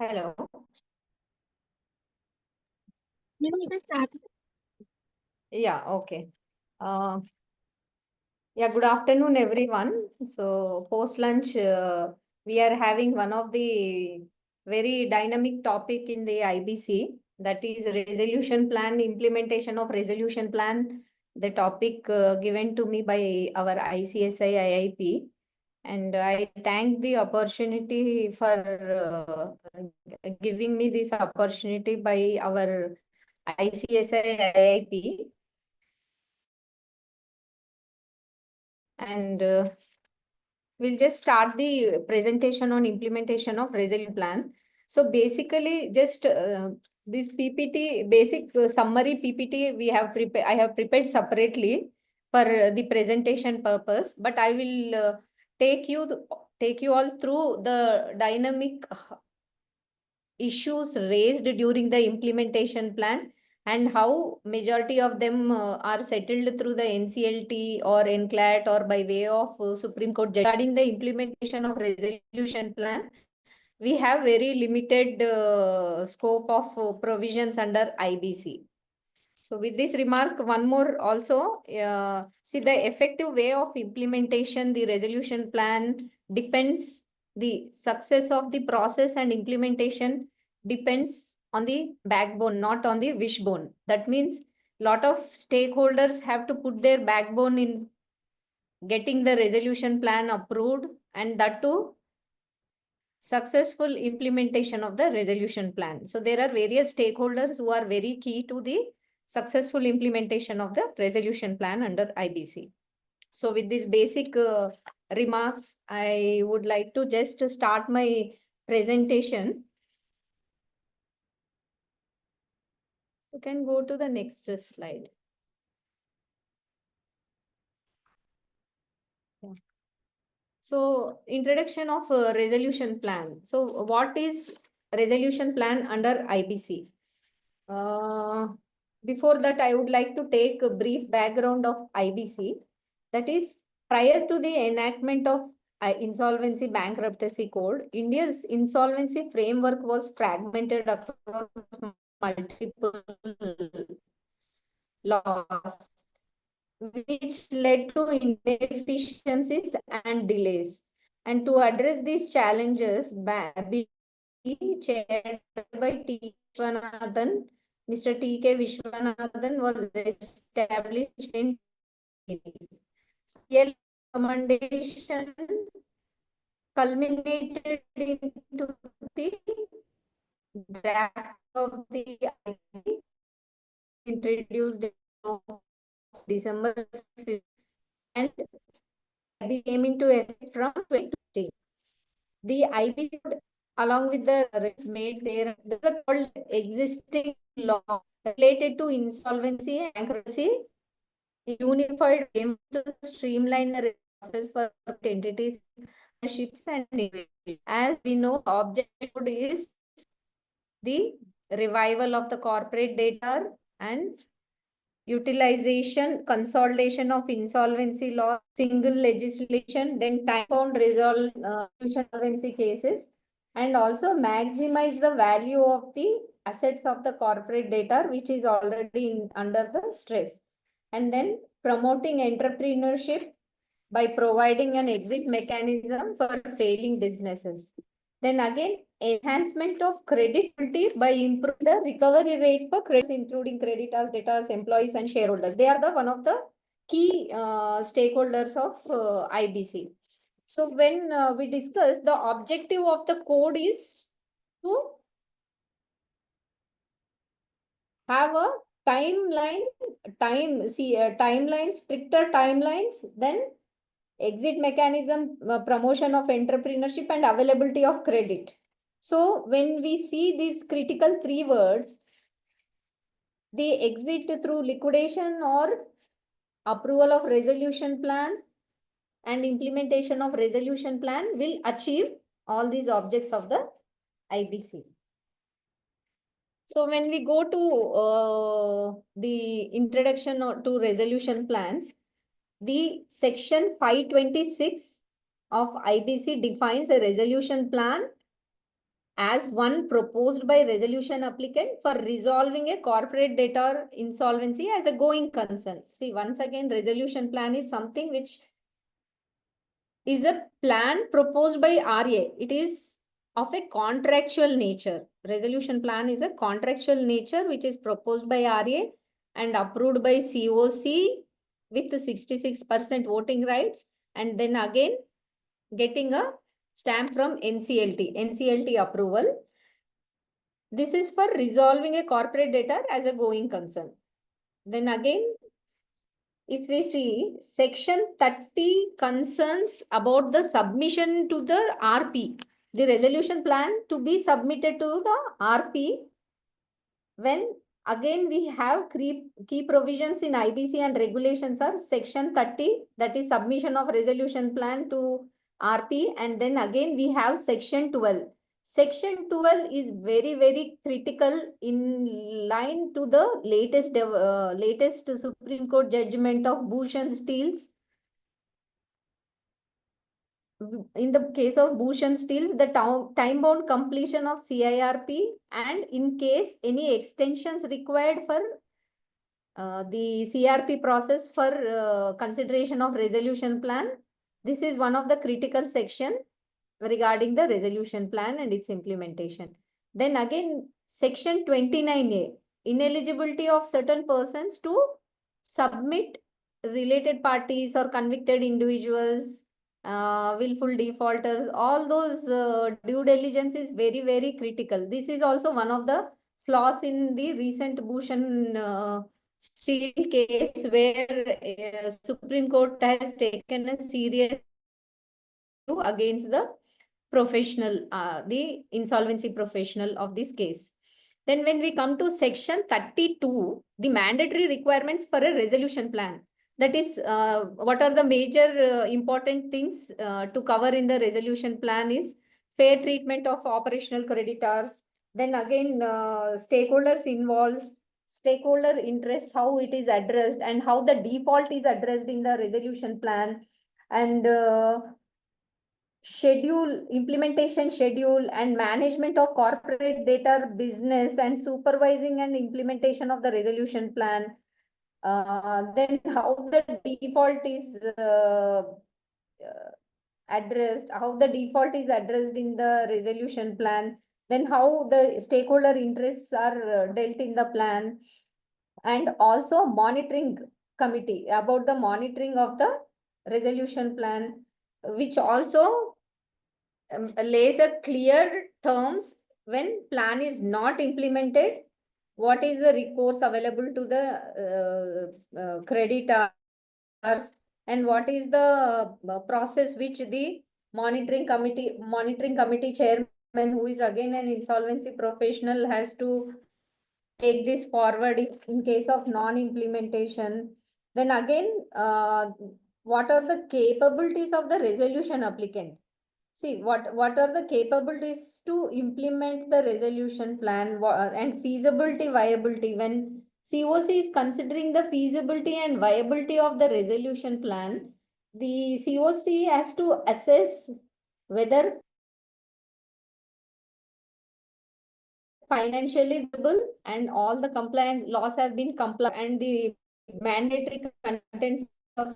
Hello. You can start. Yeah, okay. Uh, yeah, good afternoon, everyone. So, post lunch, we are having one of the very dynamic topic in the IBC, that is resolution plan, implementation of resolution plan, the topic given to me by our ICSI IIP. And I thank the opportunity for giving me this opportunity by our ICSI IIP. And we'll just start the presentation on implementation of resilience plan. So basically, just this PPT, basic summary PPT, I have prepared separately for the presentation purpose, but I will take you take you all through the dynamic issues raised during the implementation plan and how majority of them are settled through the NCLT or NCLAT or by way of Supreme Court regarding the implementation of resolution plan. We have very limited scope of provisions under IBC. So with this remark, one more also, see the effective way of implementation, the resolution plan depends, the success of the process and implementation depends on the backbone, not on the wishbone. That means lot of stakeholders have to put their backbone in getting the resolution plan approved, and that too successful implementation of the resolution plan. So there are various stakeholders who are very key to the successful implementation of the resolution plan under IBC. So with these basic remarks, I would like to just start my presentation. You can go to the next slide. Yeah. So introduction of resolution plan. So what is resolution plan under IBC? Before that, I would like to take a brief background of IBC. That is, prior to the enactment of Insolvency Bankruptcy Code, India's insolvency framework was fragmented across multiple laws, which led to inefficiencies and delays. And to address these challenges, chaired by T. Vishwanathan, Mr. T.K. Vishwanathan was established in CL recommendation culminated into the draft of the IB introduced in December 5th, and IB came into effect from 2020. The IB, along with the rest made there, the called existing law related to insolvency and bankruptcy, unified aim to streamline the process for entities, ships and individuals. As we know, objective is the revival of the corporate data and utilization, consolidation of insolvency law, single legislation, then time-bound insolvency cases, and also maximize the value of the assets of the corporate data, which is already under the stress. And then promoting entrepreneurship by providing an exit mechanism for failing businesses. Then again, enhancement of creditability by improving the recovery rate for creditors, including creditors, debtors, employees, and shareholders. They are the one of the key stakeholders of IBC. So when we discuss, the objective of the code is to have a timeline, stricter timelines, then exit mechanism, promotion of entrepreneurship, and availability of credit. So when we see these critical three words, the exit through liquidation or approval of resolution plan and implementation of resolution plan will achieve all these objects of the IBC. So when we go to the introduction to resolution plans, the section 526 of IBC defines a resolution plan as one proposed by resolution applicant for resolving a corporate debt or insolvency as a going concern. See, once again, resolution plan is something which is a plan proposed by RA. It is of a contractual nature. Resolution plan is a contractual nature which is proposed by RA and approved by COC with 66% voting rights, and then again getting a stamp from NCLT approval. This is for resolving a corporate debtor as a going concern. Then again, if we see section 30 concerns about the submission to the RP, the resolution plan to be submitted to the RP, when again we have key provisions in IBC and regulations are section 30, that is submission of resolution plan to RP, and then again we have section 12. Section 12 is very, very critical in line to the latest Supreme Court judgment of Bhushan Steels. In the case of Bhushan Steels, the time-bound completion of CIRP, and in case any extensions required for the CRP process for consideration of resolution plan. This is one of the critical section regarding the resolution plan and its implementation. Then again, section 29A, ineligibility of certain persons to submit related parties or convicted individuals, willful defaulters, all those due diligence is very, very critical. This is also one of the flaws in the recent Bhushan Steel case, where Supreme Court has taken a serious view against the professional, the insolvency professional of this case. Then when we come to section 32, the mandatory requirements for a resolution plan. That is, what are the major important things to cover in the resolution plan is fair treatment of operational creditors. Then again, stakeholders involved, stakeholder interest, how it is addressed and how the default is addressed in the resolution plan, and implementation schedule and management of corporate data business and supervising and implementation of the resolution plan. Then how the default is addressed, how the default is addressed in the resolution plan, then how the stakeholder interests are dealt in the plan, and also monitoring committee, about the monitoring of the resolution plan, which also lays a clear terms when plan is not implemented, what is the recourse available to the creditors, and what is the process which the monitoring committee chairman, who is again an insolvency professional, has to take this forward if in case of non-implementation. Then again, what are the capabilities of the resolution applicant? See, what are the capabilities to implement the resolution plan and feasibility, viability. When COC is considering the feasibility and viability of the resolution plan, the COC has to assess whether financially viable and all the compliance laws have been complied and the mandatory contents of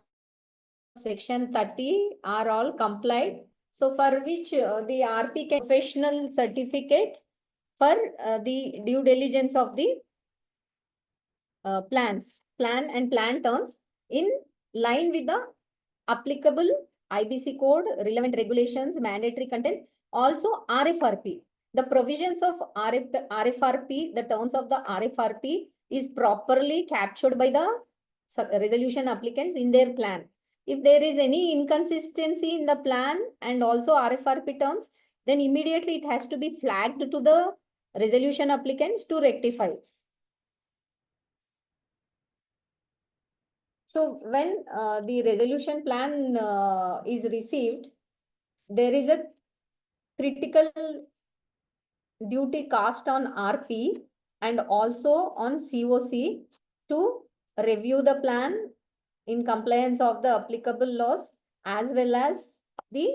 section 30 are all complied. So for which the RP can professional certificate for the due diligence of the plan and plan terms in line with the applicable IBC code, relevant regulations, mandatory content, also RFRP. The provisions of RFRP, the terms of the RFRP is properly captured by the resolution applicants in their plan. If there is any inconsistency in the plan and also RFRP terms, then immediately it has to be flagged to the resolution applicants to rectify. So when the resolution plan is received, there is a critical duty cast on RP and also on COC to review the plan in compliance of the applicable laws as well as the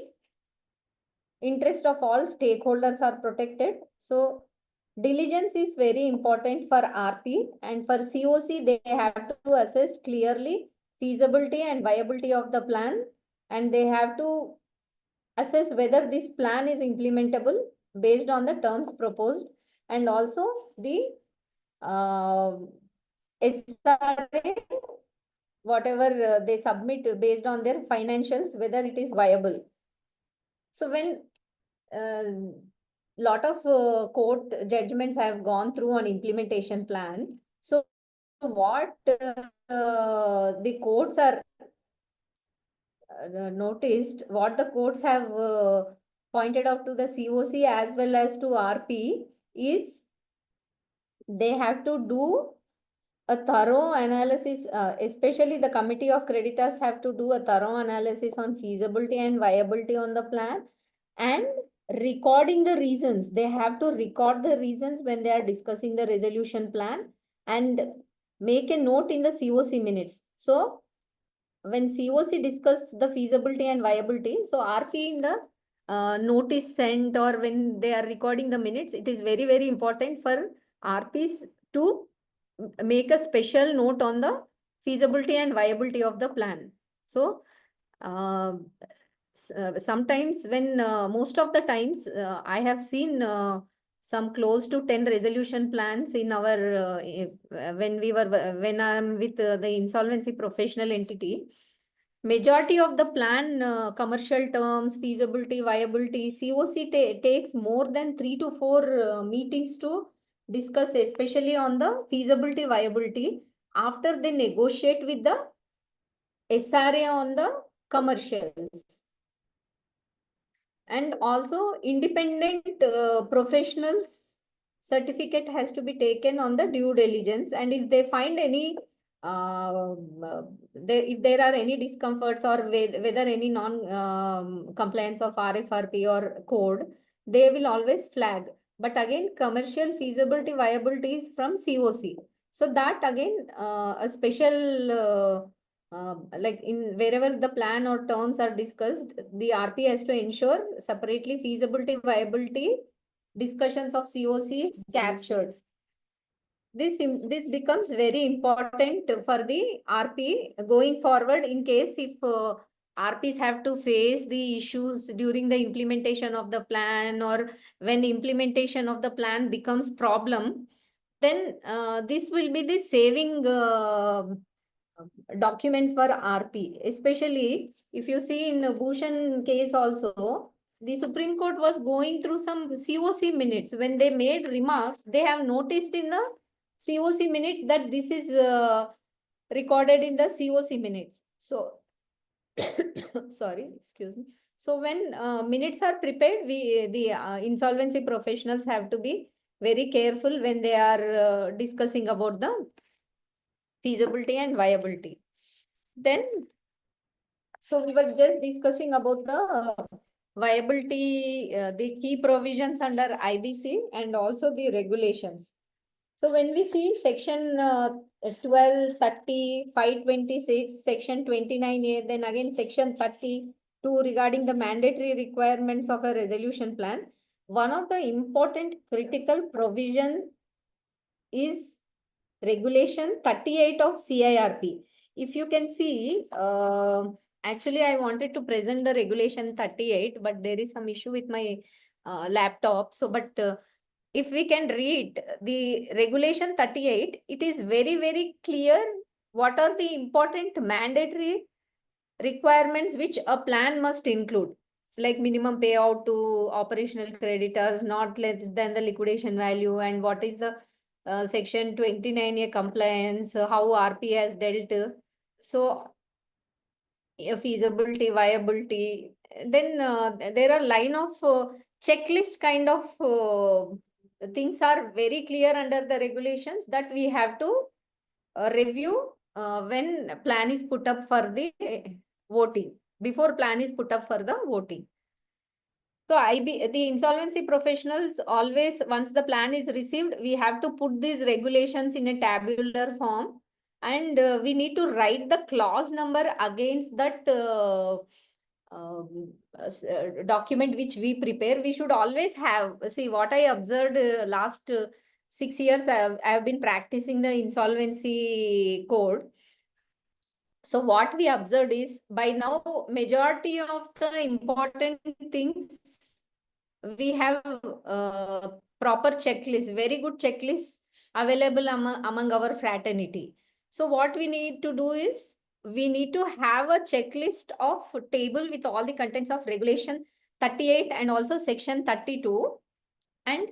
interest of all stakeholders are protected. So diligence is very important for RP, and for COC, they have to assess clearly feasibility and viability of the plan, and they have to assess whether this plan is implementable based on the terms proposed, and also the SRA, whatever they submit based on their financials, whether it is viable. So when lot of court judgments have gone through on implementation plan, so what the courts are noticed, what the courts have pointed out to the COC as well as to RP is they have to do a thorough analysis, especially the committee of creditors have to do a thorough analysis on feasibility and viability on the plan, and recording the reasons. They have to record the reasons when they are discussing the resolution plan and make a note in the COC minutes. So when COC discuss the feasibility and viability, so RP in the notice sent or when they are recording the minutes, it is very, very important for RPs to make a special note on the feasibility and viability of the plan. So sometimes when most of the times I have seen some close to 10 resolution plans in our when I'm with the insolvency professional entity. Majority of the plan, commercial terms, feasibility, viability, COC takes more than 3 to 4 meetings to discuss, especially on the feasibility, viability, after they negotiate with the SRA on the commercials. And also independent professionals certificate has to be taken on the due diligence, and if they find any if there are any discomforts or whether any non compliance of RFRP or code, they will always flag. But again, commercial feasibility viability is from COC, so that again a special like in wherever the plan or terms are discussed, the RP has to ensure separately feasibility viability discussions of COC is captured. This becomes very important for the RP going forward in case if RPs have to face the issues during the implementation of the plan, or when implementation of the plan becomes problem, then this will be the saving documents for RP. Especially if you see in Bhushan case also, the Supreme Court was going through some COC minutes. When they made remarks, they have noticed in the COC minutes that this is recorded in the COC minutes. So, sorry, excuse me. So when minutes are prepared, the insolvency professionals have to be very careful when they are discussing about the feasibility and viability. Then, so we were just discussing about the viability, the key provisions under IBC and also the regulations. So when we see section 12, 30, 526, section 29A, then again section 32 regarding the mandatory requirements of a resolution plan, one of the important critical provision is regulation 38 of CIRP. If you can see, actually I wanted to present the regulation 38, but there is some issue with my laptop. So, but if we can read the regulation 38, it is very, very clear what are the important mandatory requirements which a plan must include, like minimum payout to operational creditors, not less than the liquidation value, and what is the section 29A compliance, how RP has dealt. So feasibility, viability. Then there are line of checklist kind of things are very clear under the regulations that we have to review when plan is put up for the voting, before plan is put up for the voting. So the insolvency professionals always, once the plan is received, we have to put these regulations in a tabular form, and we need to write the clause number against that document which we prepare, we should always have, see what I observed last 6 years, I have been practicing the insolvency code. So what we observed is, by now, majority of the important things, we have proper checklist, very good checklists available among our fraternity. So what we need to do is, we need to have a checklist of table with all the contents of regulation 38 and also section 32, and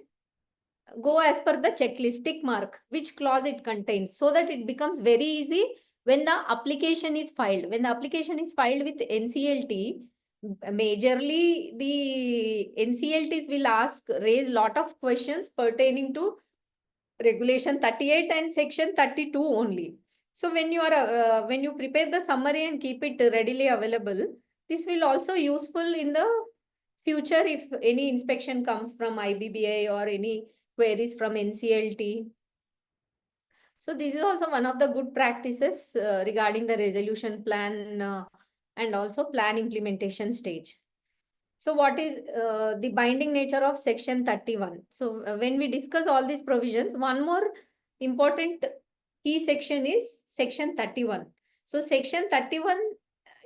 go as per the checklist, tick mark which clause it contains, so that it becomes very easy when the application is filed. When the application is filed with NCLT, majorly the NCLTs will raise lot of questions pertaining to regulation 38 and section 32 only. So when you prepare the summary and keep it readily available, this will also useful in the future if any inspection comes from IBBI or any queries from NCLT. So this is also one of the good practices regarding the resolution plan and also plan implementation stage. So what is the binding nature of section 31? So when we discuss all these provisions, one more important key section is section 31. So section 31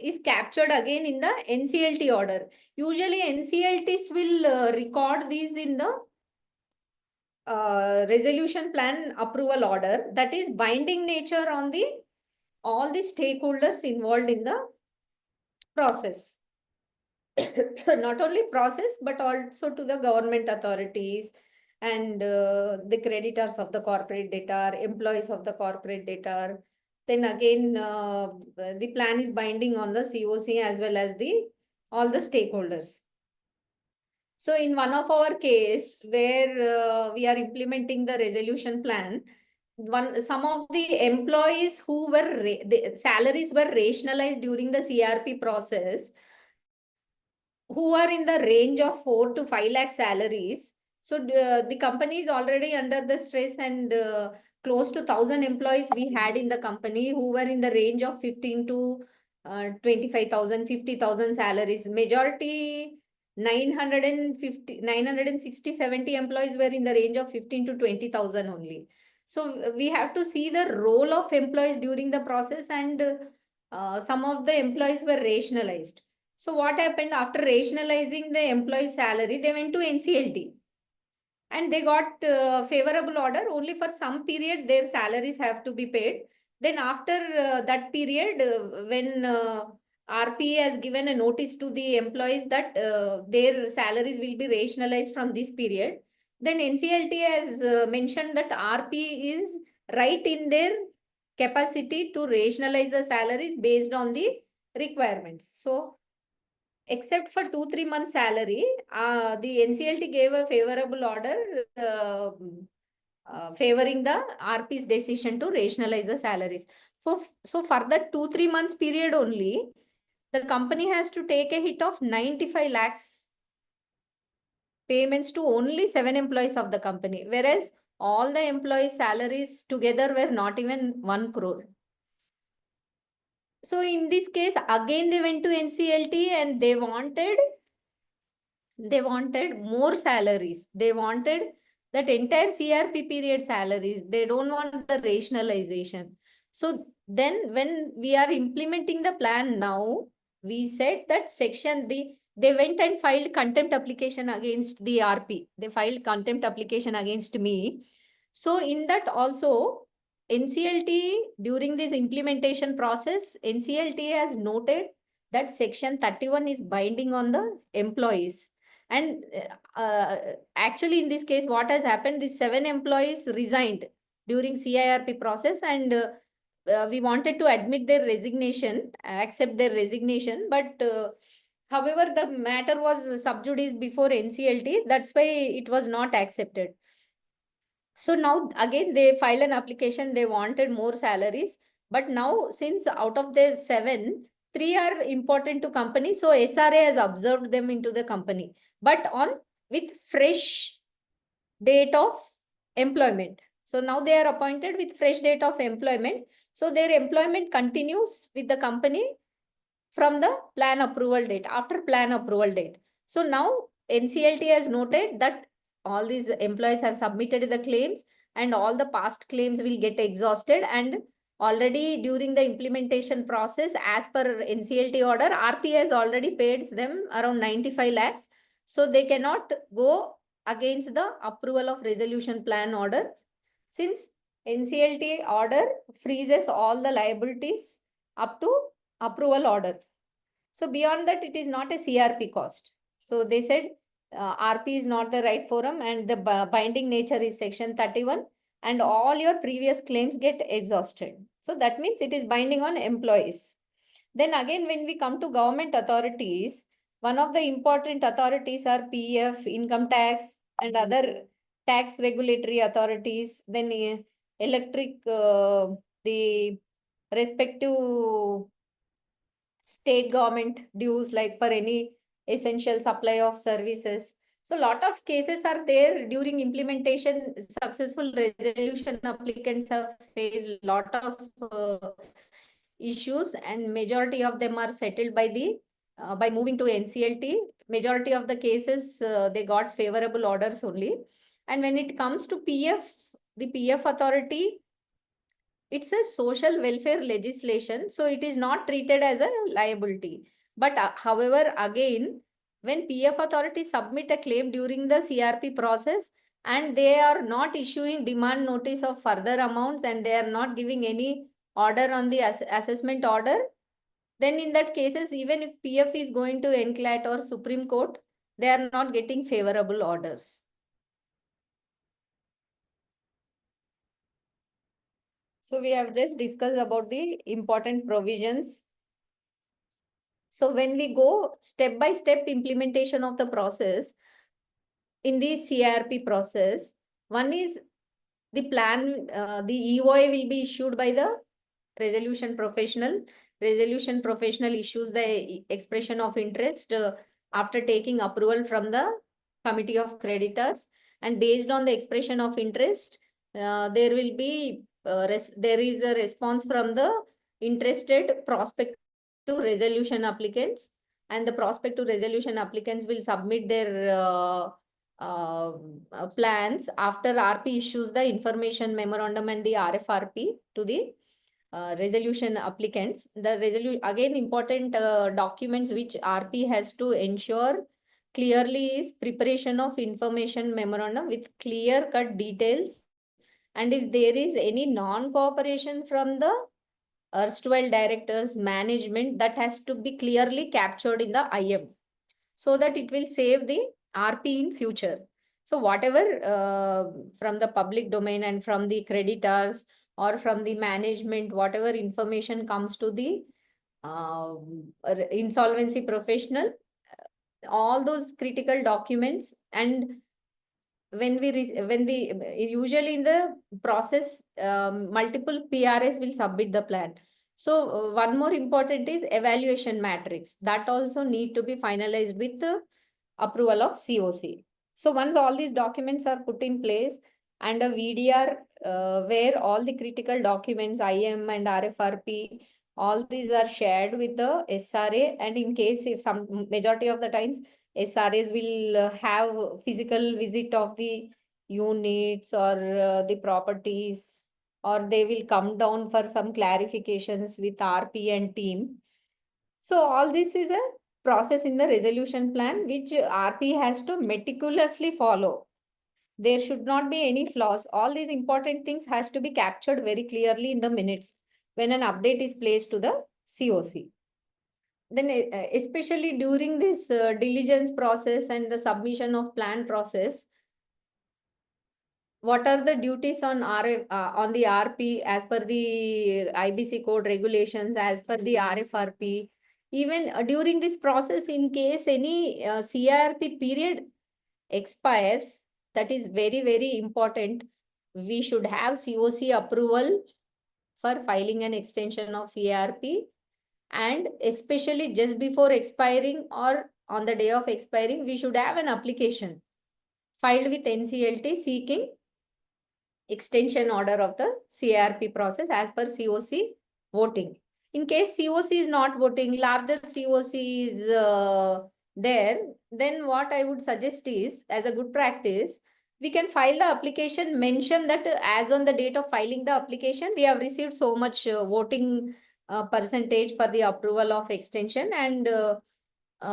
is captured again in the NCLT order. Usually NCLTs will record these in the resolution plan approval order, that is binding nature on the all the stakeholders involved in the process. Not only process, but also to the government authorities and the creditors of the corporate debtor, employees of the corporate debtor. Then again, the plan is binding on the COC as well as the all the stakeholders. So in one of our case where we are implementing the resolution plan, some of the employees who were the salaries were rationalized during the CRP process, who are in the range of 4 to 5 lakh salaries. So the company is already under the stress, and close to 1,000 employees we had in the company who were in the range of 15 to 25,000, 50,000 salaries. Majority 960, 70 employees were in the range of 15 to 20,000 only. So we have to see the role of employees during the process, and some of the employees were rationalized. So what happened after rationalizing the employee salary, they went to NCLT and they got favorable order. Only for some period their salaries have to be paid. Then after that period, when RP has given a notice to the employees that their salaries will be rationalized from this period, then NCLT has mentioned that RP is right in their capacity to rationalize the salaries based on the requirements. So except for 2-3 months salary, the NCLT gave a favorable order favoring the RP's decision to rationalize the salaries. So for that 2-3 months period only, the company has to take a hit of 95 lakhs payments to only 7 employees of the company, whereas all the employees' salaries together were not even 1 crore. So in this case, again they went to NCLT and they wanted more salaries. They wanted that entire CRP period salaries. They don't want the rationalization. So then when we are implementing the plan now, we said that they went and filed contempt application against the RP. They filed contempt application against me. So in that also, NCLT, during this implementation process, NCLT has noted that section 31 is binding on the employees. And actually, in this case, what has happened, these 7 employees resigned during CIRP process, and we wanted to admit their resignation, accept their resignation. But however, the matter was sub judice before NCLT. That's why it was not accepted. So now again, they file an application. They wanted more salaries. But now, since out of the 7, 3 are important to company, so SRA has observed them into the company, but with fresh date of employment. So now they are appointed with fresh date of employment. So their employment continues with the company from the plan approval date, after plan approval date. So now NCLT has noted that all these employees have submitted the claims and all the past claims will get exhausted, and already during the implementation process, as per NCLT order, RP has already paid them around 95 lakhs. So they cannot go against the approval of resolution plan order, since NCLT order freezes all the liabilities up to approval order. So beyond that, it is not a CRP cost. So they said RP is not the right forum, and the binding nature is section 31, and all your previous claims get exhausted. So that means it is binding on employees. Then again, when we come to government authorities, one of the important authorities are PF, income tax, and other tax regulatory authorities. Then the respective state government dues, like for any essential supply of services. So lot of cases are there during implementation. Successful resolution applicants have faced lot of issues, and majority of them are settled by the by moving to NCLT. Majority of the cases they got favorable orders only. And when it comes to PF, the PF authority, it's a social welfare legislation, so it is not treated as a liability. But however, again, when PF authority submit a claim during the CRP process and they are not issuing demand notice of further amounts, and they are not giving any order on the assessment order, then in that cases, even if PF is going to NCLAT or Supreme Court, they are not getting favorable orders. So we have just discussed about the important provisions. So when we go step by step implementation of the process in the CRP process, one is the plan, the EOI will be issued by the resolution professional. Resolution professional issues the expression of interest after taking approval from the committee of creditors, and based on the expression of interest, there will be there is a response from the interested prospective resolution applicants, and the prospective resolution applicants will submit their plans after RP issues the information memorandum and the RFRP to the resolution applicants. The again important documents which RP has to ensure clearly is preparation of information memorandum with clear cut details, and if there is any non-cooperation from the erstwhile directors management, that has to be clearly captured in the IM, so that it will save the RP in future. So whatever from the public domain and from the creditors or from the management, whatever information comes to the insolvency professional, all those critical documents, and when the usually in the process multiple PRS will submit the plan. So one more important is evaluation matrix, that also need to be finalized with the approval of COC. So once all these documents are put in place and a VDR where all the critical documents, IM and RFRP, all these are shared with the SRA, and in case if some majority of the times SRAs will have physical visit of the units or the properties, or they will come down for some clarifications with RP and team. So all this is a process in the resolution plan which RP has to meticulously follow. There should not be any flaws. All these important things has to be captured very clearly in the minutes when an update is placed to the COC. Then especially during this diligence process and the submission of plan process, what are the duties on on the RP as per the IBC code regulations, as per the RFRP? Even during this process, in case any CRP period expires, that is very, very important. We should have COC approval for filing an extension of CRP, and especially just before expiring or on the day of expiring, we should have an application filed with NCLT seeking extension order of the CRP process as per COC voting. In case COC is not voting, larger COC is there, then what I would suggest is, as a good practice, we can file the application, mention that as on the date of filing the application, we have received so much voting percentage for the approval of extension, and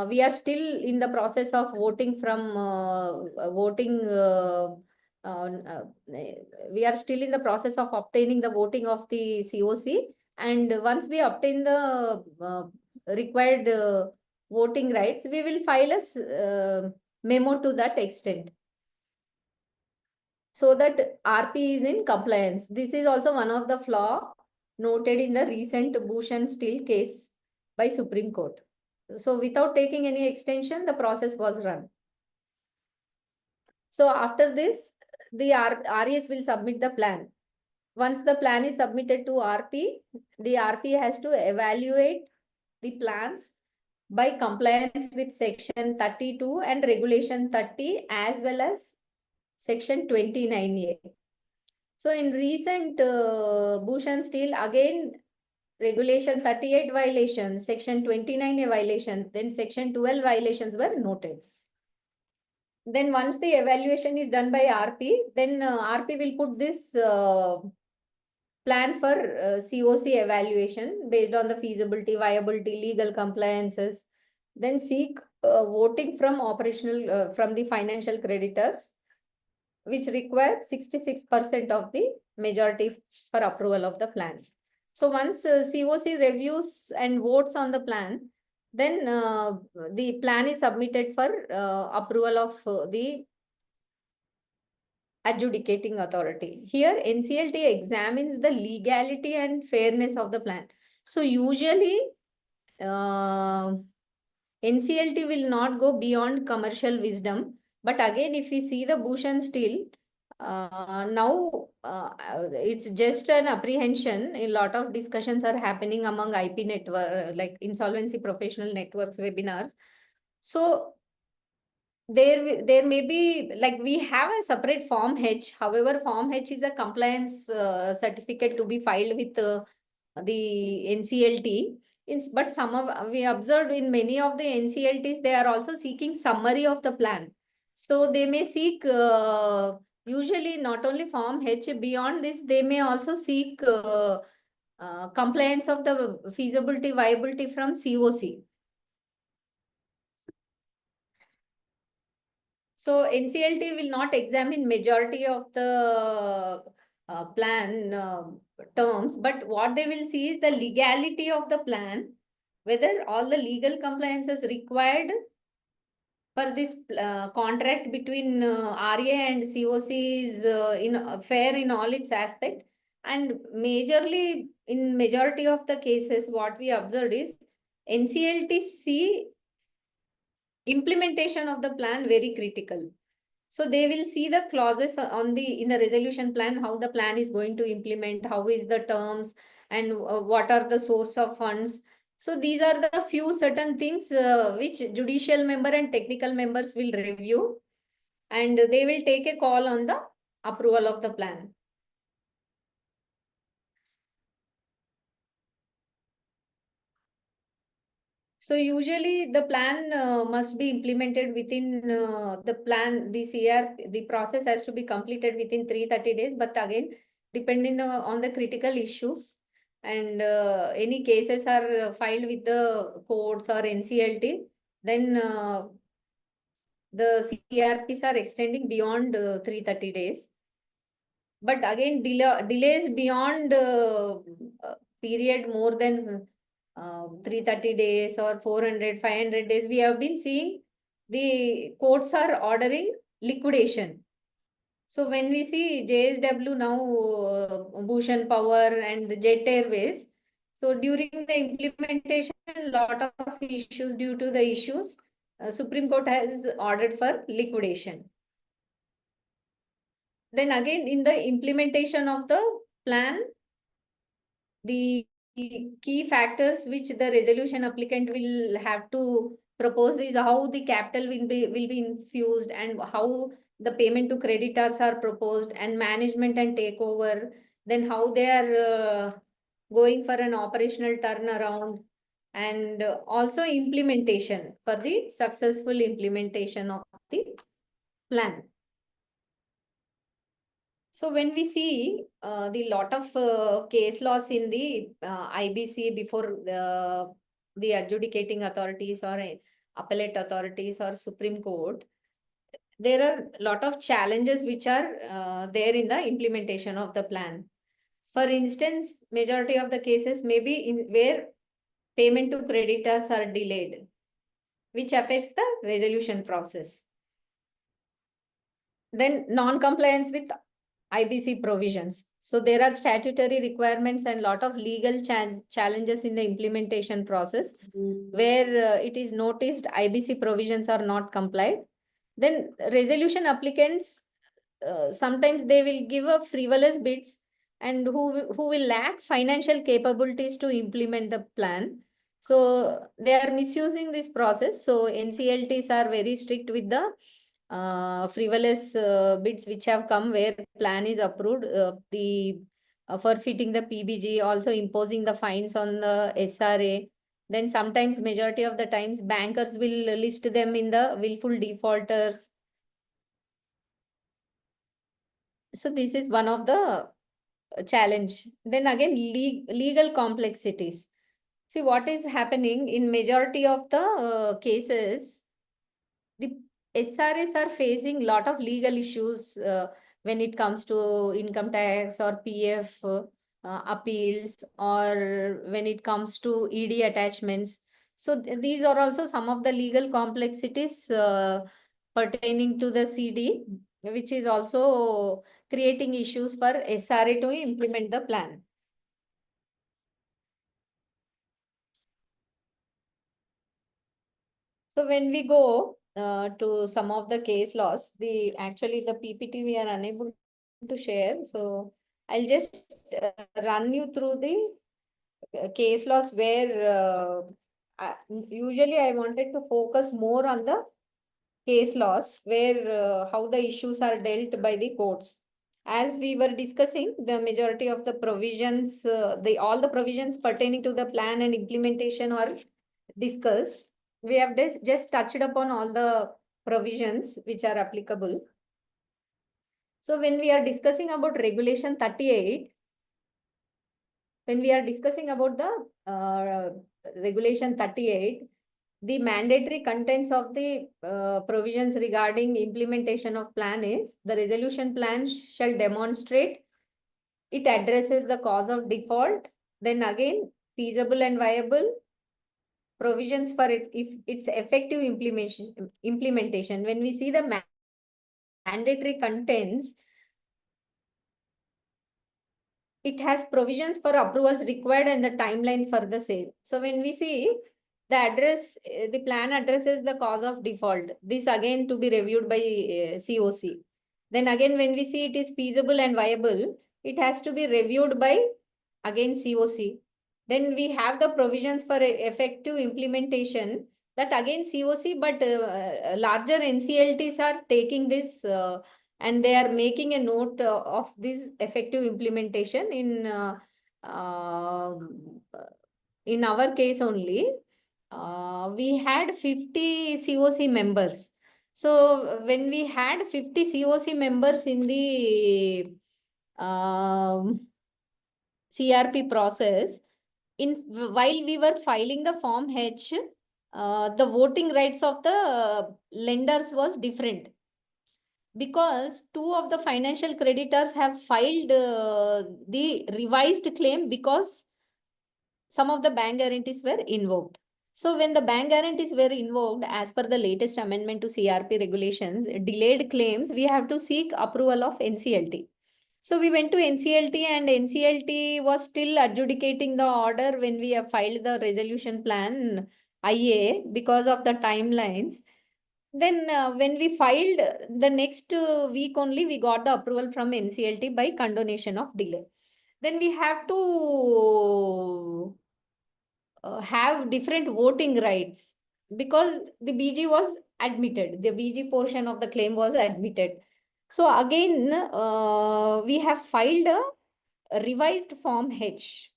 we are still in the process of voting from we are still in the process of obtaining the voting of the COC. And once we obtain the required voting rights, we will file a memo to that extent, so that RP is in compliance. This is also one of the flaw noted in the recent Bush and Steele case by Supreme Court. So without taking any extension, the process was run. So after this, the RES will submit the plan. Once the plan is submitted to RP, the RP has to evaluate the plans by compliance with section 32 and regulation 30, as well as section 29A. So in recent Bush and Steele, again, regulation 38 violations, section 29A violation, then section 12 violations were noted. Then once the evaluation is done by RP, then RP will put this plan for COC evaluation based on the feasibility, viability, legal compliances, then seek voting from operational, from the financial creditors, which require 66% of the majority for approval of the plan. So once COC reviews and votes on the plan, then the plan is submitted for approval of the adjudicating authority. Here, NCLT examines the legality and fairness of the plan. So usually, NCLT will not go beyond commercial wisdom. But again, if we see the Bush and Steele, now it's just an apprehension. A lot of discussions are happening among IP network, like insolvency professional networks webinars. So there may be, like, we have a separate Form H. However, Form H is a compliance certificate to be filed with the NCLT. But some of, we observed in many of the NCLTs, they are also seeking summary of the plan. So they may seek usually not only Form H, beyond this, they may also seek compliance of the feasibility, viability from COC. So NCLT will not examine majority of the plan terms, but what they will see is the legality of the plan, whether all the legal compliances required for this contract between RA and COC is fair in all its aspect. And majorly, in majority of the cases, what we observed is NCLT see implementation of the plan very critical. So they will see the clauses on in the resolution plan, how the plan is going to implement, how is the terms, and what are the source of funds. So these are the few certain things which judicial member and technical members will review, and they will take a call on the approval of the plan. So usually the plan must be implemented within the plan, the process has to be completed within 330 days. But again, depending on the critical issues, and any cases are filed with the courts or NCLT, then the CRPs are extending beyond 330 days. But again, delays beyond period more than 330 days or 400, 500 days, we have been seeing the courts are ordering liquidation. So when we see JSW now, Bhushan Power and Jet Airways, so during the implementation, lot of issues, due to the issues, Supreme Court has ordered for liquidation. Then again, in the implementation of the plan, the key factors which the resolution applicant will have to propose is how the capital will be infused, and how the payment to creditors are proposed, and management and takeover, then how they are going for an operational turnaround, and also implementation for the successful implementation of the plan. So when we see the lot of case laws in the IBC before the adjudicating authorities or appellate authorities or Supreme Court, there are a lot of challenges which are there in the implementation of the plan. For instance, majority of the cases may be in where payment to creditors are delayed, which affects the resolution process. Then non-compliance with IBC provisions. So there are statutory requirements and lot of legal challenges in the implementation process where it is noticed IBC provisions are not complied. Then resolution applicants, sometimes they will give a frivolous bids and who will lack financial capabilities to implement the plan. So they are misusing this process. So NCLTs are very strict with the frivolous bids which have come where plan is approved, the forfeiting the PBG, also imposing the fines on the SRA. Then sometimes, majority of the times, bankers will list them in the willful defaulters. So this is one of the challenge. Then again, legal complexities. See what is happening in majority of the cases, the SRAs are facing lot of legal issues when it comes to income tax or PF appeals, or when it comes to ED attachments. So these are also some of the legal complexities pertaining to the CD, which is also creating issues for SRA to implement the plan. So when we go to some of the case laws, actually the PPT we are unable to share. So I'll just run you through the case laws where usually I wanted to focus more on the case laws where how the issues are dealt by the courts. As we were discussing, the majority of the provisions, all the provisions pertaining to the plan and implementation are discussed. We have just touched upon all the provisions which are applicable. So when we are discussing about Regulation 38, when we are discussing about the Regulation 38, the mandatory contents of the provisions regarding implementation of plan is the resolution plan shall demonstrate it addresses the cause of default, then again feasible and viable provisions for it if its effective implementation. When we see the mandatory contents, it has provisions for approvals required and the timeline for the same. So when we see the plan addresses the cause of default, this again to be reviewed by COC. Then again, when we see it is feasible and viable, it has to be reviewed by again COC. Then we have the provisions for effective implementation, that again COC, but larger NCLTs are taking this and they are making a note of this effective implementation in our case only. We had 50 COC members. So when we had 50 COC members in the CRP process, while we were filing the Form H, the voting rights of the lenders was different, because two of the financial creditors have filed the revised claim because some of the bank guarantees were invoked. So when the bank guarantees were invoked, as per the latest amendment to CRP regulations, delayed claims, we have to seek approval of NCLT. So we went to NCLT and NCLT was still adjudicating the order when we have filed the resolution plan IA because of the timelines. Then when we filed the next week only, we got the approval from NCLT by condonation of delay. Then we have to have different voting rights because the BG was admitted. The BG portion of the claim was admitted. So again, we have filed a revised Form H.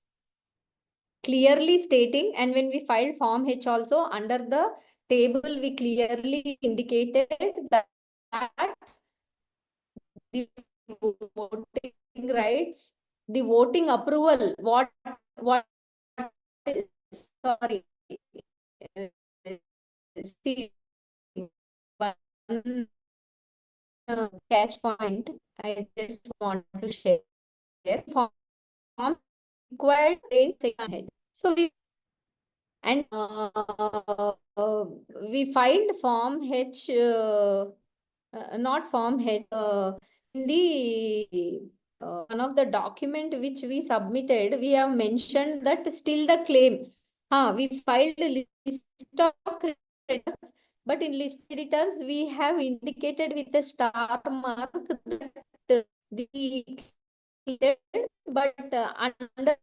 clearly stating, and when we filed Form H also, under the table, we clearly indicated that the voting rights, the voting approval, what sorry, see, one catch point I just want to share. Form required in second head. So we filed Form H, not Form H, in the one of the document which we submitted, we have mentioned that still the claim. We filed a list of creditors, but in list creditors, we have indicated with a star mark that the but under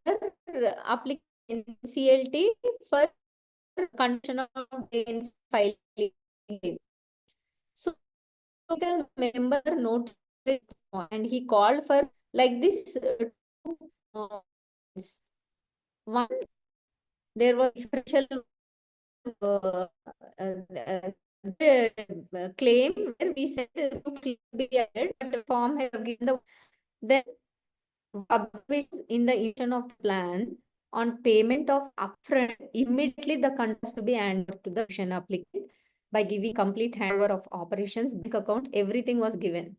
application CLT for condition of filing. So the member noted and he called for like this. One, there was differential uh, claim where we said to be added, but the form have given the observations in the emission of the plan on payment of upfront, immediately the contest to be handed to the applicant by giving complete handover of operations, bank account, everything was given.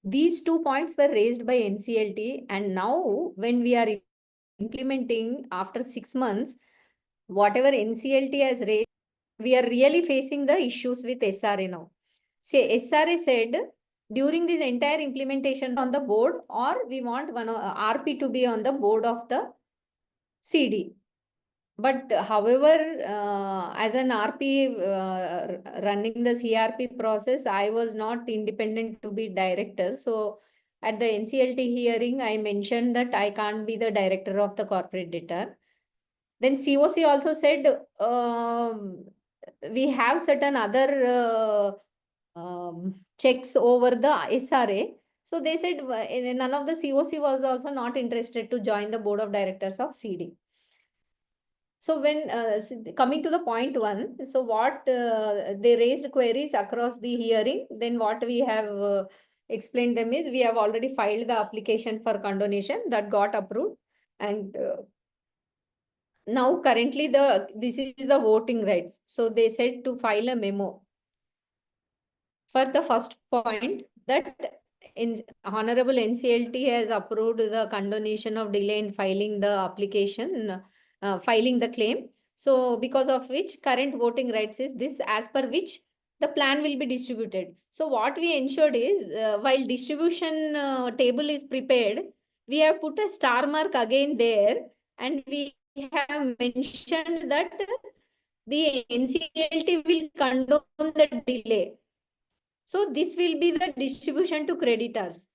These 2 points were raised by NCLT, and now when we are implementing after 6 months, whatever NCLT has raised, we are really facing the issues with SRA now. Say SRA said during this entire implementation on the board, or we want one RP to be on the board of the CD. But however, as an RP running the CRP process, I was not independent to be director. So at the NCLT hearing, I mentioned that I can't be the director of the corporate debtor. Then COC also said we have certain other checks over the SRA. So they said none of the COC was also not interested to join the board of directors of CD. So when coming to the point one, so what they raised queries across the hearing, then what we have explained them is we have already filed the application for condonation that got approved, and now currently this is the voting rights. So they said to file a memo for the first point that Honorable NCLT has approved the condonation of delay in filing the application, filing the claim. So because of which current voting rights is this, as per which the plan will be distributed. So what we ensured is while distribution table is prepared, we have put a star mark again there, and we have mentioned that the NCLT will condone the delay. So this will be the distribution to creditors.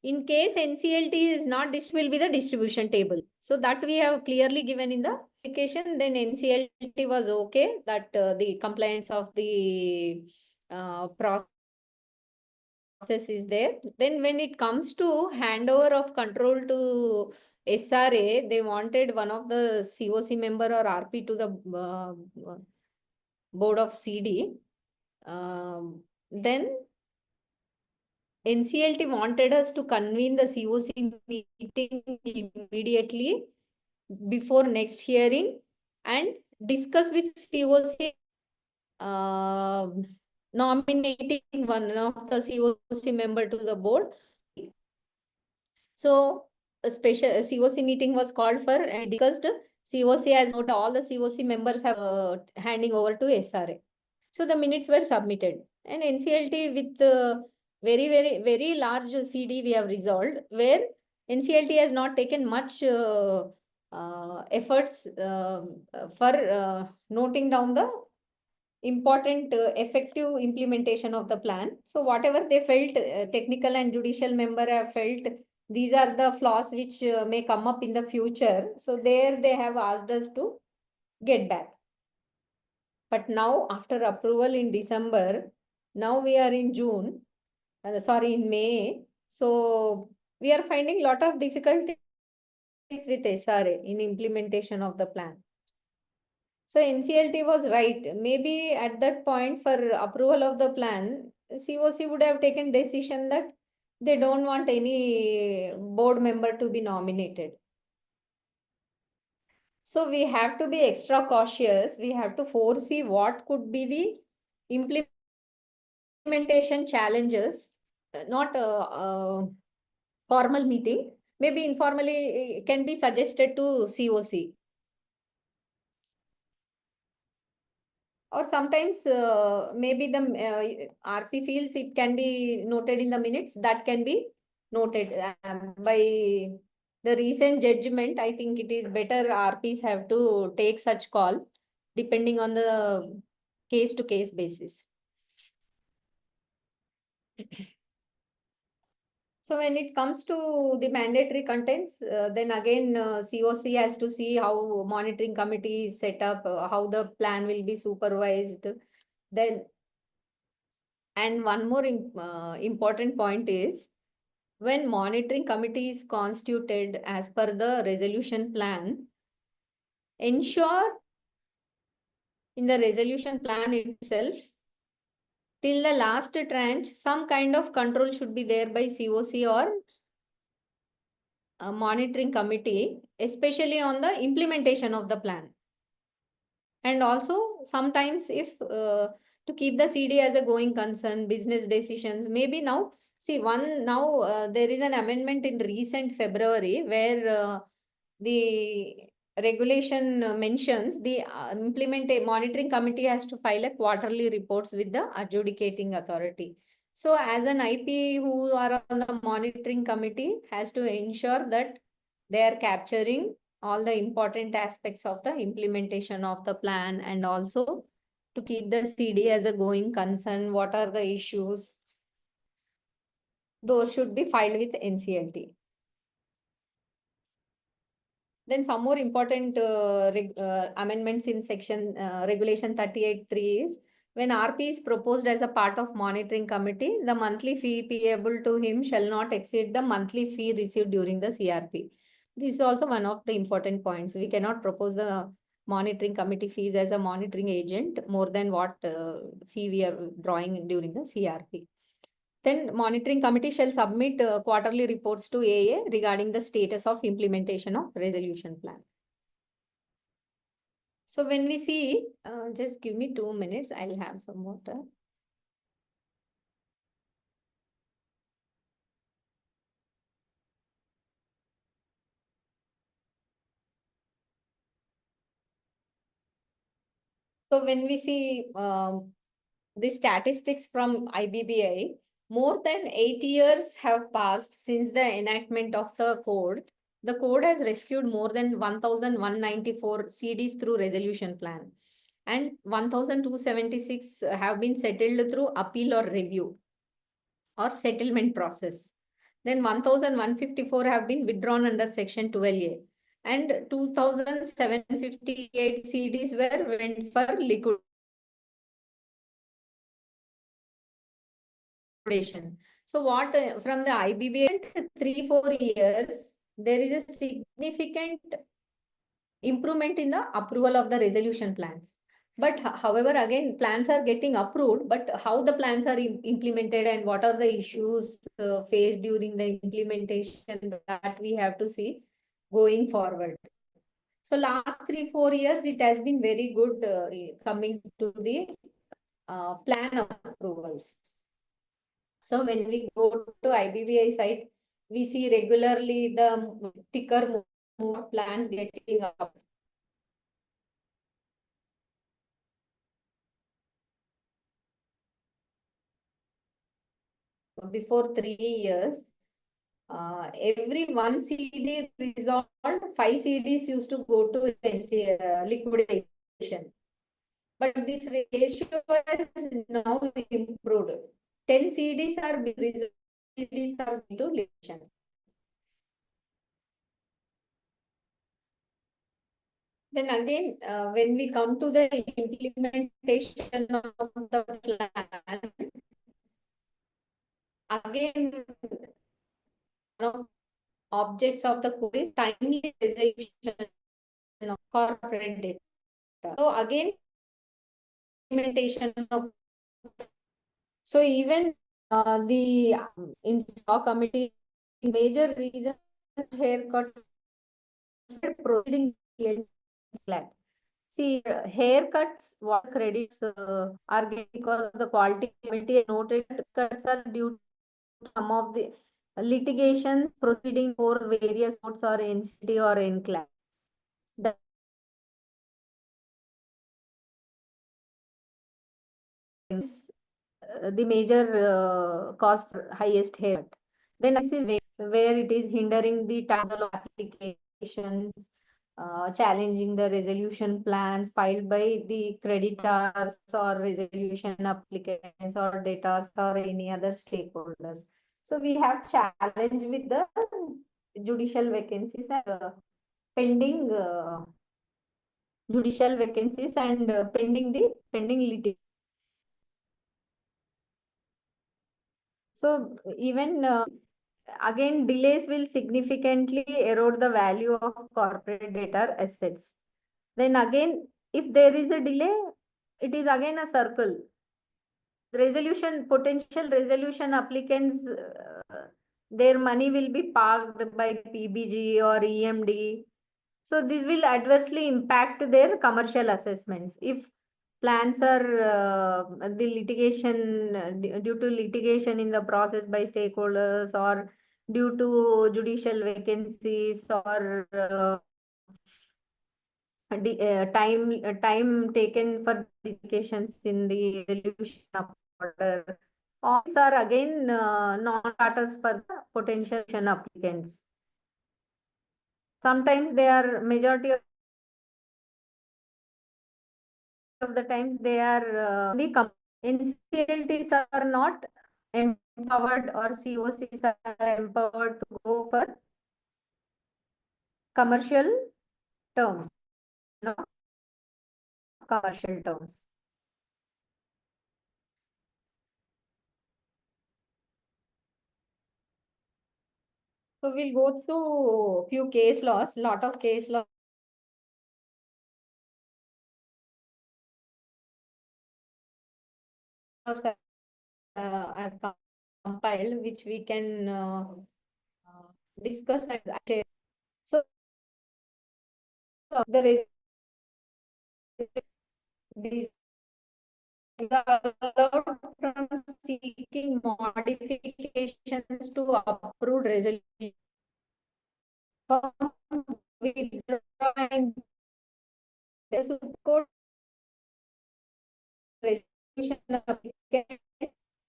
In case NCLT is not, this will be the distribution table. So that we have clearly given in the application. Then NCLT was okay that the compliance of the process is there. Then when it comes to handover of control to SRA, they wanted one of the COC member or RP to the board of CD. Then NCLT wanted us to convene the COC meeting immediately before next hearing and discuss with COC nominating one of the COC member to the board. So a special COC meeting was called for and discussed. COC has noted all the COC members have handing over to SRA. So the minutes were submitted, and NCLT with very large CD we have resolved, where NCLT has not taken much efforts for noting down the important effective implementation of the plan. So whatever they felt, technical and judicial member have felt these are the flaws which may come up in the future. So there they have asked us to get back. But now after approval in December, now we are in June, sorry, in May. So we are finding lot of difficulty with SRA in implementation of the plan. So NCLT was right. Maybe at that point for approval of the plan, COC would have taken decision that they don't want any board member to be nominated. So we have to be extra cautious. We have to foresee what could be the implementation challenges, not a formal meeting. Maybe informally can be suggested to COC. Or sometimes maybe the RP feels it can be noted in the minutes, that can be noted by the recent judgment. I think it is better RPs have to take such call depending on the case to case basis. So when it comes to the mandatory contents, then again COC has to see how monitoring committee is set up, how the plan will be supervised. Then and one more important point is when monitoring committee is constituted as per the resolution plan, ensure in the resolution plan itself till the last tranche, some kind of control should be there by COC or monitoring committee, especially on the implementation of the plan. And also sometimes if to keep the CD as a going concern, business decisions, maybe now, see there is an amendment in recent February where the regulation mentions the monitoring committee has to file a quarterly reports with the adjudicating authority. So as an IP who are on the monitoring committee has to ensure that they are capturing all the important aspects of the implementation of the plan, and also to keep the CD as a going concern, what are the issues, those should be filed with NCLT. Then some more important amendments in section regulation 38(3) is when RP is proposed as a part of monitoring committee, the monthly fee payable to him shall not exceed the monthly fee received during the CRP. This is also one of the important points. We cannot propose the monitoring committee fees as a monitoring agent more than what fee we are drawing during the CRP. Then monitoring committee shall submit quarterly reports to AA regarding the status of implementation of resolution plan. So when we see, just give me 2 minutes, I'll have some water. So when we see the statistics from IBBI, more than 8 years have passed since the enactment of the code. The code has rescued more than 1,194 CDs through resolution plan, and 1,276 have been settled through appeal or review or settlement process. Then 1,154 have been withdrawn under section 12A, and 2,758 CDs went for liquidation. So what from the IBBI 3-4 years, there is a significant improvement in the approval of the resolution plans. But however, again, plans are getting approved, but how the plans are implemented and what are the issues faced during the implementation, that we have to see going forward. So last 3-4 years, it has been very good coming to the plan approvals. So when we go to IBBI site, we see regularly the ticker move plans getting up. Before 3 years, every 1 CD resolved, 5 CDs used to go to liquidation. But this ratio has now improved. 10 CDs are resolved, CDs are into liquidation. Then again, when we come to the implementation of the plan, again, one objects of the code is timely resolution of corporate data. So again, implementation of, so even the in law committee, major reason haircuts proceeding flat. See, haircuts, what credits are getting because of the quality committee noted cuts are due to some of the litigations proceeding for various courts or NCT or NCLAT. The major cause for highest haircut. Then this is where it is hindering the title of applications, challenging the resolution plans filed by the creditors or resolution applicants or debtors or any other stakeholders. So we have challenge with the judicial vacancies and pending judicial vacancies and pending litigation. So even again, delays will significantly erode the value of corporate data assets. Then again, if there is a delay, it is again a circle. Potential resolution applicants, their money will be parked by PBG or EMD. So this will adversely impact their commercial assessments. If plans are the litigation due to litigation in the process by stakeholders or due to judicial vacancies or time taken for notifications in the resolution of order. All these are again non-starters for the potential applicants. Sometimes they are majority of the times they are the NCLTs are not empowered or COCs are empowered to go for commercial terms, no commercial terms. So we'll go through few case laws, lot of case laws. I've compiled, which we can discuss and share. So the is allowed from seeking modifications to approved resolution. From withdrawing the support resolution applicant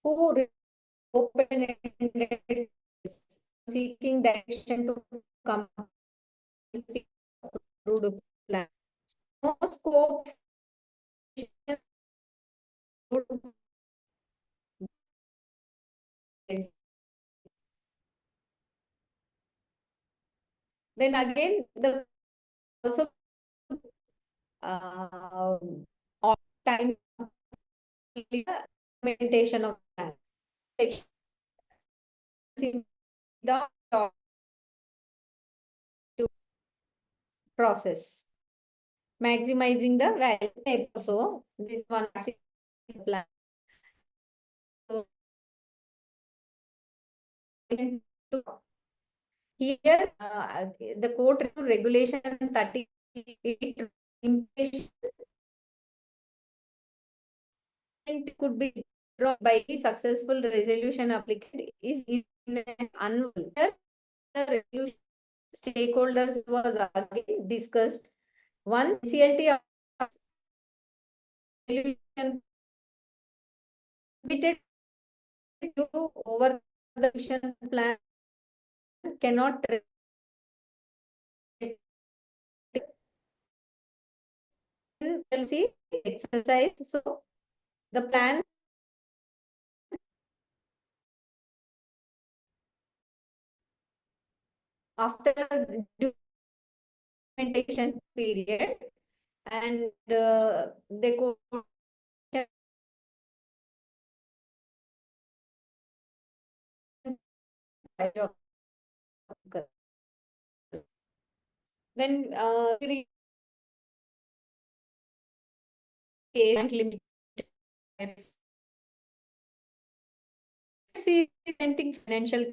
who open-ended seeking direction to come approved plan. No scope. Then again, the also on time implementation of plan. In the process, maximizing the value. So this one plan. So here, the code regulation 38 could be drawn by the successful resolution applicant is in an annual. The resolution stakeholders was again discussed. One CLT resolution committed to over the resolution plan cannot see exercise. So the plan after the implementation period and they could Then bank limit presenting financial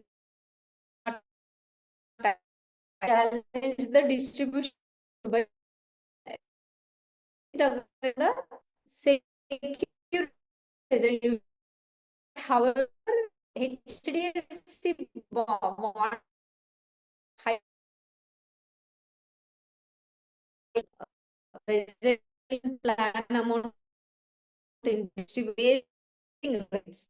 challenge the distribution by the secure resolution. However, HDFC want high resolution plan amount in distributing rates.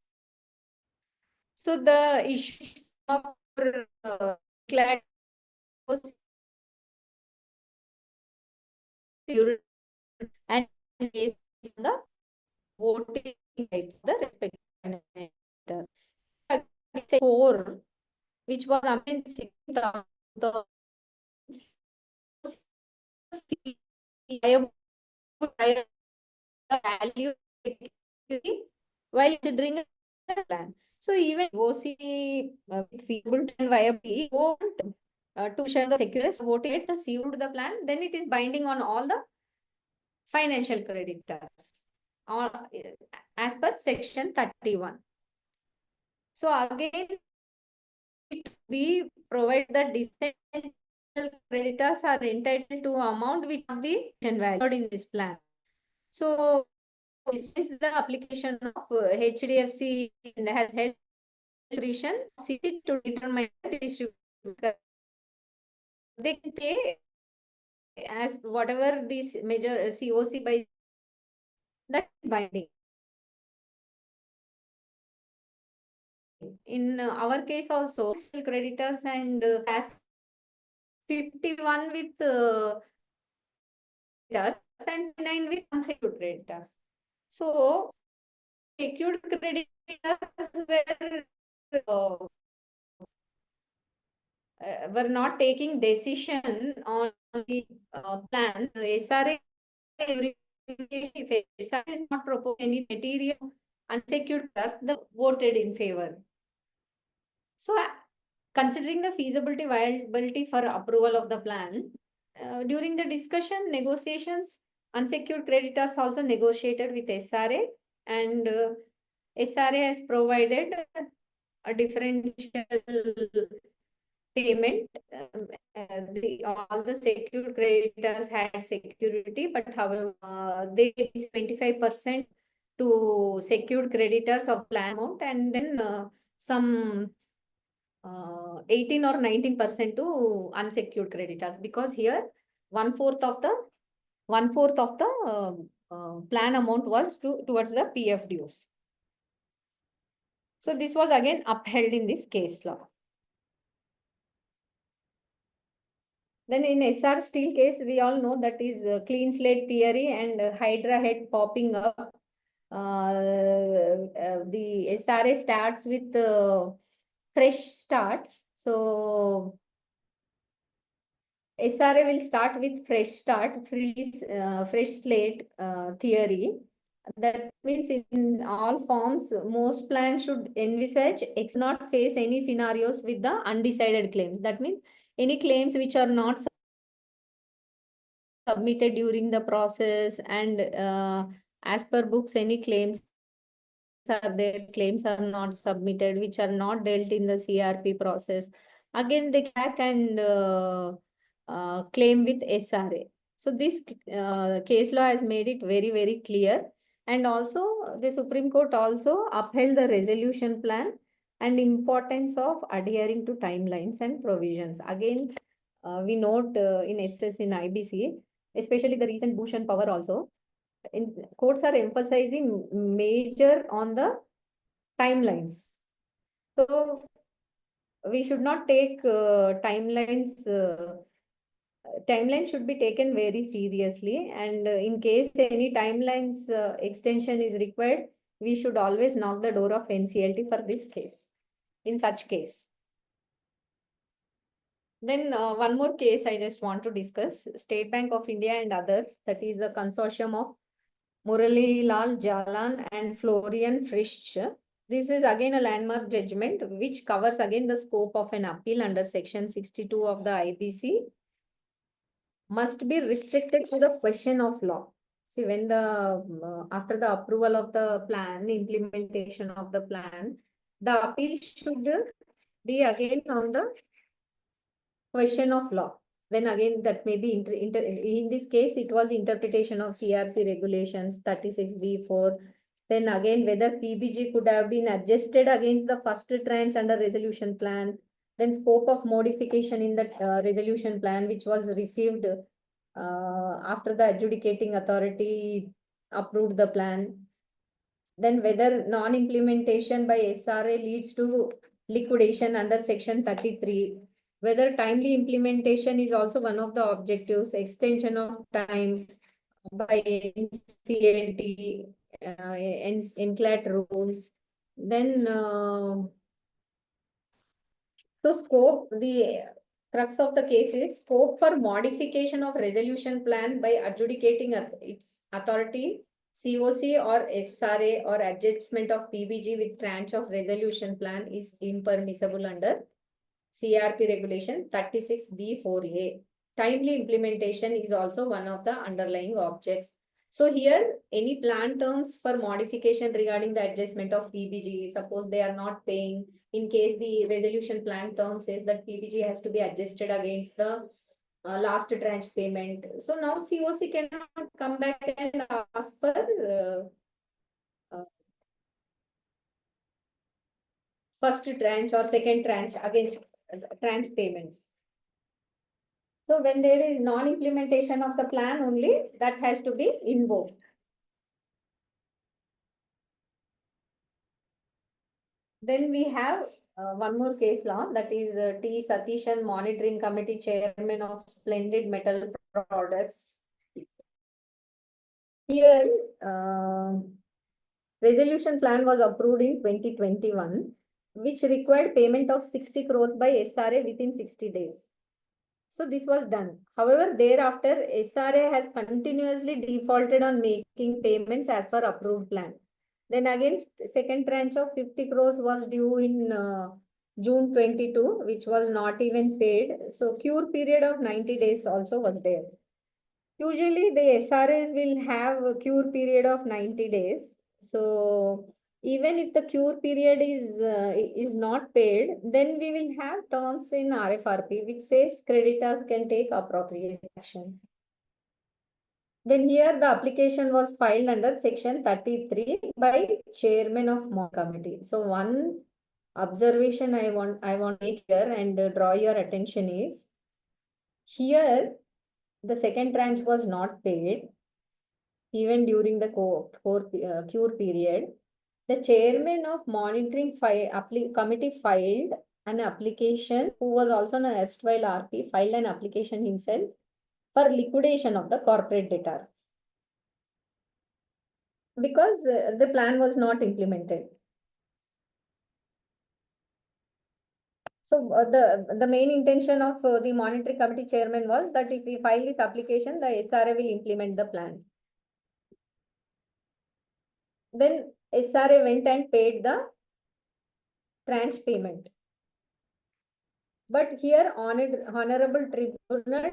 So the issue of declared was and based on the voting rights the respective senator. Four, which was amended the value while considering a plan. So even OC feasible and viability to share the securest voting rights received the plan, then it is binding on all the financial creditors or as per section 31. So again, we provide the essential creditors are entitled to amount which will be valued in this plan. So this is the application of HDFC and has had city to determine the distribution. They can pay as whatever this major COC by that binding. In our case also, creditors and as 51 with creditors and 9 with unsecured creditors. So, secured creditors were not taking decision on the plan. The SRA, if SRA is not proposing any material unsecured creditors, the voted in favor. So, considering the feasibility viability for approval of the plan, during the discussion, negotiations, unsecured creditors also negotiated with SRA and SRA has provided a differential payment. All the secured creditors had security, but however, they 25% to secured creditors of plan amount and then some 18 or 19% to unsecured creditors, because here one-fourth of the plan amount was towards the PF dues. So this was again upheld in this case law. Then in SR Steel case, we all know that is clean slate theory and Hydra head popping up. The SRA starts with fresh start. So SRA will start with fresh start, fresh slate theory. That means in all forms, most plans should envisage not face any scenarios with the undecided claims. That means any claims which are not submitted during the process and as per books, any claims are there, claims are not submitted, which are not dealt in the CRP process. Again, they back and claim with SRA. So this case law has made it very, very clear. And also the Supreme Court also upheld the resolution plan and importance of adhering to timelines and provisions. Again, we note in SS in IBC, especially the recent Bhushan Power also, courts are emphasizing major on the timelines. So we should not take timelines. Timeline should be taken very seriously, and in case any timelines extension is required, we should always knock the door of NCLT for this case. In such case. Then one more case I just want to discuss, State Bank of India and others, that is the consortium of Murali Lal Jalan and Florian Frisch. This is again a landmark judgment which covers again the scope of an appeal under section 62 of the IBC. must be restricted to the question of law. See, when the after the approval of the plan, implementation of the plan, the appeal should be again on the question of law. Then again, that may be in this case, it was interpretation of CRP regulations 36B4. Then again, whether PBG could have been adjusted against the first tranche under resolution plan. Then scope of modification in the resolution plan, which was received after the adjudicating authority approved the plan. Then whether non-implementation by SRA leads to liquidation under section 33. Whether timely implementation is also one of the objectives, extension of time by NCLT, NCLAT rules. Then so scope, the crux of the case is scope for modification of resolution plan by adjudicating its authority, COC or SRA, or adjustment of PBG with tranche of resolution plan is impermissible under CRP regulation 36B4A. Timely implementation is also one of the underlying objects. So here, any plan terms for modification regarding the adjustment of PBG, suppose they are not paying, in case the resolution plan term says that PBG has to be adjusted against the last tranche payment. So now COC cannot come back and ask for first tranche or second tranche against tranche payments. So when there is non-implementation of the plan only, that has to be invoked. Then we have one more case law, that is T. Satishan, Monitoring Committee Chairman of Splendid Metal Products. Here, resolution plan was approved in 2021, which required payment of 60 crores by SRA within 60 days. So this was done. However, thereafter, SRA has continuously defaulted on making payments as per approved plan. Then again, second tranche of 50 crores was due in June 22, which was not even paid. So cure period of 90 days also was there. Usually the SRAs will have a cure period of 90 days. So even if the cure period is not paid, then we will have terms in RFRP which says creditors can take appropriate action. Then here the application was filed under section 33 by chairman of committee. So one observation I want to make here and draw your attention is, here the second tranche was not paid even during the cure period. The chairman of monitoring committee filed an application, who was also an erstwhile RP, filed an application himself for liquidation of the corporate debtor, because the plan was not implemented. So the main intention of the monitoring committee chairman was that if we file this application, the SRA will implement the plan. Then SRA went and paid the tranche payment. But here honorable tribunal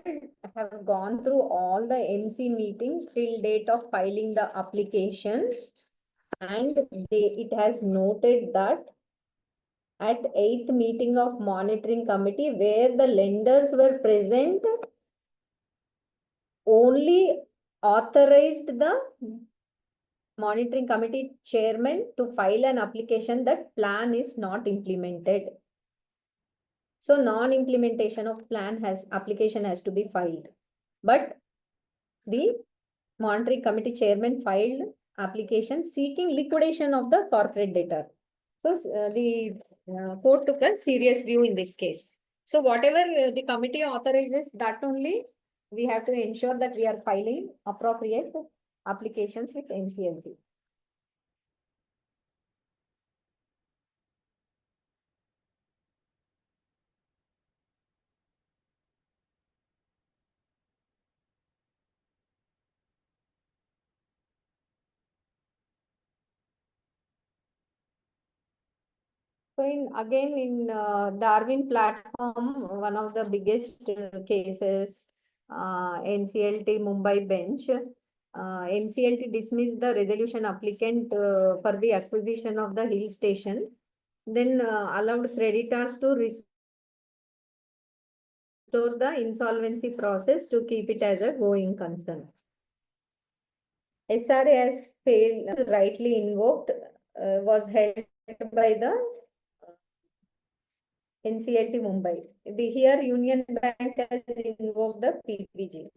have gone through all the MC meetings till date of filing the application, and it has noted that at 8th meeting of monitoring committee, where the lenders were present, only authorized the monitoring committee chairman to file an application that plan is not implemented. So non-implementation of plan application has to be filed. But the monitoring committee chairman filed application seeking liquidation of the corporate debtor. So the court took a serious view in this case. So whatever the committee authorizes, that only we have to ensure that we are filing appropriate applications with NCLT. So in Darwin platform, one of the biggest cases, NCLT Mumbai bench. NCLT dismissed the resolution applicant for the acquisition of the hill station, then allowed creditors to restore the insolvency process to keep it as a going concern. SRA has failed, rightly invoked, was held by the NCLT Mumbai. Here Union Bank has invoked the PPG.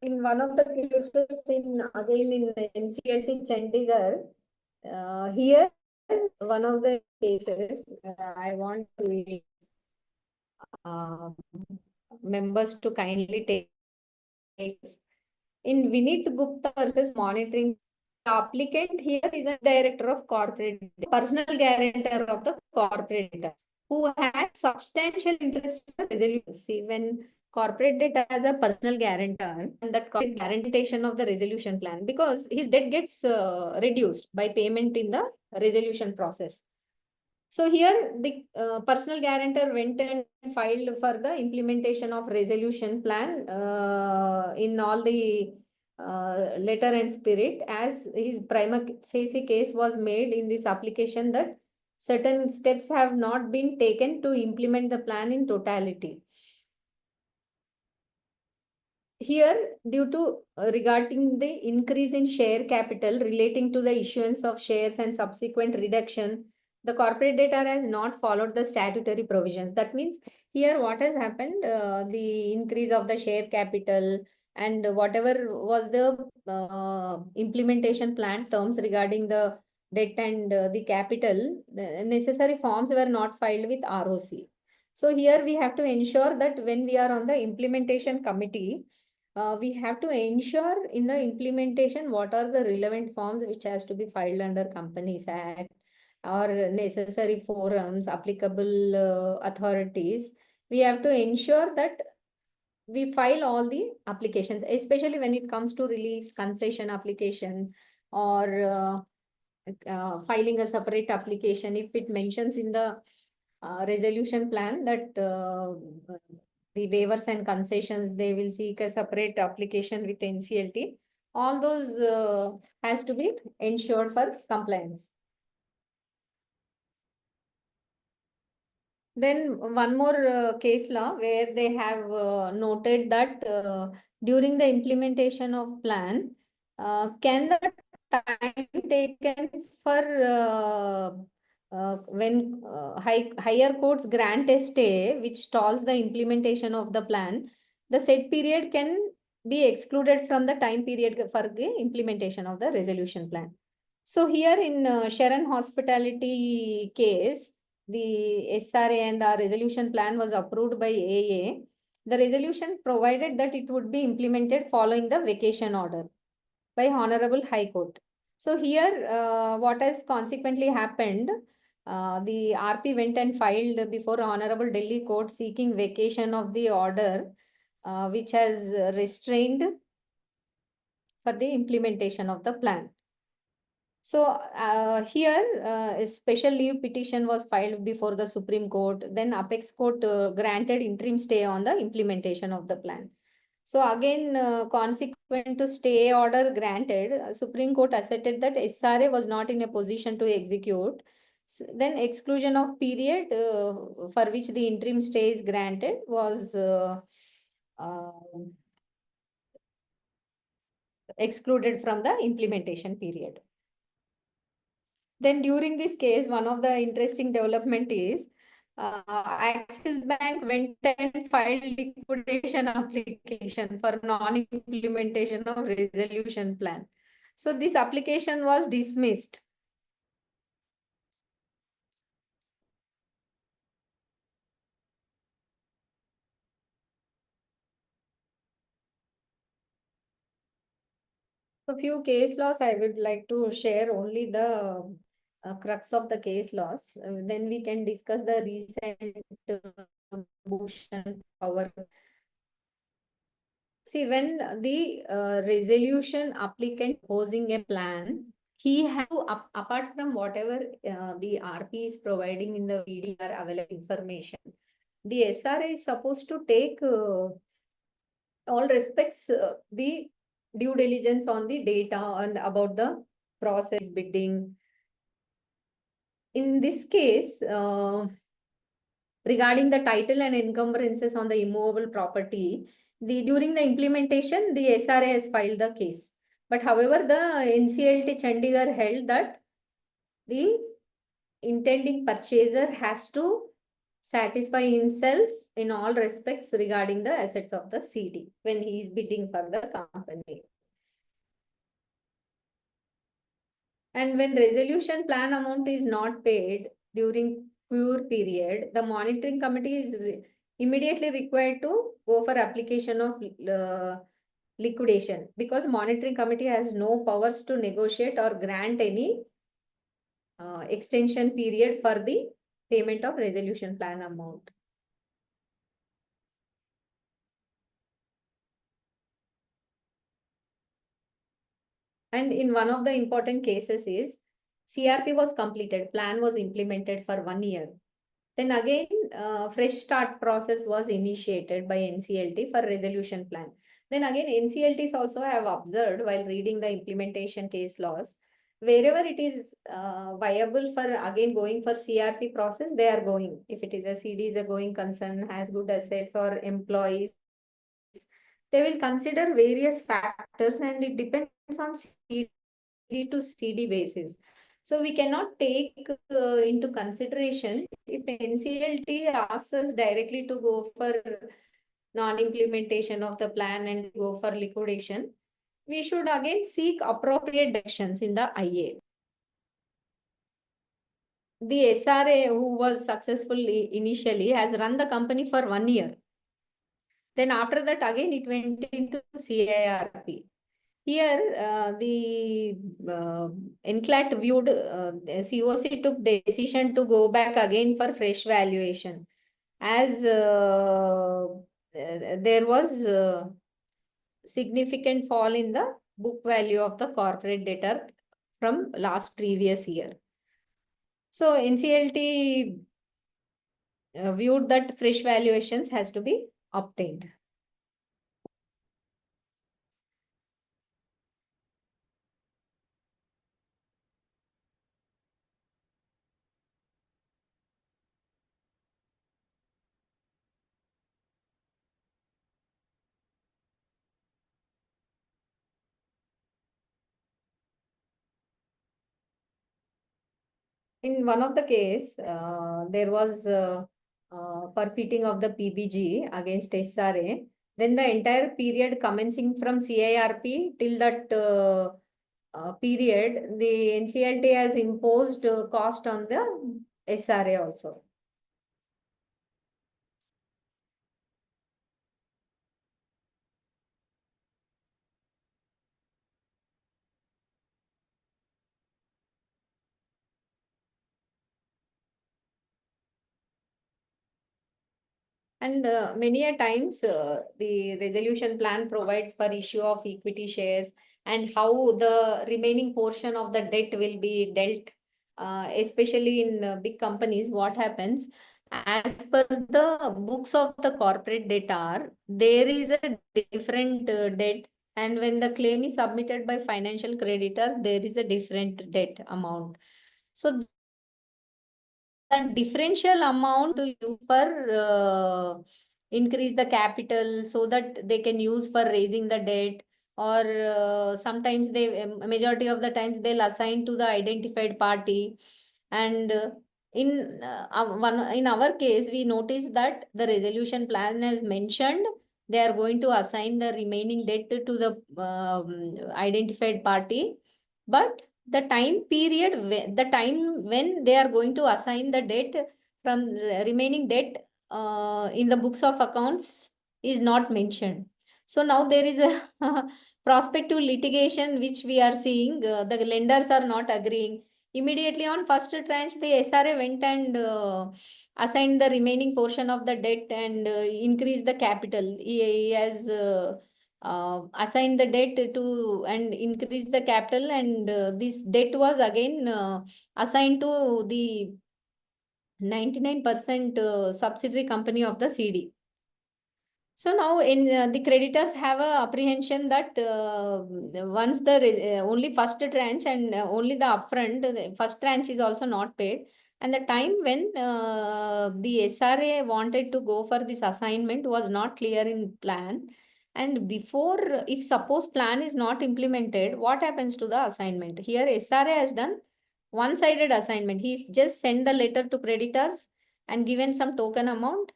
In one of the cases again in NCLT Chandigarh, here one of the cases I want to members to kindly take. In Vinith Gupta versus monitoring, the applicant here is a director of corporate, personal guarantor of the corporate, who has substantial interest in the resolution. See, when corporate debt has a personal guarantor, and that guarantation of the resolution plan, because his debt gets reduced by payment in the resolution process. So here the personal guarantor went and filed for the implementation of resolution plan in all the letter and spirit, as his prima facie case was made in this application that certain steps have not been taken to implement the plan in totality. Here, due to regarding the increase in share capital relating to the issuance of shares and subsequent reduction, the corporate debtor has not followed the statutory provisions. That means here what has happened, the increase of the share capital and whatever was the implementation plan terms regarding the debt and the capital, the necessary forms were not filed with ROC. So here we have to ensure that when we are on the implementation committee, we have to ensure in the implementation what are the relevant forms which has to be filed under Companies Act or necessary forums, applicable authorities. We have to ensure that we file all the applications, especially when it comes to reliefs, concession application, or filing a separate application. If it mentions in the resolution plan that the waivers and concessions, they will seek a separate application with NCLT. All those has to be ensured for compliance. Then one more case law where they have noted that during the implementation of plan, can the time taken for when higher courts grant a stay which stalls the implementation of the plan, the said period can be excluded from the time period for the implementation of the resolution plan. So here in Sharon Hospitality case, the SRA and the resolution plan was approved by AA. The resolution provided that it would be implemented following the vacation order by Honorable High Court. So here, what has consequently happened, the RP went and filed before Honorable Delhi Court seeking vacation of the order, which has restrained for the implementation of the plan. So here a special leave petition was filed before the Supreme Court. Then Apex Court granted interim stay on the implementation of the plan. So again, consequent to stay order granted, Supreme Court asserted that SRA was not in a position to execute. Then exclusion of period for which the interim stay is granted was excluded from the implementation period. Then during this case, one of the interesting development is Axis Bank went and filed liquidation application for non-implementation of resolution plan. So this application was dismissed. So few case laws I would like to share only the crux of the case laws. Then we can discuss the recent motion power. See, when the resolution applicant posing a plan, he has to, apart from whatever the RP is providing in the VDR available information, the SRA is supposed to take all respects the due diligence on the data and about the process bidding. In this case, regarding the title and encumbrances on the immovable property, during the implementation, the SRA has filed the case. But however, the NCLT Chandigarh held that the intending purchaser has to satisfy himself in all respects regarding the assets of the CD when he is bidding for the company. And when resolution plan amount is not paid during cure period, the monitoring committee is immediately required to go for application of liquidation, because monitoring committee has no powers to negotiate or grant any extension period for the payment of resolution plan amount. And in one of the important cases is CRP was completed, plan was implemented for 1 year. Then again, fresh start process was initiated by NCLT for resolution plan. Then again, NCLTs also have observed while reading the implementation case laws, wherever it is viable for again going for CRP process, they are going. If it is a CD is a going concern, has good assets or employees, they will consider various factors and it depends on CD to CD basis. So we cannot take into consideration if NCLT asks us directly to go for non-implementation of the plan and go for liquidation, we should again seek appropriate directions in the IA. The SRA who was successful initially has run the company for 1 year. Then after that again it went into CIRP. Here, the NCLAT viewed, COC took decision to go back again for fresh valuation, as there was significant fall in the book value of the corporate debtor from last previous year. So NCLT viewed that fresh valuations has to be obtained. In one of the case, there was forfeiting of the PBG against SRA. Then the entire period commencing from CIRP till that period, the NCLT has imposed cost on the SRA also. And many a times the resolution plan provides for issue of equity shares and how the remaining portion of the debt will be dealt, especially in big companies. What happens, as per the books of the corporate debtor, there is a different debt, and when the claim is submitted by financial creditors, there is a different debt amount. So that differential amount to use for increase the capital so that they can use for raising the debt, or sometimes they majority of the times they'll assign to the identified party. And in our case we noticed that the resolution plan has mentioned they are going to assign the remaining debt to the identified party, but the time period, the time when they are going to assign the debt from the remaining debt in the books of accounts is not mentioned. So now there is a prospective litigation which we are seeing. The lenders are not agreeing. Immediately on first tranche, the SRA went and assigned the remaining portion of the debt and increased the capital. He has assigned the debt to and increase the capital, and this debt was again assigned to the 99% subsidiary company of the CD. So now in the creditors have a apprehension that once the only first tranche and only the upfront, the first tranche is also not paid. And the time when the SRA wanted to go for this assignment was not clear in plan. And before, if suppose plan is not implemented, what happens to the assignment? Here SRA has done one-sided assignment. He's just sent the letter to creditors and given some token amount.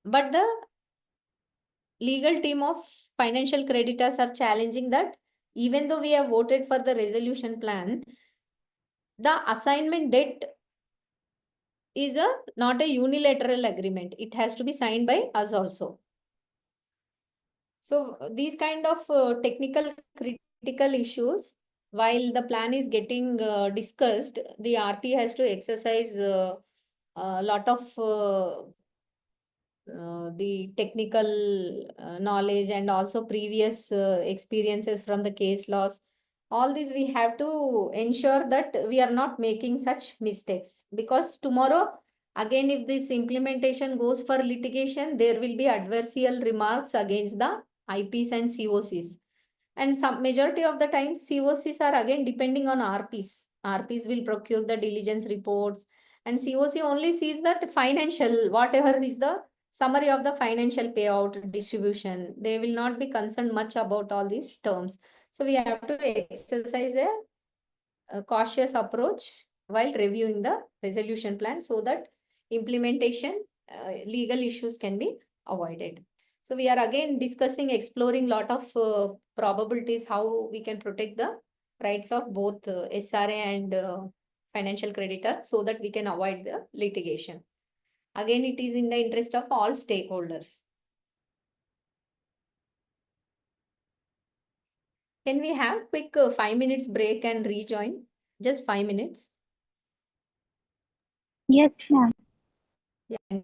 But the legal team of financial creditors are challenging that even though we have voted for the resolution plan, the assignment debt is not a unilateral agreement. It has to be signed by us also. So these kind of technical critical issues, while the plan is getting discussed, the RP has to exercise a lot of the technical knowledge and also previous experiences from the case laws. All these we have to ensure that we are not making such mistakes, because tomorrow again if this implementation goes for litigation, there will be adversarial remarks against the IPs and COCs. And some majority of the times COCs are again depending on RPs. RPs will procure the diligence reports, and COC only sees that financial, whatever is the summary of the financial payout distribution. They will not be concerned much about all these terms. So we have to exercise a cautious approach while reviewing the resolution plan so that implementation legal issues can be avoided. So we are again discussing, exploring lot of probabilities how we can protect the rights of both SRA and financial creditors so that we can avoid the litigation. Again, it is in the interest of all stakeholders. Can we have quick 5 minutes break and rejoin? Just 5 minutes. Yes, ma'am. Yeah.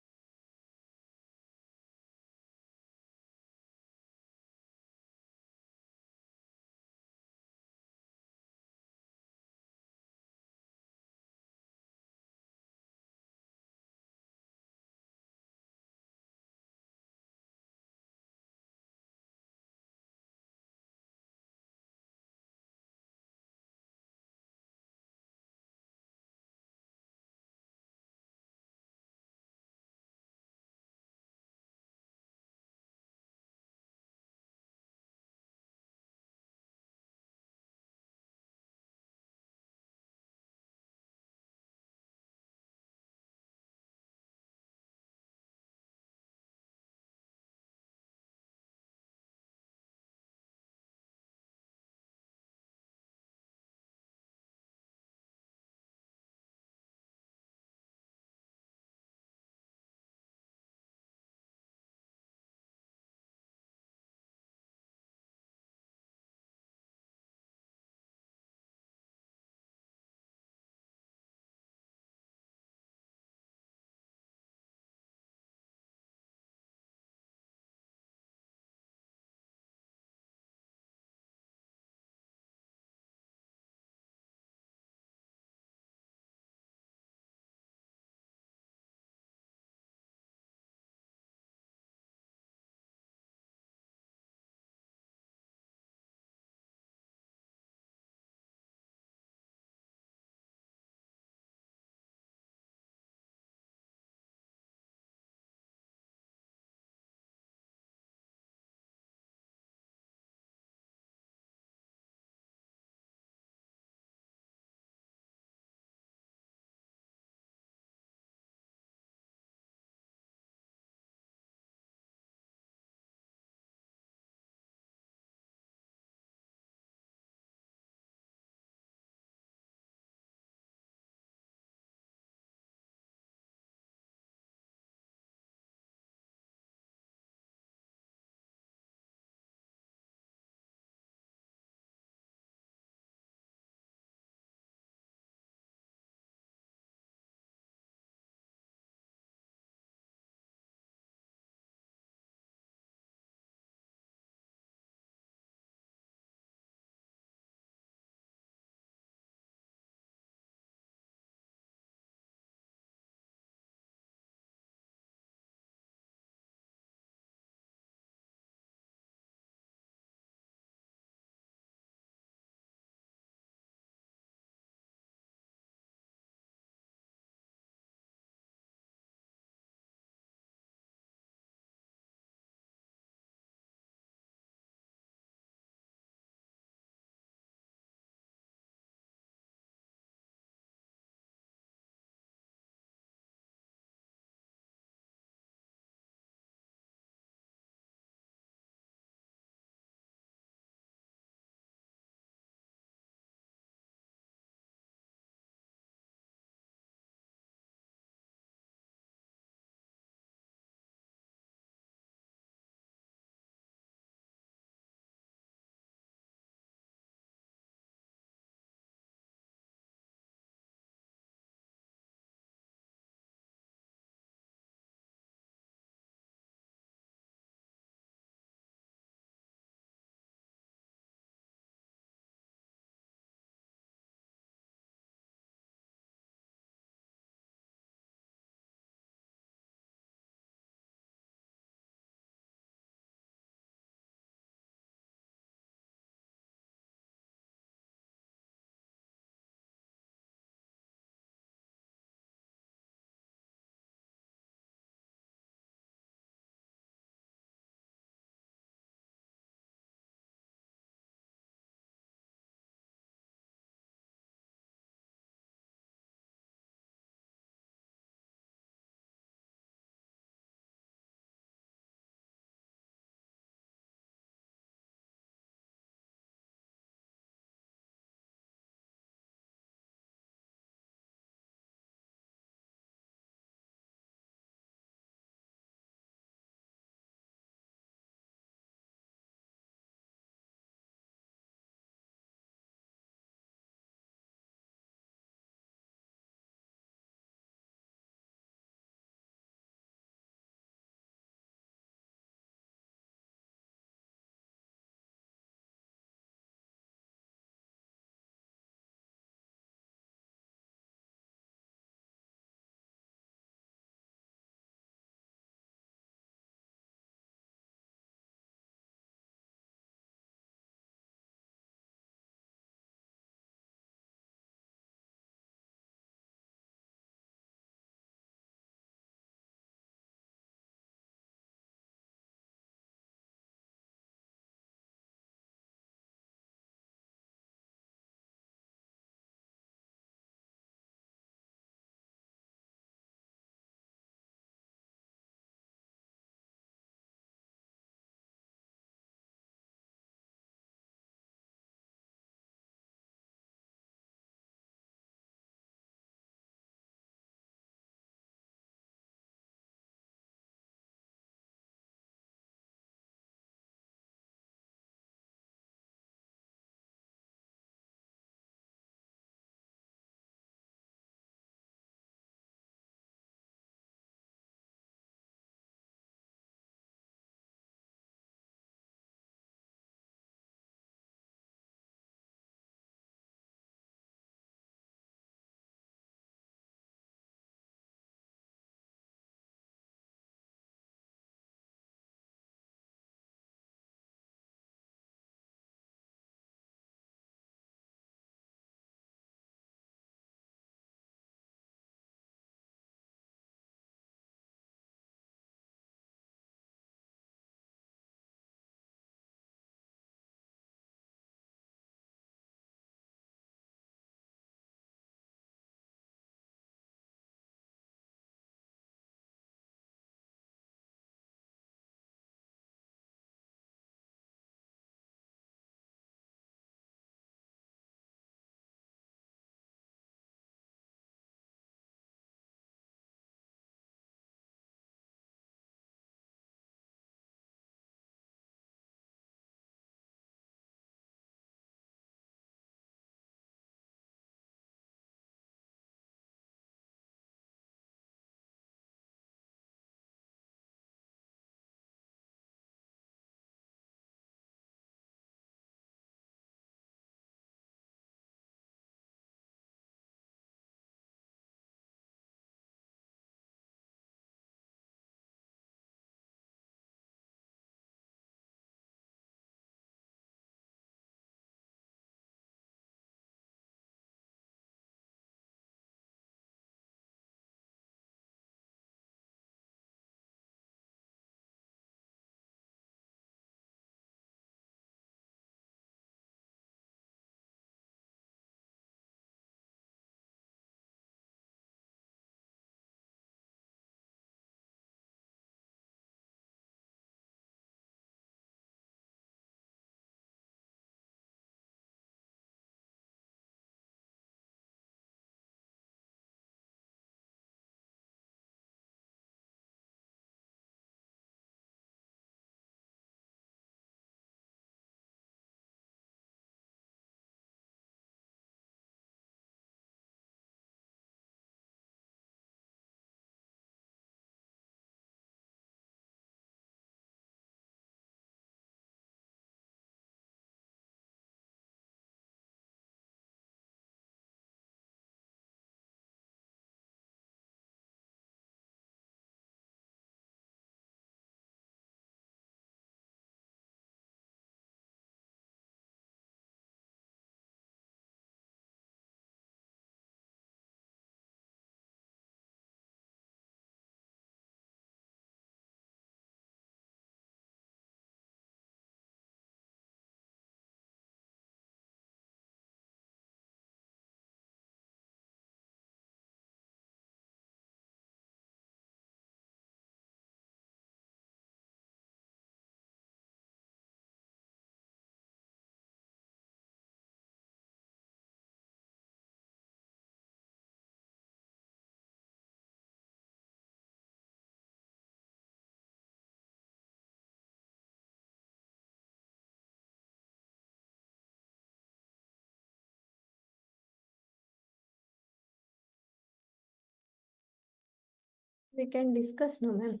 We can discuss, no, ma'am.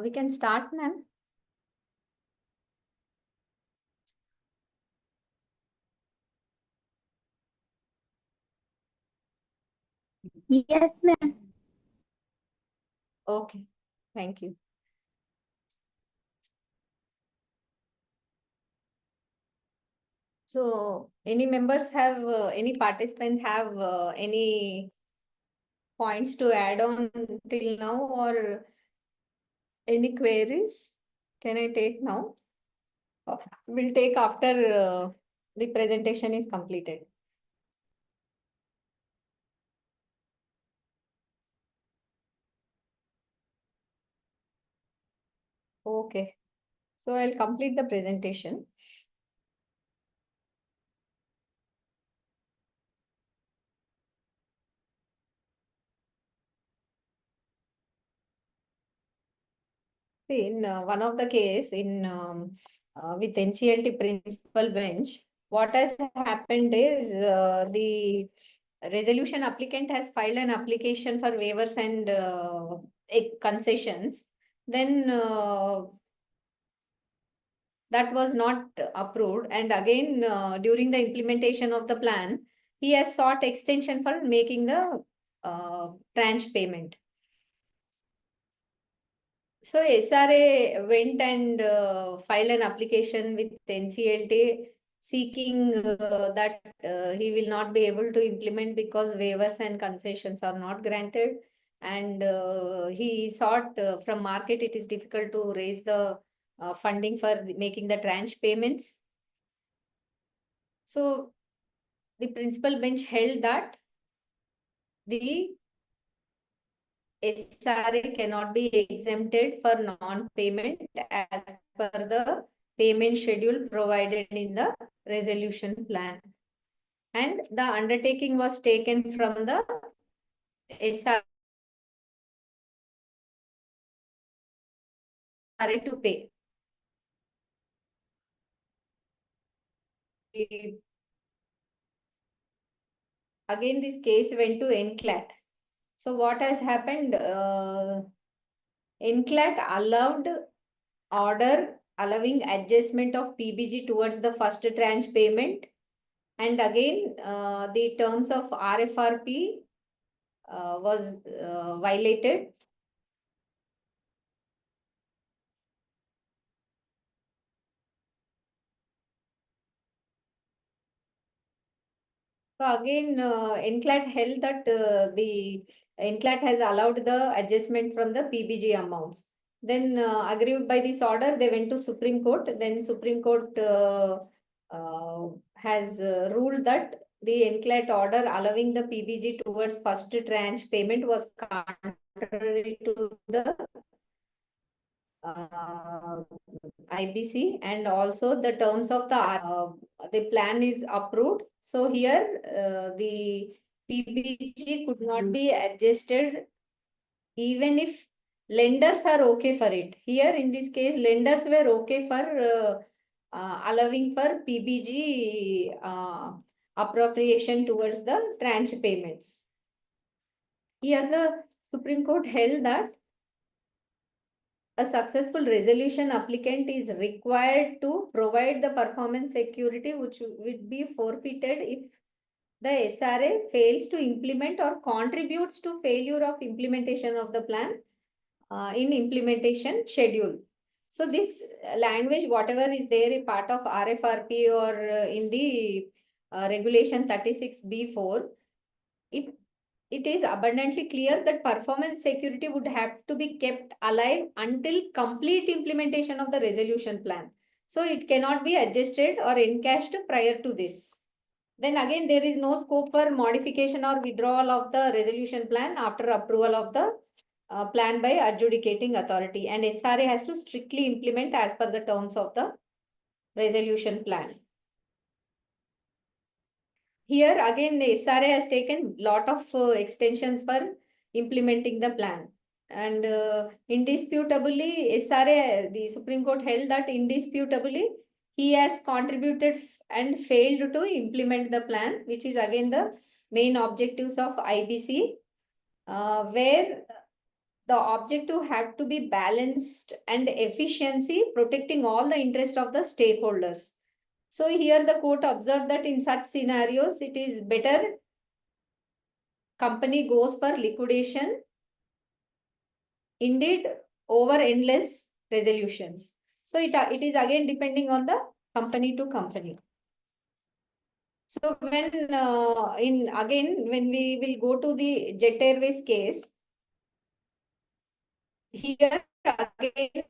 We can start, ma'am. Yes, ma'am. Okay, thank you. So, any members have, any participants have any points to add on till now, or any queries? Can I take now? We'll take after the presentation is completed. Okay, so I'll complete the presentation. See, in one of the case in with NCLT principal bench, what has happened is the resolution applicant has filed an application for waivers and concessions. Then that was not approved, and again during the implementation of the plan, he has sought extension for making the tranche payment. So SRA went and filed an application with NCLT seeking that he will not be able to implement because waivers and concessions are not granted. And he sought from market, it is difficult to raise the funding for making the tranche payments. So the principal bench held that the SRA cannot be exempted for non-payment as per the payment schedule provided in the resolution plan. And the undertaking was taken from the SRA to pay. Again, this case went to NCLAT. So what has happened? NCLAT allowed order allowing adjustment of PBG towards the first tranche payment. And again, the terms of RFRP was violated. So again, NCLAT held that the NCLAT has allowed the adjustment from the PBG amounts. Then aggrieved by this order, they went to Supreme Court. Then Supreme Court has ruled that the NCLAT order allowing the PBG towards first tranche payment was contrary to the IBC, and also the terms of the plan is approved. So here the PBG could not be adjusted even if lenders are okay for it. Here in this case, lenders were okay for allowing for PBG appropriation towards the tranche payments. Here the Supreme Court held that a successful resolution applicant is required to provide the performance security which would be forfeited if the SRA fails to implement or contributes to failure of implementation of the plan in implementation schedule. So this language, whatever is there a part of RFRP or in the regulation 36B4, it is abundantly clear that performance security would have to be kept alive until complete implementation of the resolution plan. So it cannot be adjusted or encashed prior to this. Then again, there is no scope for modification or withdrawal of the resolution plan after approval of the plan by adjudicating authority, and SRA has to strictly implement as per the terms of the resolution plan. Here again, the SRA has taken lot of extensions for implementing the plan. And indisputably, SRA, the Supreme Court held that indisputably, he has contributed and failed to implement the plan, which is again the main objectives of IBC, where the objective had to be balanced and efficiency, protecting all the interest of the stakeholders. So here the court observed that in such scenarios, it is better company goes for liquidation, indeed over endless resolutions. So it is again depending on the company to company. So when when we will go to the Jet Airways case, here again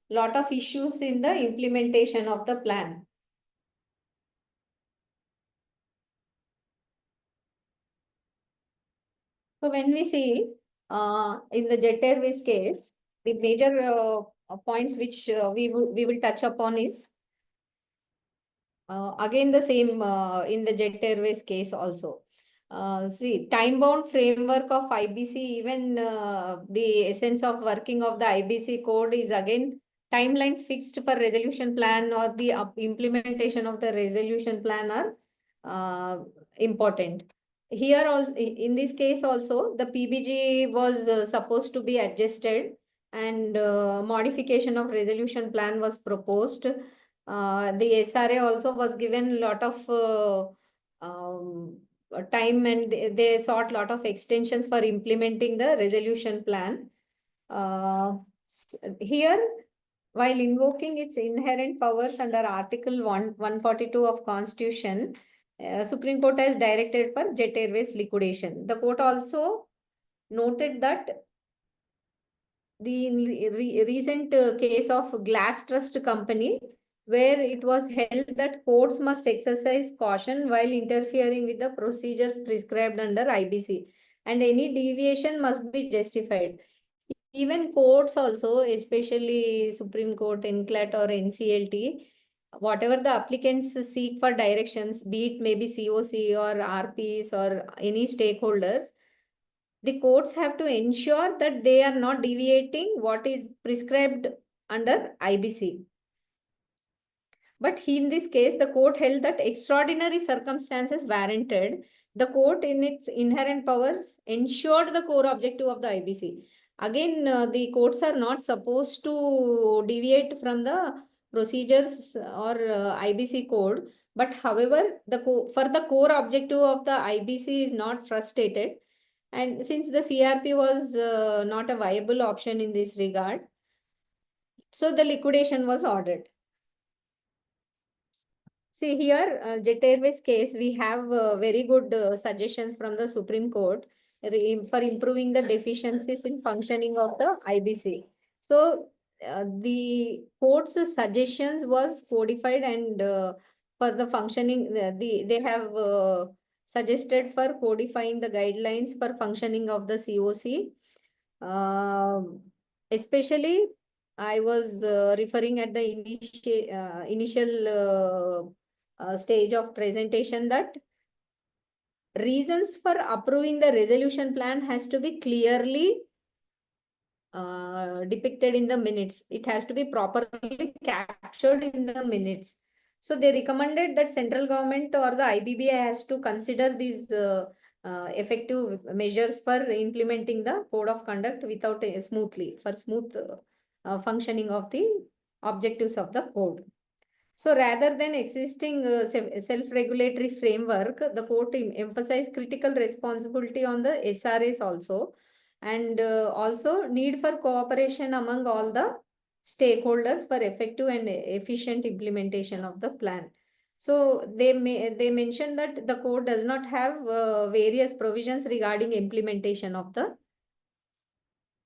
lot of issues in the implementation of the plan. So when we see in the Jet Airways case, the major points which we will touch upon is again the same in the Jet Airways case also. See, time-bound framework of IBC, even the essence of working of the IBC code is again timelines fixed for resolution plan or the implementation of the resolution plan are important. Here also, in this case also, the PBG was supposed to be adjusted and modification of resolution plan was proposed. The SRA also was given a lot of time and they sought a lot of extensions for implementing the resolution plan. Here, while invoking its inherent powers under Article 142 of Constitution, Supreme Court has directed for Jet Airways liquidation. The court also noted that the recent case of Glass Trust Company, where it was held that courts must exercise caution while interfering with the procedures prescribed under IBC, and any deviation must be justified. Even courts also, especially Supreme Court, NCLAT or NCLT, whatever the applicants seek for directions, be it maybe COC or RPs or any stakeholders, the courts have to ensure that they are not deviating what is prescribed under IBC. But in this case, the court held that extraordinary circumstances warranted. The court, in its inherent powers, ensured the core objective of the IBC. Again, the courts are not supposed to deviate from the procedures or IBC code. But however, for the core objective of the IBC is not frustrated. And since the CRP was not a viable option in this regard, so the liquidation was ordered. See here, Jet Airways case, we have very good suggestions from the Supreme Court for improving the deficiencies in functioning of the IBC. So the court's suggestions was codified and for the functioning, they have suggested for codifying the guidelines for functioning of the COC. Especially, I was referring at the initial stage of presentation that reasons for approving the resolution plan has to be clearly depicted in the minutes. It has to be properly captured in the minutes. So they recommended that central government or the IBBI has to consider these effective measures for implementing the code of conduct without smooth functioning of the objectives of the code. So rather than existing self-regulatory framework, the court emphasized critical responsibility on the SRAs also, and also need for cooperation among all the stakeholders for effective and efficient implementation of the plan. So they mentioned that the code does not have various provisions regarding implementation of the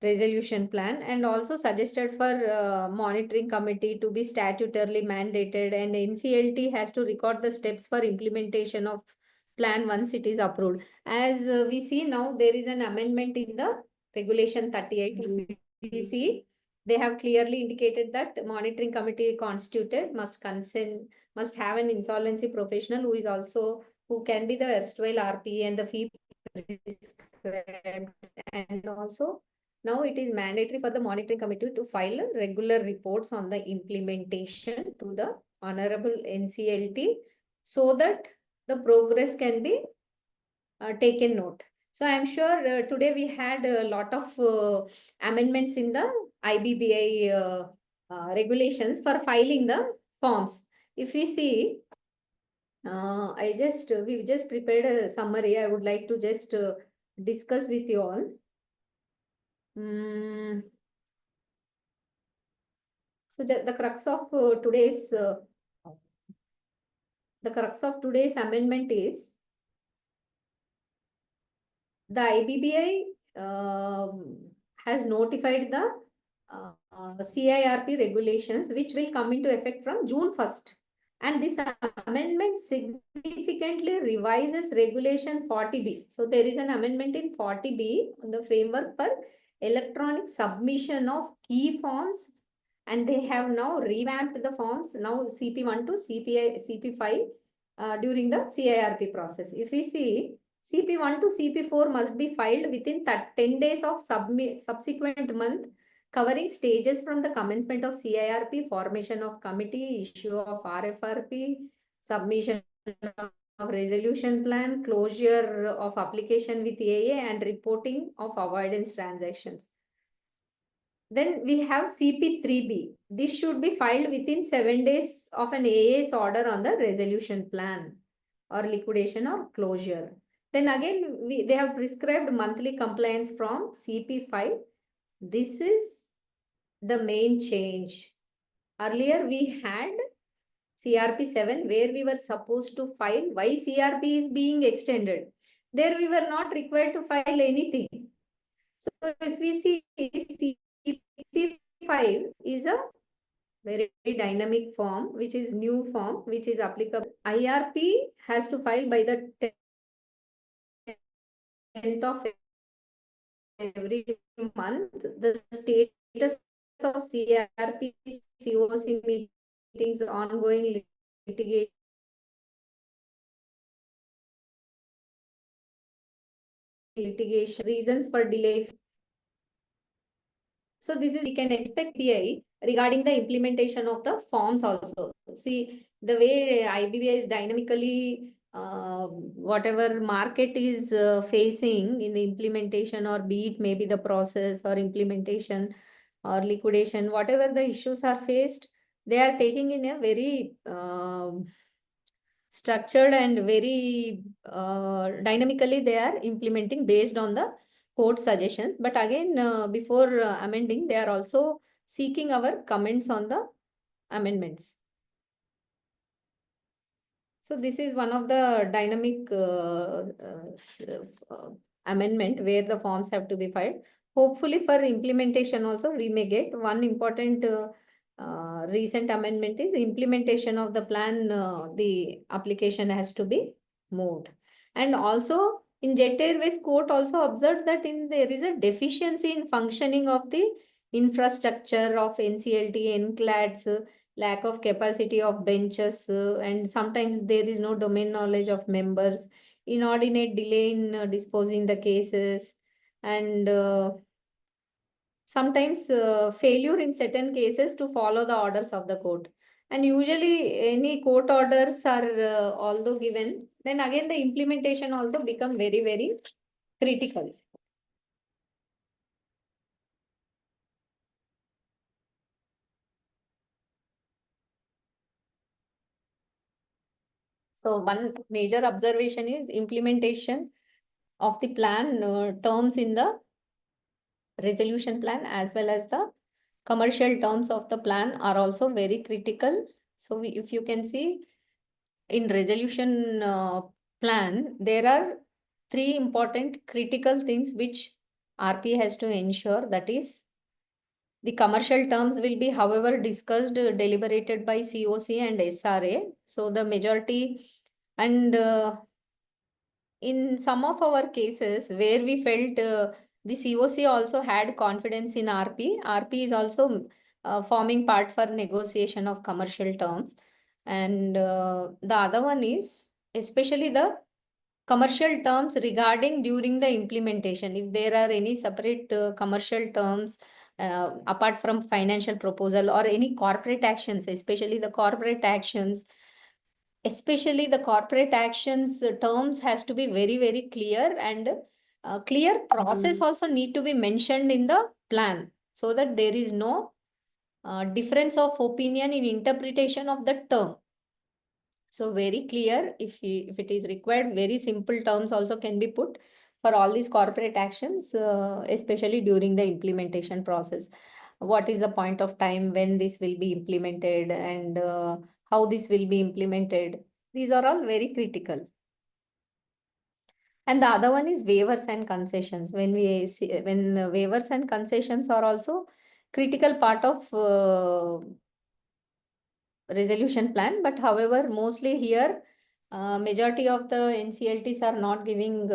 resolution plan, and also suggested for monitoring committee to be statutorily mandated, and NCLT has to record the steps for implementation of plan once it is approved. As we see now, there is an amendment in the regulation 38. If we see, they have clearly indicated that monitoring committee constituted must have an insolvency professional who can be the erstwhile RP and the fee prescribed, and also now it is mandatory for the monitoring committee to file regular reports on the implementation to the Honorable NCLT so that the progress can be taken note. So I'm sure today we had a lot of amendments in the IBBI regulations for filing the forms. If we see, we just prepared a summary. I would like to just discuss with you all. So the crux of today's amendment is the IBBI has notified the CIRP regulations, which will come into effect from June 1st. And this amendment significantly revises Regulation 40B. So there is an amendment in 40B on the framework for electronic submission of key forms. And they have now revamped the forms, now CP1 to CP5 during the CIRP process. If we see, CP1 to CP4 must be filed within 10 days of subsequent month, covering stages from the commencement of CIRP, formation of committee, issue of RFRP, submission of resolution plan, closure of application with AA, and reporting of avoidance transactions. Then we have CP3B. This should be filed within 7 days of an AA's order on the resolution plan or liquidation or closure. Then again, they have prescribed monthly compliance from CP5. This is the main change. Earlier we had CRP7 where we were supposed to file. Why CRP is being extended? There we were not required to file anything. So if we see CP5 is a very dynamic form, which is new form, which is applicable. IRP has to file by the 10th of every month. The status of CRP, COC meetings, ongoing litigation, reasons for delay. So this is, we can expect PI regarding the implementation of the forms also. See, the way IBBI is dynamically, whatever market is facing in the implementation, or be it maybe the process or implementation or liquidation, whatever the issues are faced, they are taking in a very structured and very dynamically they are implementing based on the court suggestions. But again, before amending, they are also seeking our comments on the amendments. So this is one of the dynamic amendment where the forms have to be filed. Hopefully for implementation also we may get one important recent amendment is implementation of the plan. The application has to be moved. And also in Jet Airways court also observed that there is a deficiency in functioning of the infrastructure of NCLT, NCLADS, lack of capacity of benches, and sometimes there is no domain knowledge of members, inordinate delay in disposing the cases, and sometimes failure in certain cases to follow the orders of the court. And usually any court orders are although given, then again the implementation also become very, very critical. So one major observation is implementation of the plan terms in the resolution plan as well as the commercial terms of the plan are also very critical. So if you can see in resolution plan, there are 3 important critical things which RP has to ensure. That is, the commercial terms will be, however, discussed, deliberated by COC and SRA. So the majority, and in some of our cases where we felt the COC also had confidence in RP, RP is also forming part for negotiation of commercial terms. And the other one is especially the commercial terms regarding during the implementation. If there are any separate commercial terms apart from financial proposal or any corporate actions, especially the corporate actions, terms has to be very, very clear and clear process also need to be mentioned in the plan so that there is no difference of opinion in interpretation of the term. So very clear, if it is required, very simple terms also can be put for all these corporate actions, especially during the implementation process. What is the point of time when this will be implemented, and how this will be implemented? These are all very critical. And the other one is waivers and concessions. When waivers and concessions are also critical part of resolution plan, but however, mostly here, majority of the NCLTs are not giving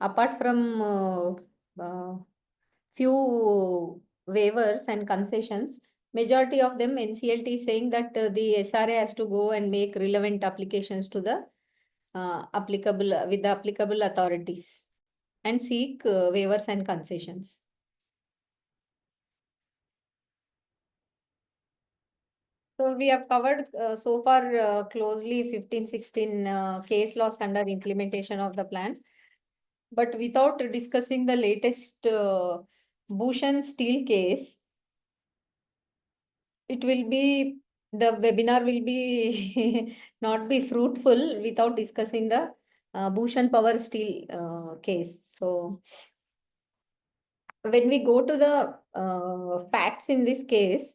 apart from few waivers and concessions, majority of them NCLT is saying that the SRA has to go and make relevant applications to the with the applicable authorities and seek waivers and concessions. So we have covered so far closely 15-16 case laws under implementation of the plan. But without discussing the latest Bhushan Steel case, the webinar will be not be fruitful without discussing the Bhushan Power Steel case. So when we go to the facts in this case,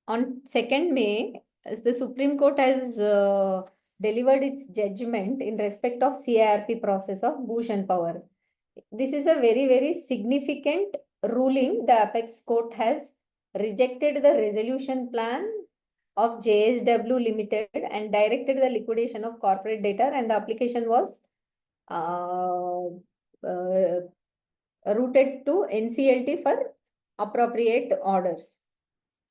on 2nd May, as the Supreme Court has delivered its judgment in respect of CIRP process of Bhushan Power. This is a very, very significant ruling. The Apex Court has rejected the resolution plan of JSW Limited and directed the liquidation of corporate debtor, and the application was routed to NCLT for appropriate orders.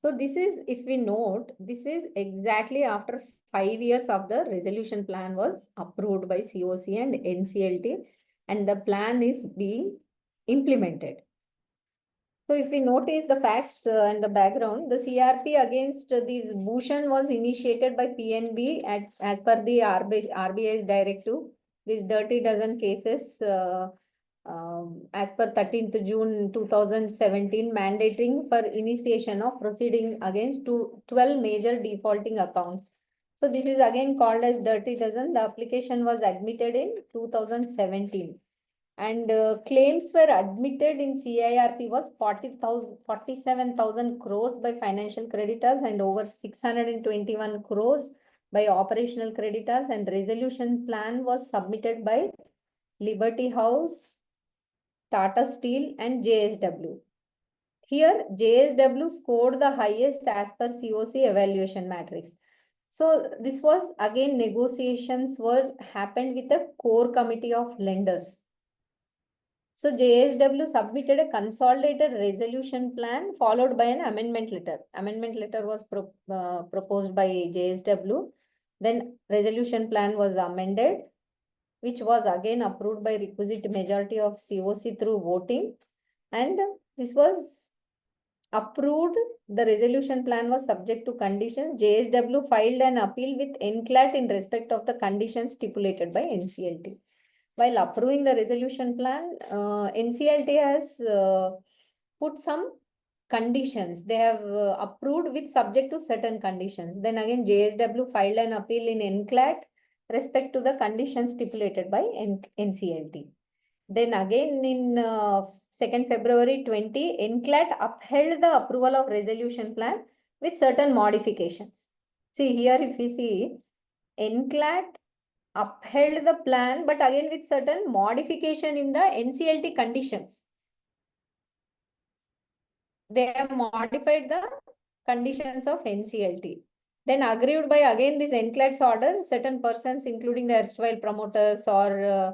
So this is, if we note, this is exactly after 5 years of the resolution plan was approved by COC and NCLT, and the plan is being implemented. So if we notice the facts and the background, the CRP against this Bhushan was initiated by PNB as per the RBI's directive. These dirty dozen cases as per 13th June 2017, mandating for initiation of proceeding against 12 major defaulting accounts. So this is again called as dirty dozen. The application was admitted in 2017. And claims were admitted in CIRP was 47,000 crores by financial creditors and over 621 crores by operational creditors, and resolution plan was submitted by Liberty House, Tata Steel and JSW. Here, JSW scored the highest as per COC evaluation matrix. So this was again negotiations happened with the core committee of lenders. So JSW submitted a consolidated resolution plan followed by an amendment letter. Amendment letter was proposed by JSW. Then resolution plan was amended, which was again approved by requisite majority of COC through voting. And this was approved. The resolution plan was subject to conditions. JSW filed an appeal with NCLAT in respect of the conditions stipulated by NCLT. While approving the resolution plan, NCLT has put some conditions. They have approved with subject to certain conditions. Then again, JSW filed an appeal in NCLAT respect to the conditions stipulated by NCLT. Then again in 2nd February 20, NCLAT upheld the approval of resolution plan with certain modifications. See here, if you see, NCLAT upheld the plan, but again with certain modification in the NCLT conditions. They have modified the conditions of NCLT. Then agreed by again this NCLAT's order, certain persons including the erstwhile promoters or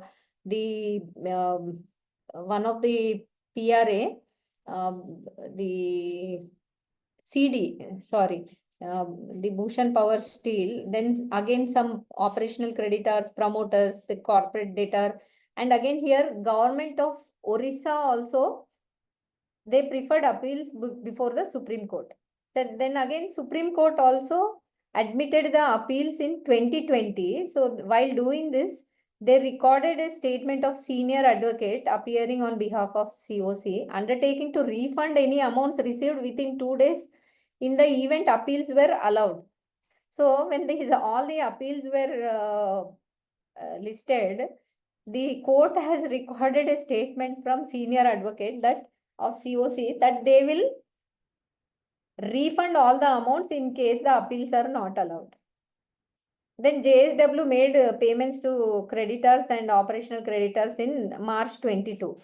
one of the PRA, the Bhushan Power Steel, then again some operational creditors, promoters, the corporate debtor, and again here government of Orissa also, they preferred appeals before the Supreme Court. So then again Supreme Court also admitted the appeals in 2020. So while doing this, They recorded a statement of senior advocate appearing on behalf of COC, undertaking to refund any amounts received within 2 days in the event appeals were allowed. So when all the appeals were listed, the court has recorded a statement from senior advocate that of COC that they will refund all the amounts in case the appeals are not allowed. Then JSW made payments to creditors and operational creditors in March 22.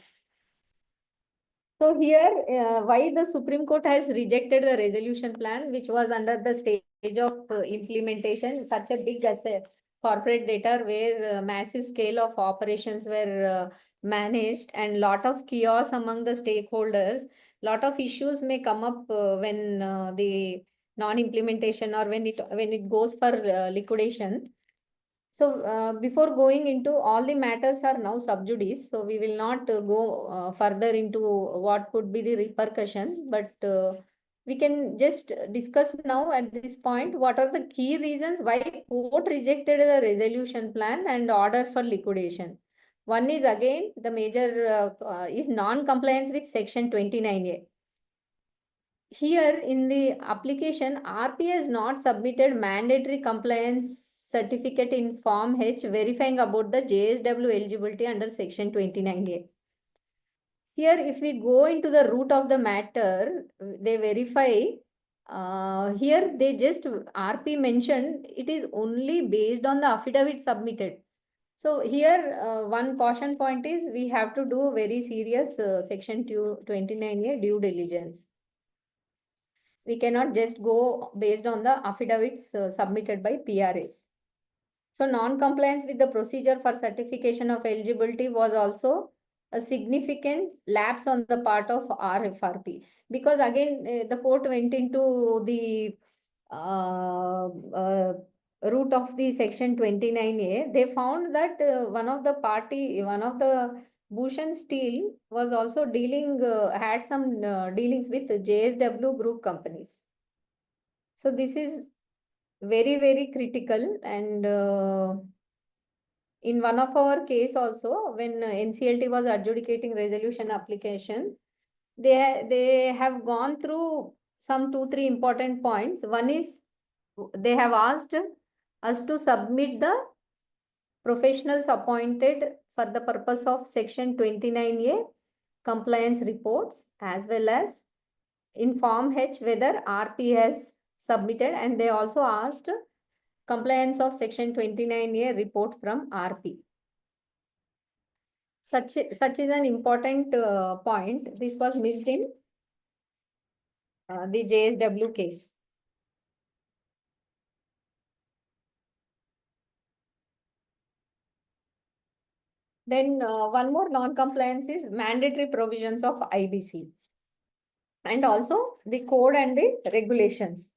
So here, why the Supreme Court has rejected the resolution plan, which was under the stage of implementation, such a big asset, corporate data where massive scale of operations were managed and lot of chaos among the stakeholders. Lot of issues may come up when the non-implementation or when it goes for liquidation. So before going into all the matters are now sub judice, so we will not go further into what could be the repercussions, but we can just discuss now at this point what are the key reasons why court rejected the resolution plan and order for liquidation. One is again the major is non-compliance with section 29A. Here in the application, RP has not submitted mandatory compliance certificate in Form H verifying about the JSW eligibility under Section 29A. Here, if we go into the root of the matter, they verify. Here, they just RP mentioned it is only based on the affidavit submitted. So here, one caution point is we have to do very serious Section 29A due diligence. We cannot just go based on the affidavits submitted by PRS. So non-compliance with the procedure for certification of eligibility was also a significant lapse on the part of RFRP, because again the court went into the root of the section 29A. They found that one of the Bhushan Steel was also had some dealings with JSW group companies. So this is very, very critical. And in one of our case also, when NCLT was adjudicating resolution application, they have gone through some 2-3 important points. One is they have asked us to submit the professionals appointed for the purpose of section 29A compliance reports, as well as in Form H whether RP has submitted, and they also asked compliance of section 29A report from RP. Such is an important point. This was missed in the JSW case. Then one more non-compliance is mandatory provisions of IBC and also the code and the regulations.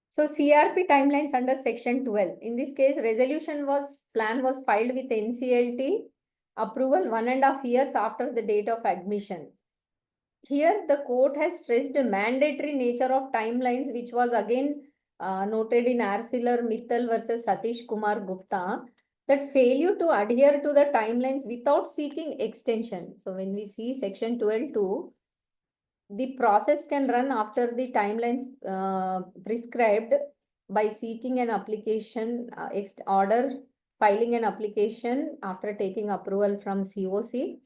So CRP timelines under section 12. In this case, plan was filed with NCLT approval 1.5 years after the date of admission. Here, the court has stressed the mandatory nature of timelines, which was again noted in ArcelorMittal versus Satish Kumar Gupta, that failure to adhere to the timelines without seeking extension. So when we see section 12.2, the process can run after the timelines prescribed by seeking an application order, filing an application after taking approval from COC,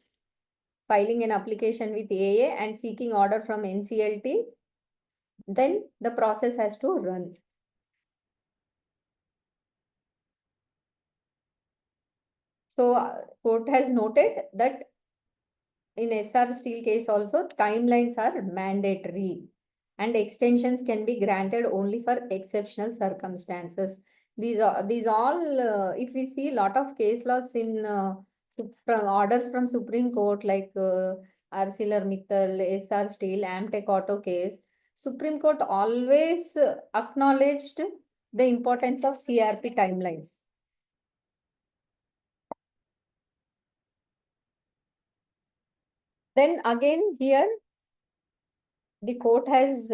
filing an application with AA and seeking order from NCLT, then the process has to run. So court has noted that in SR Steel case also, timelines are mandatory and extensions can be granted only for exceptional circumstances. These all, if we see a lot of case laws in from orders from Supreme Court, like ArcelorMittal, SR Steel, Amtech Auto case, Supreme Court always acknowledged the importance of CRP timelines. Then again here, the court has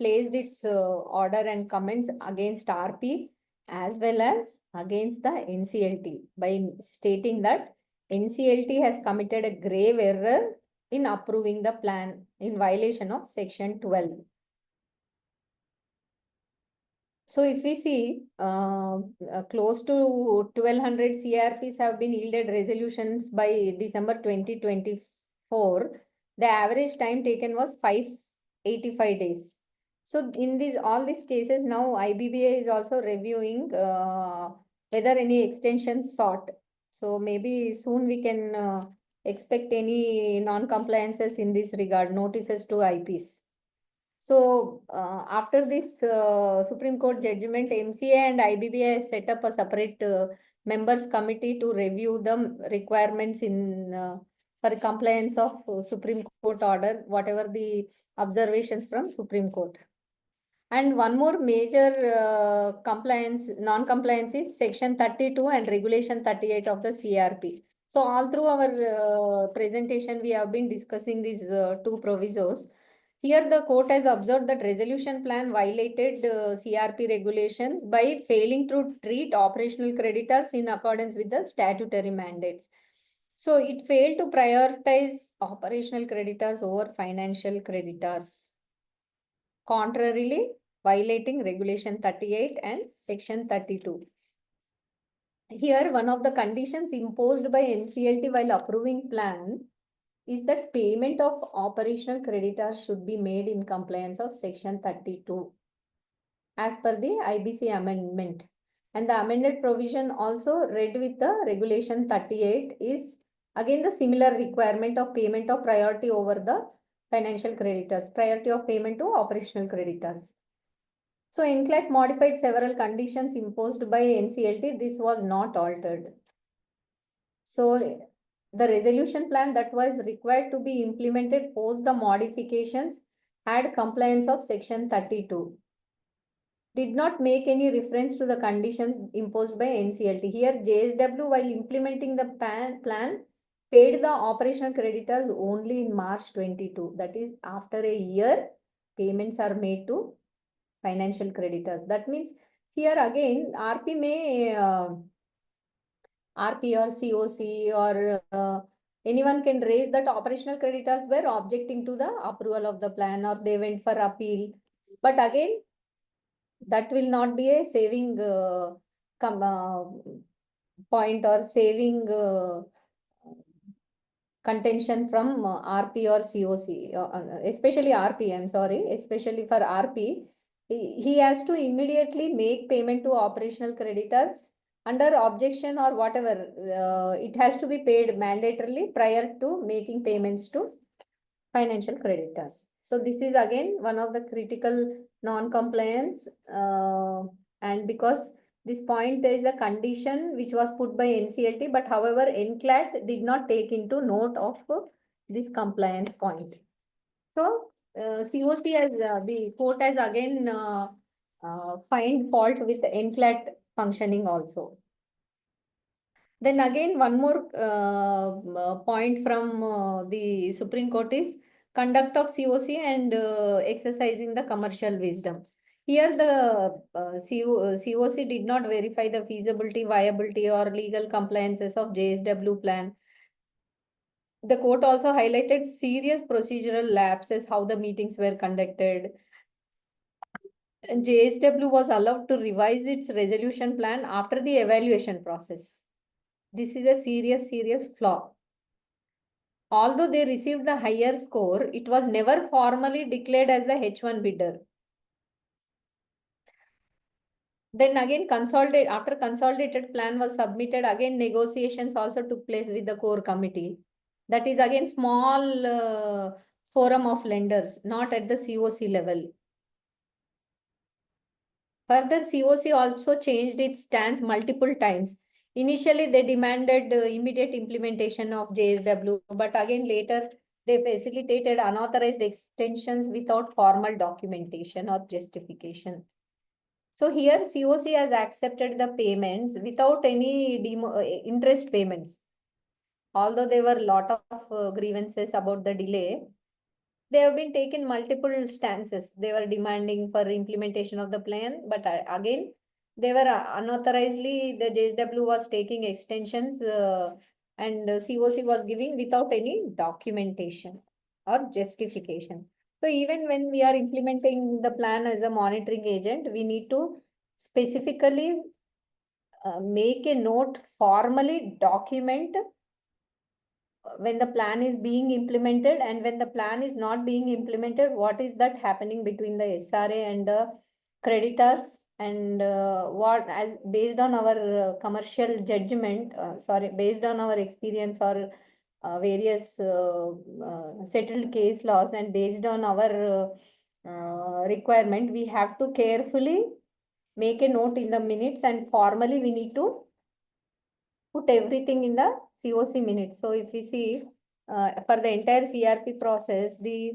placed its order and comments against RP as well as against the NCLT by stating that NCLT has committed a grave error in approving the plan in violation of section 12. So if we see, close to 1200 CRPs have been yielded resolutions by December 2024. The average time taken was 585 days. So in all these cases, now IBBA is also reviewing whether any extensions sought. So maybe soon we can expect any non-compliances in this regard, notices to IPs. So after this Supreme Court judgment, MCA and IBBA has set up a separate members committee to review the requirements in for compliance of Supreme Court order, whatever the observations from Supreme Court. And one more major non-compliance is Section 32 and Regulation 38 of the CRP. So all through our presentation, we have been discussing these two provisos. Here, the court has observed that resolution plan violated CRP regulations by failing to treat operational creditors in accordance with the statutory mandates. So it failed to prioritize operational creditors over financial creditors. Contrarily, violating Regulation 38 and Section 32. Here, one of the conditions imposed by NCLT while approving plan is that payment of operational creditors should be made in compliance of Section 32 as per the IBC amendment. And the amended provision also read with the Regulation 38 is again the similar requirement of payment of priority over the financial creditors, priority of payment to operational creditors. So NCLAT modified several conditions imposed by NCLT. This was not altered. So the resolution plan that was required to be implemented post the modifications had compliance of Section 32. Did not make any reference to the conditions imposed by NCLT. Here, JSW, while implementing the plan, paid the operational creditors only in March 22. That is, after a year, payments are made to financial creditors. That means here again, RP may RP or COC or anyone can raise that operational creditors were objecting to the approval of the plan or they went for appeal. But again, that will not be a saving point or saving contention from RP or COC, especially RP, I'm sorry, especially for RP. He has to immediately make payment to operational creditors under objection or whatever. It has to be paid mandatorily prior to making payments to financial creditors. So this is again one of the critical non-compliance, and because this point is a condition which was put by NCLT, but however NCLAT did not take into note of this compliance point. So COC as the court has again find fault with NCLAT functioning also. Then again, one more point from the Supreme Court is conduct of COC and exercising the commercial wisdom. Here, the COC did not verify the feasibility, viability, or legal compliances of JSW plan. The court also highlighted serious procedural lapses, how the meetings were conducted. And JSW was allowed to revise its resolution plan after the evaluation process. This is a serious flaw. Although they received the higher score, it was never formally declared as the H1 bidder. Then again, after consolidated plan was submitted, again negotiations also took place with the core committee. That is again small forum of lenders, not at the COC level. Further, COC also changed its stance multiple times. Initially, they demanded immediate implementation of JSW, but again later they facilitated unauthorized extensions without formal documentation or justification. So here COC has accepted the payments without any interest payments. Although there were a lot of grievances about the delay, they have been taken multiple stances. They were demanding for implementation of the plan, but again, they were unauthorizedly, the JSW was taking extensions and COC was giving without any documentation or justification. So even when we are implementing the plan as a monitoring agent, we need to specifically make a note, formally document when the plan is being implemented, and when the plan is not being implemented, what is that happening between the SRA and the creditors, and what, as based on our commercial judgment, based on our experience or various settled case laws, and based on our requirement, we have to carefully make a note in the minutes, and formally we need to put everything in the COC minutes. So if we see for the entire CRP process, the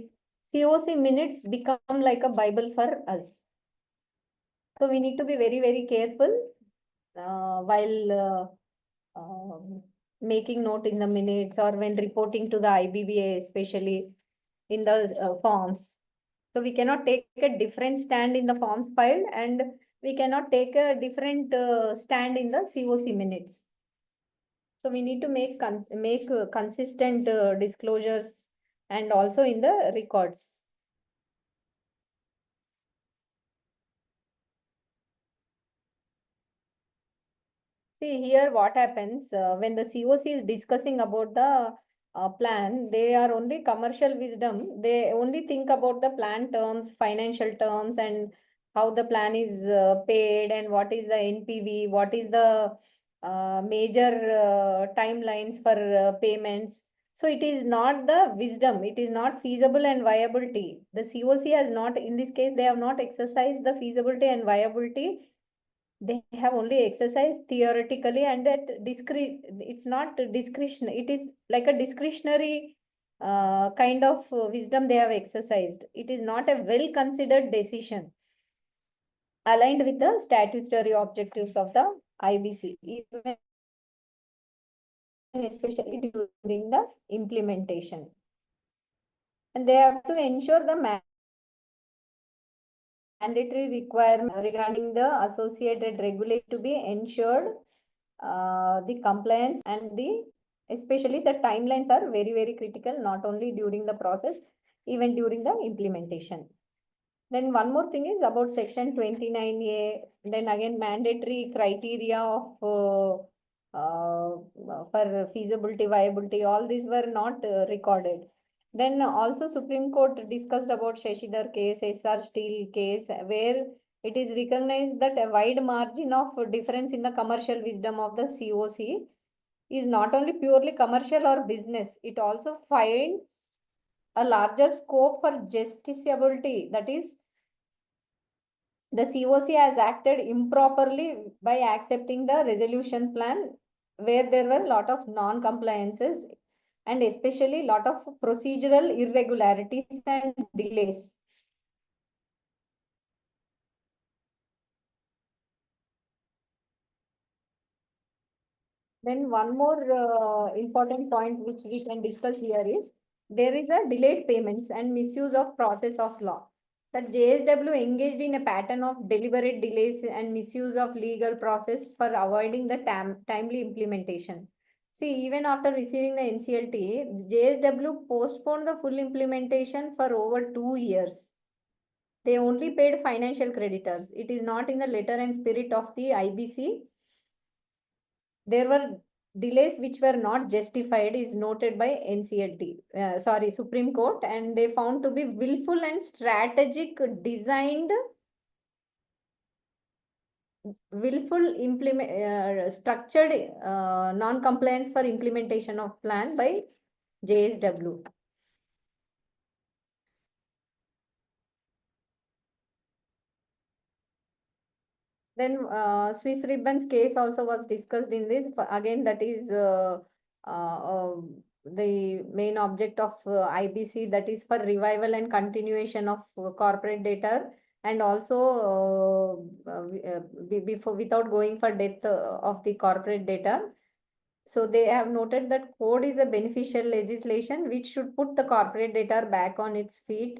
COC minutes become like a Bible for us. So we need to be very, very careful while making note in the minutes, or when reporting to the IBBA, especially in the forms. So we cannot take a different stand in the forms filed, and we cannot take a different stand in the COC minutes. So we need to make consistent disclosures, and also in the records. See here what happens when the COC is discussing about the plan, they are only commercial wisdom. They only think about the plan terms, financial terms, and how the plan is paid, and what is the NPV, what is the major timelines for payments. So it is not the wisdom, it is not feasible and viability. The COC has not, in this case, they have not exercised the feasibility and viability. They have only exercised theoretically, and that it's not discretion, it is like a discretionary kind of wisdom they have exercised. It is not a well considered decision aligned with the statutory objectives of the IBC, even especially during the implementation. And they have to ensure the mandatory requirement regarding the associated regulation to be ensured, the compliance, and the especially the timelines are very, very critical, not only during the process, even during the implementation. Then one more thing is about section 29A, then again mandatory criteria of for feasibility, viability, all these were not recorded. Then also Supreme Court discussed about Shashidhar case, SR Steel case, where it is recognized that a wide margin of difference in the commercial wisdom of the COC is not only purely commercial or business, it also finds a larger scope for justiciability. That is, the COC has acted improperly by accepting the resolution plan, where there were a lot of non-compliances, and especially a lot of procedural irregularities and delays. Then one more important point which we can discuss here is, there is a delayed payments and misuse of process of law. That JSW engaged in a pattern of deliberate delays and misuse of legal process for avoiding the timely implementation. See, even after receiving the NCLT, JSW postponed the full implementation for over 2 years. They only paid financial creditors. It is not in the letter and spirit of the IBC. There were delays which were not justified, is noted by Supreme Court, and they found to be willful and strategic designed, structured non-compliance for implementation of plan by JSW. Then Swiss Ribbons case also was discussed in this. Again, that is the main object of IBC, that is for revival and continuation of corporate debtor, and also before, without going for death of the corporate debtor. So they have noted that code is a beneficial legislation which should put the corporate debtor back on its feet,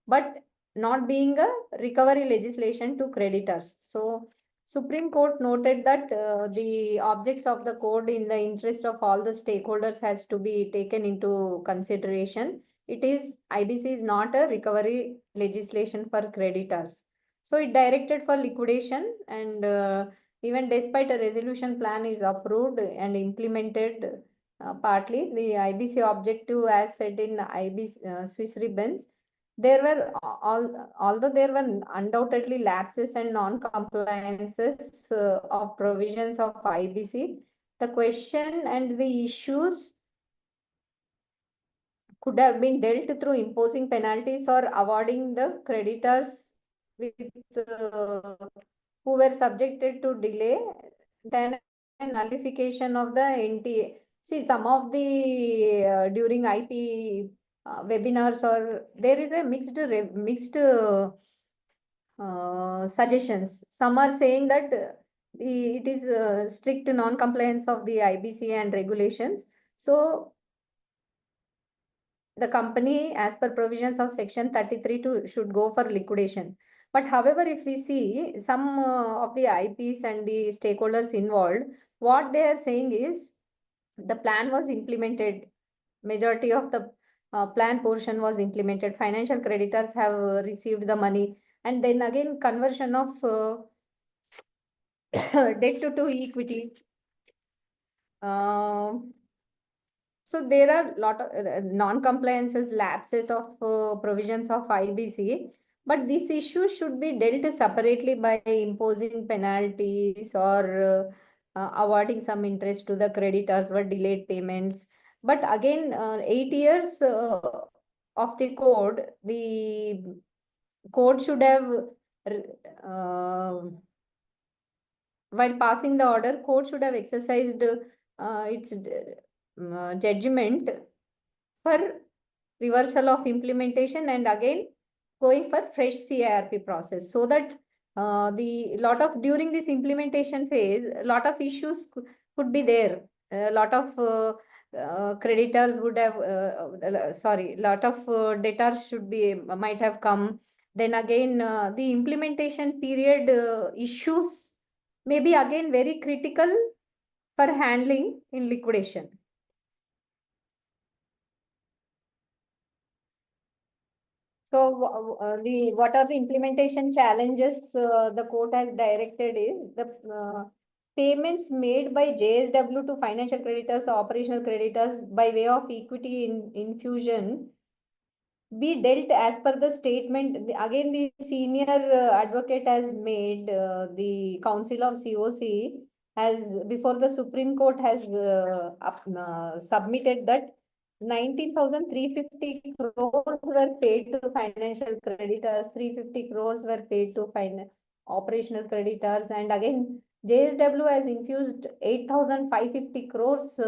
but not being a recovery legislation to creditors. So Supreme Court noted that the objects of the code in the interest of all the stakeholders has to be taken into consideration. It is IBC is not a recovery legislation for creditors. So it directed for liquidation, and even despite a resolution plan is approved and implemented partly, the IBC objective as said in IBC Swiss ribbons, there were although there were undoubtedly lapses and non-compliances of provisions of IBC, the question and the issues could have been dealt through imposing penalties or awarding the creditors with who were subjected to delay than a nullification of the NTA. See, some of the during IP webinars, or there is a mixed suggestions. Some are saying that it is strict non-compliance of the IBC and regulations. So the company, as per provisions of section 33, should go for liquidation. But however, if we see some of the IPs and the stakeholders involved, what they are saying is the plan was implemented. Majority of the plan portion was implemented. Financial creditors have received the money, and then again conversion of debt to equity. So there are a lot of non-compliances, lapses of provisions of IBC, but this issue should be dealt separately by imposing penalties or awarding some interest to the creditors for delayed payments. But again, 8 years of the code should have while passing the order, court should have exercised its judgment for reversal of implementation and again going for fresh CIRP process, so that the lot of during this implementation phase, a lot of issues could be there. A lot of creditors would have lot of debtors should be might have come. Then again, the implementation period issues may be again very critical for handling in liquidation. So what are the implementation challenges the court has directed is the payments made by JSW to financial creditors, operational creditors by way of equity infusion be dealt as per the statement. Again, the senior advocate has made the Council of COC has before the Supreme Court has submitted that 19,350 crores were paid to financial creditors, 350 crores were paid to operational creditors, and again JSW has infused 8,550 crores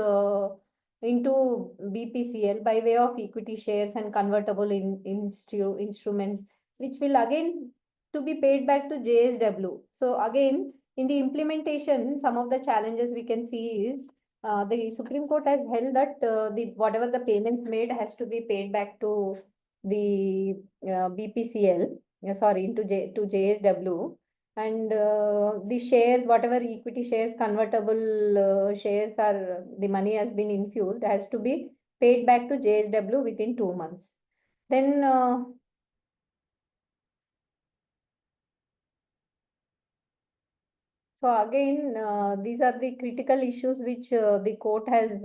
into BPCL by way of equity shares and convertible instruments, which will again to be paid back to JSW. So again, in the implementation, some of the challenges we can see is the Supreme Court has held that the whatever the payments made has to be paid back to the BPCL, sorry, to JSW. And the shares, whatever equity shares, convertible shares are, the money has been infused, has to be paid back to JSW within 2 months. Then so again, these are the critical issues which the court has,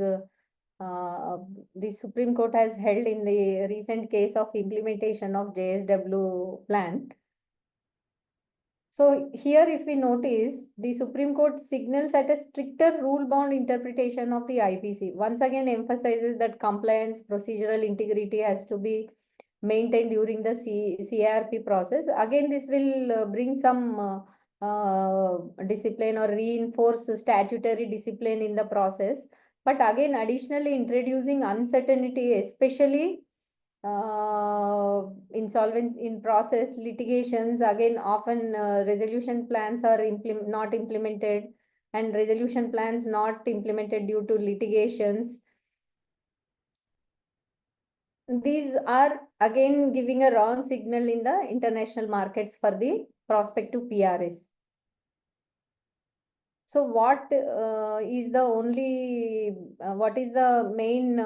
the Supreme Court has held in the recent case of implementation of JSW plan. So here, if we notice, the Supreme Court signals at a stricter rule-bound interpretation of the IPC. Once again, emphasizes that compliance, procedural integrity has to be maintained during the CIRP process. Again, this will bring some discipline or reinforce statutory discipline in the process. But again, additionally introducing uncertainty, especially insolvency in process litigations, again often resolution plans are not implemented, and resolution plans not implemented due to litigations. These are again giving a wrong signal in the international markets for the prospective PRS. So what is the main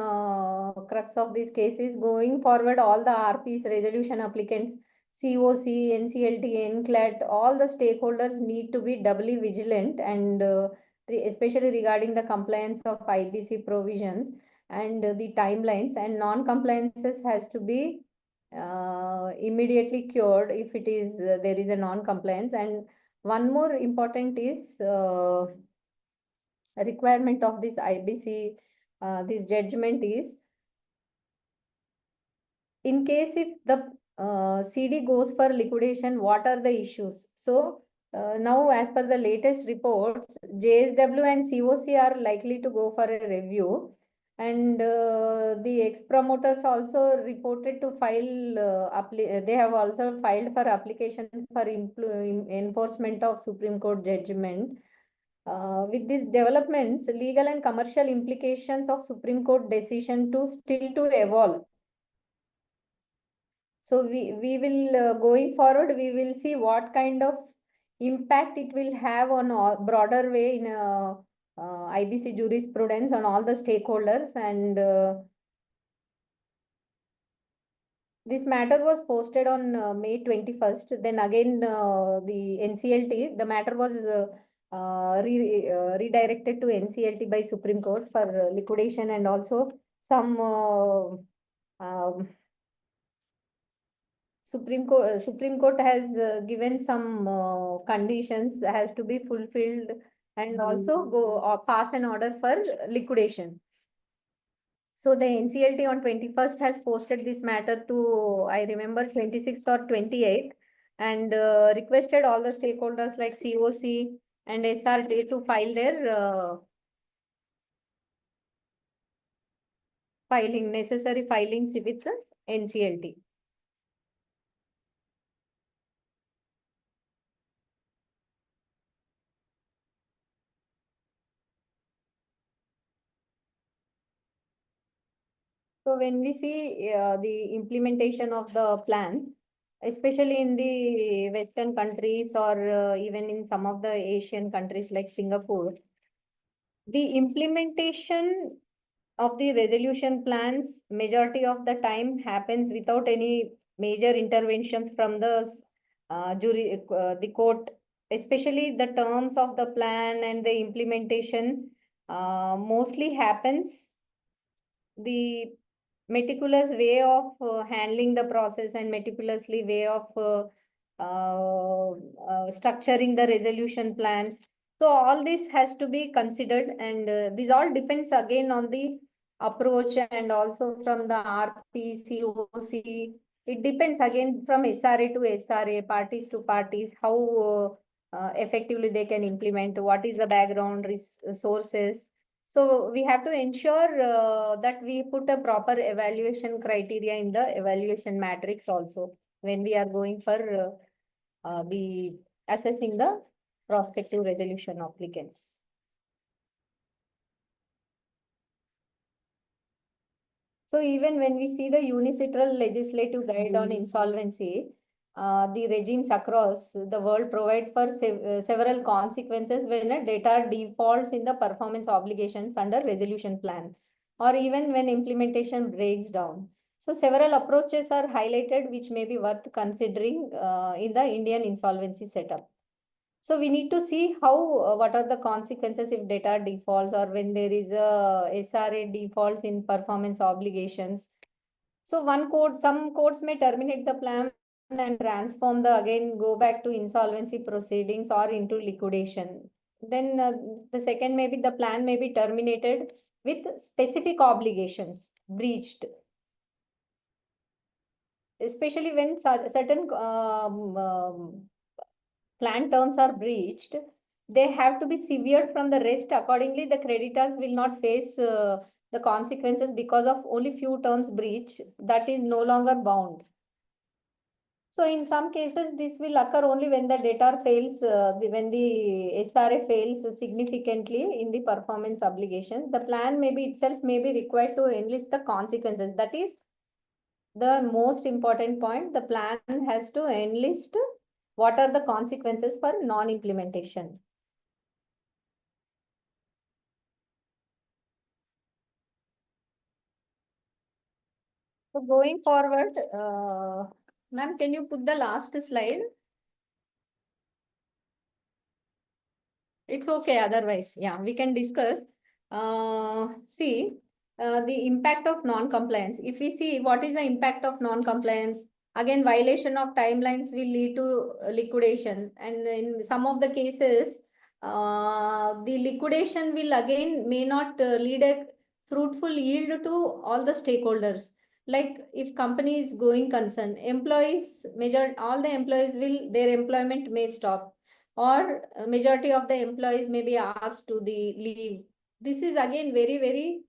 crux of this case is going forward, all the RPs, resolution applicants, COC, NCLT, NCLAT, all the stakeholders need to be doubly vigilant and especially regarding the compliance of IBC provisions and the timelines, and non-compliances has to be immediately cured if it is there is a non-compliance. And one more important is requirement of this IBC, this judgment is, in case if the CD goes for liquidation, what are the issues? So now as per the latest reports, JSW and COC are likely to go for a review. And the ex-promoters also reported to file, they have also filed for application for enforcement of Supreme Court judgment. With these developments, legal and commercial implications of Supreme Court decision still to evolve. So we will going forward, we will see what kind of impact it will have on a broader way in IBC jurisprudence on all the stakeholders. And this matter was posted on May 21st. Then again, the NCLT, the matter was redirected to NCLT by Supreme Court for liquidation, and also some Supreme Court has given some conditions that has to be fulfilled, and also go pass an order for liquidation. So the NCLT on 21st has posted this matter to, I remember, 26th or 28th, and requested all the stakeholders like COC and SRT to file their necessary filings with the NCLT. So when we see the implementation of the plan, especially in the Western countries or even in some of the Asian countries like Singapore, the implementation of the resolution plans majority of the time happens without any major interventions from the the court, especially the terms of the plan and the implementation mostly happens the meticulous way of handling the process and meticulously way of structuring the resolution plans. So all this has to be considered, and this all depends again on the approach and also from the RP, COC. It depends again from SRA to SRA, parties to parties, how effectively they can implement, what is the background sources. So we have to ensure that we put a proper evaluation criteria in the evaluation matrix also when we are going for the assessing the prospective resolution applicants. So even when we see the unilateral legislative guide on insolvency, the regimes across the world provides for several consequences when a debtor defaults in the performance obligations under resolution plan, or even when implementation breaks down. So several approaches are highlighted which may be worth considering in the Indian insolvency setup. So we need to see how, what are the consequences if debtor defaults, or when there is a SRA defaults in performance obligations. So some courts may terminate the plan and transform go back to insolvency proceedings or into liquidation. Then the second may be the plan may be terminated with specific obligations breached, especially when certain plan terms are breached. They have to be severed from the rest. Accordingly, the creditors will not face the consequences because of only few terms breach, that is no longer bound. So in some cases, this will occur only when the debtor fails, when the SRA fails significantly in the performance obligations. The plan itself may be required to enlist the consequences. That is the most important point. The plan has to enlist what are the consequences for non-implementation. So going forward, ma'am, can you put the last slide? It's okay, otherwise, yeah, we can discuss. See, the impact of non-compliance. If we see what is the impact of non-compliance, again, violation of timelines will lead to liquidation. And in some of the cases, the liquidation will again may not lead a fruitful yield to all the stakeholders. Like if company is going concern, employees, all the employees will, their employment may stop, or a majority of the employees may be asked to the leave. This is again very, very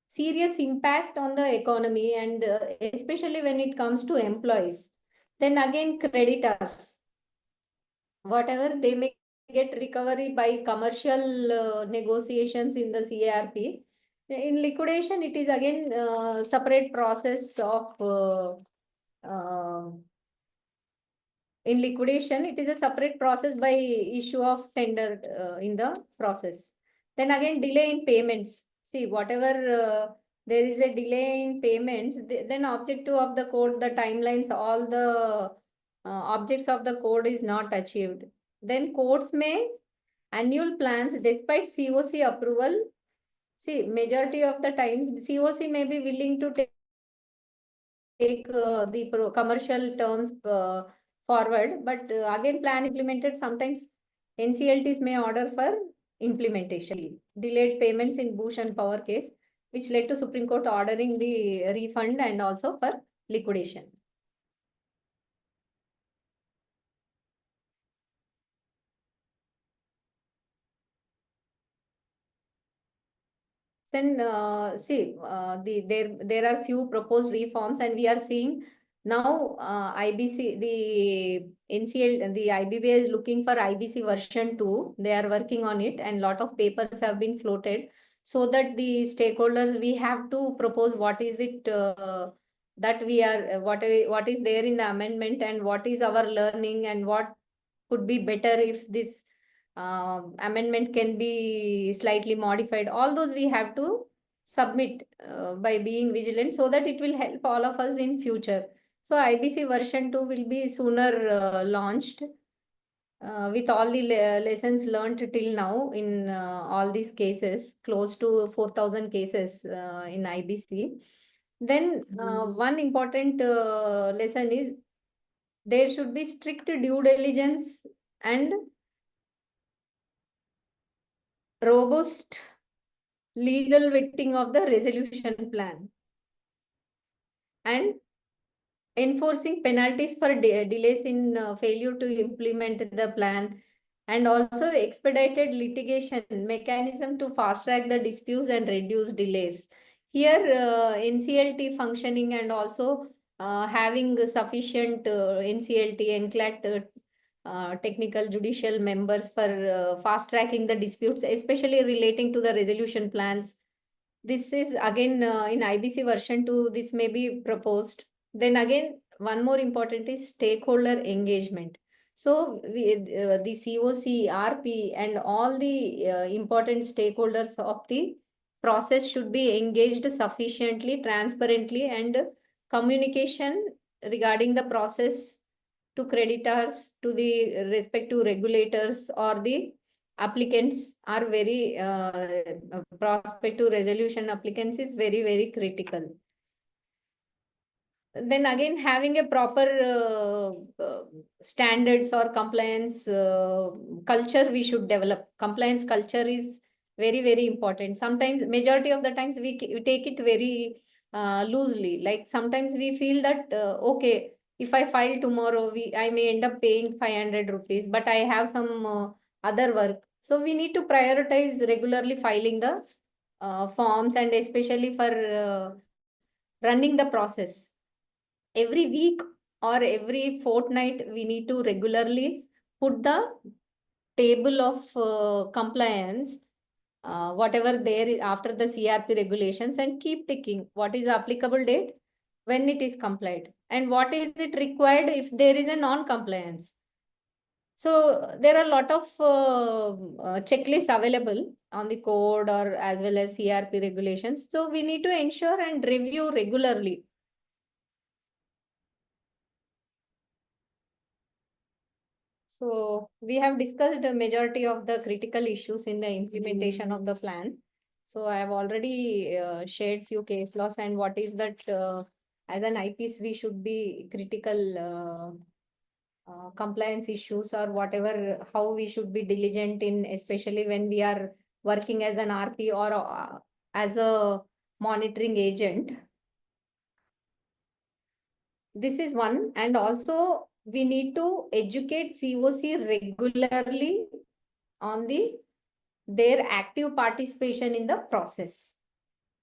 serious impact on the economy, and especially when it comes to employees. Then again, creditors, whatever they may get recovery by commercial negotiations in the CARP. In liquidation, it is again separate process of in liquidation, it is a separate process by issue of tender in the process. Then again, delay in payments. See, whatever there is a delay in payments, then objective of the code, the timelines, all the objects of the code is not achieved. Then courts may annual plans despite COC approval. See, majority of the times COC may be willing to take the commercial terms forward, but again plan implemented, sometimes NCLTs may order for implementation. Delayed payments in Bush and Power case, which led to Supreme Court ordering the refund and also for liquidation. Then see, there are few proposed reforms, and we are seeing now IBC, the NCL, the IBB is looking for IBC version 2. They are working on it, and lot of papers have been floated, so that the stakeholders, we have to propose what is it that we are, what is there in the amendment, and what is our learning, and what could be better if this amendment can be slightly modified. All those we have to submit by being vigilant, so that it will help all of us in future. So IBC version 2 will be sooner launched with all the lessons learned till now in all these cases, close to 4,000 cases in IBC. Then one important lesson is there should be strict due diligence and robust legal vetting of the resolution plan, and enforcing penalties for delays in failure to implement the plan, and also expedited litigation mechanism to fast track the disputes and reduce delays. Here NCLT functioning, and also having sufficient NCLT NCLAT technical judicial members for fast tracking the disputes, especially relating to the resolution plans. This is again in IBC version 2, this may be proposed. Then again, one more important is stakeholder engagement. So the COC, RP, and all the important stakeholders of the process should be engaged sufficiently, transparently, and communication regarding the process to creditors, to the respective regulators or the applicants are very prospective resolution applicants is very, very critical. Then again, having a proper standards or compliance culture we should develop. Compliance culture is very, very important. Sometimes, majority of the times we take it very loosely. Like sometimes we feel that okay, if I file tomorrow, I may end up paying 500 rupees, but I have some other work. So we need to prioritize regularly filing the forms, and especially for running the process. Every week or every fortnight, we need to regularly put the table of compliance, whatever there is after the CRP regulations, and keep ticking what is the applicable date, when it is complied, and what is it required if there is a non-compliance. So there are a lot of checklists available. on the code or as well as CRP regulations. So we need to ensure and review regularly. So we have discussed the majority of the critical issues in the implementation of the plan. So I have already shared few case laws and what is that as an IPs we should be critical compliance issues or whatever, how we should be diligent in, especially when we are working as an RP or as a monitoring agent. This is one, and also we need to educate COC regularly on their active participation in the process.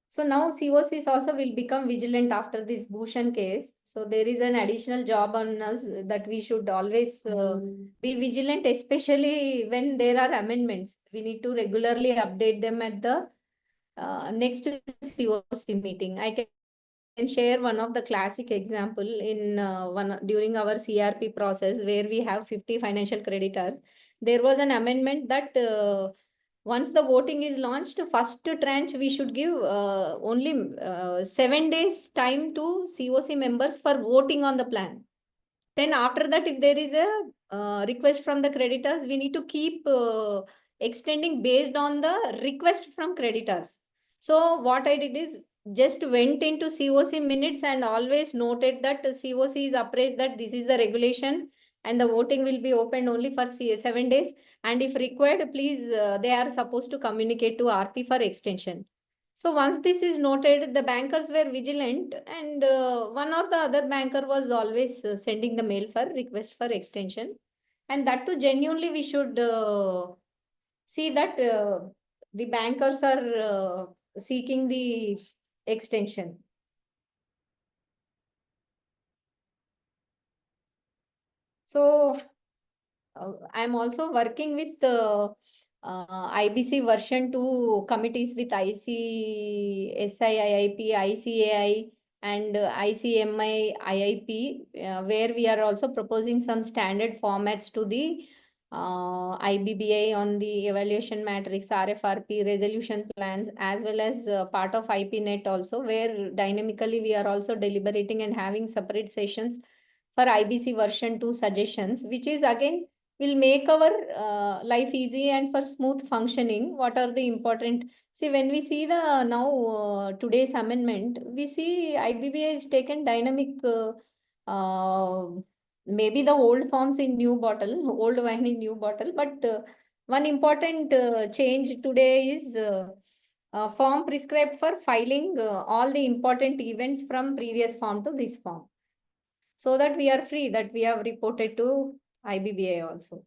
So now COCs also will become vigilant after this Bhushan case. So there is an additional job on us that we should always be vigilant, especially when there are amendments. We need to regularly update them at the next COC meeting. I can share one of the classic example in during our CRP process where we have 50 financial creditors. There was an amendment that once the voting is launched, first tranche we should give only 7 days time to COC members for voting on the plan. Then after that, if there is a request from the creditors, we need to keep extending based on the request from creditors. So what I did is just went into COC minutes and always noted that COC is appraised that this is the regulation and the voting will be opened only for 7 days. And if required, please, they are supposed to communicate to RP for extension. So once this is noted, the bankers were vigilant and one or the other banker was always sending the mail for request for extension. And that too genuinely we should see that the bankers are seeking the extension. So I'm also working with IBC version 2 committees with ICSI, ICAI, and ICMI, IIP, where we are also proposing some standard formats to the IBBI on the evaluation matrix, RFRP, resolution plans, as well as part of IPNet also, where dynamically we are also deliberating and having separate sessions for IBC version 2 suggestions, which is again will make our life easy and for smooth functioning. What are the important? See, when we see the now today's amendment, we see IBBI is taken dynamic. Maybe the old forms in new bottle, old wine in new bottle. But one important change today is form prescribed for filing all the important events from previous form to this form, so that we are free, that we have reported to IBBI also.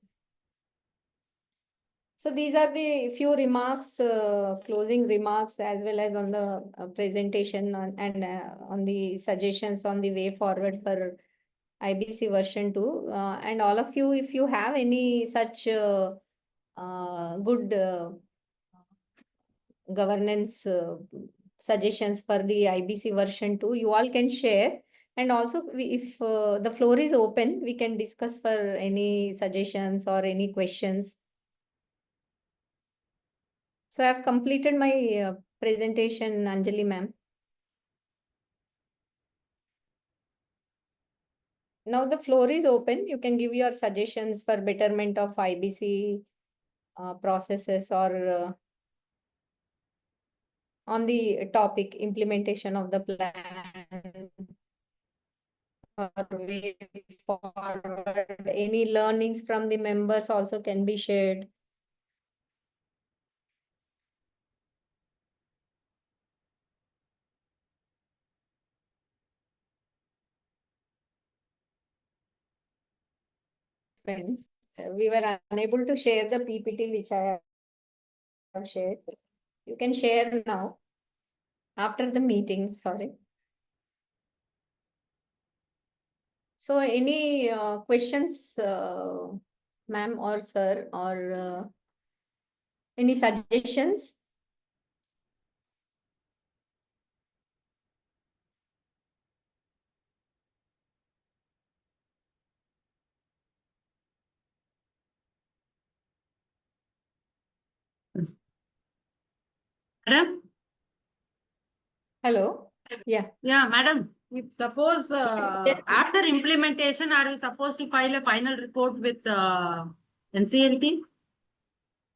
So these are the few remarks, closing remarks, as well as on the presentation and on the suggestions on the way forward for IBC version 2. And all of you, if you have any such good governance suggestions for the IBC version 2, you all can share. And also, if the floor is open, we can discuss for any suggestions or any questions. So I have completed my presentation, Anjali ma'am. Now the floor is open. You can give your suggestions for betterment of IBC processes or on the topic implementation of the plan or way forward. Any learnings from the members also can be shared. Friends, we were unable to share the PPT which I have shared. You can share now after the meeting. Sorry. So any questions, ma'am or sir, or any suggestions? Madam? Hello. Yeah. Yeah, madam. If suppose Yes. after implementation, are we supposed to file a final report with NCLT?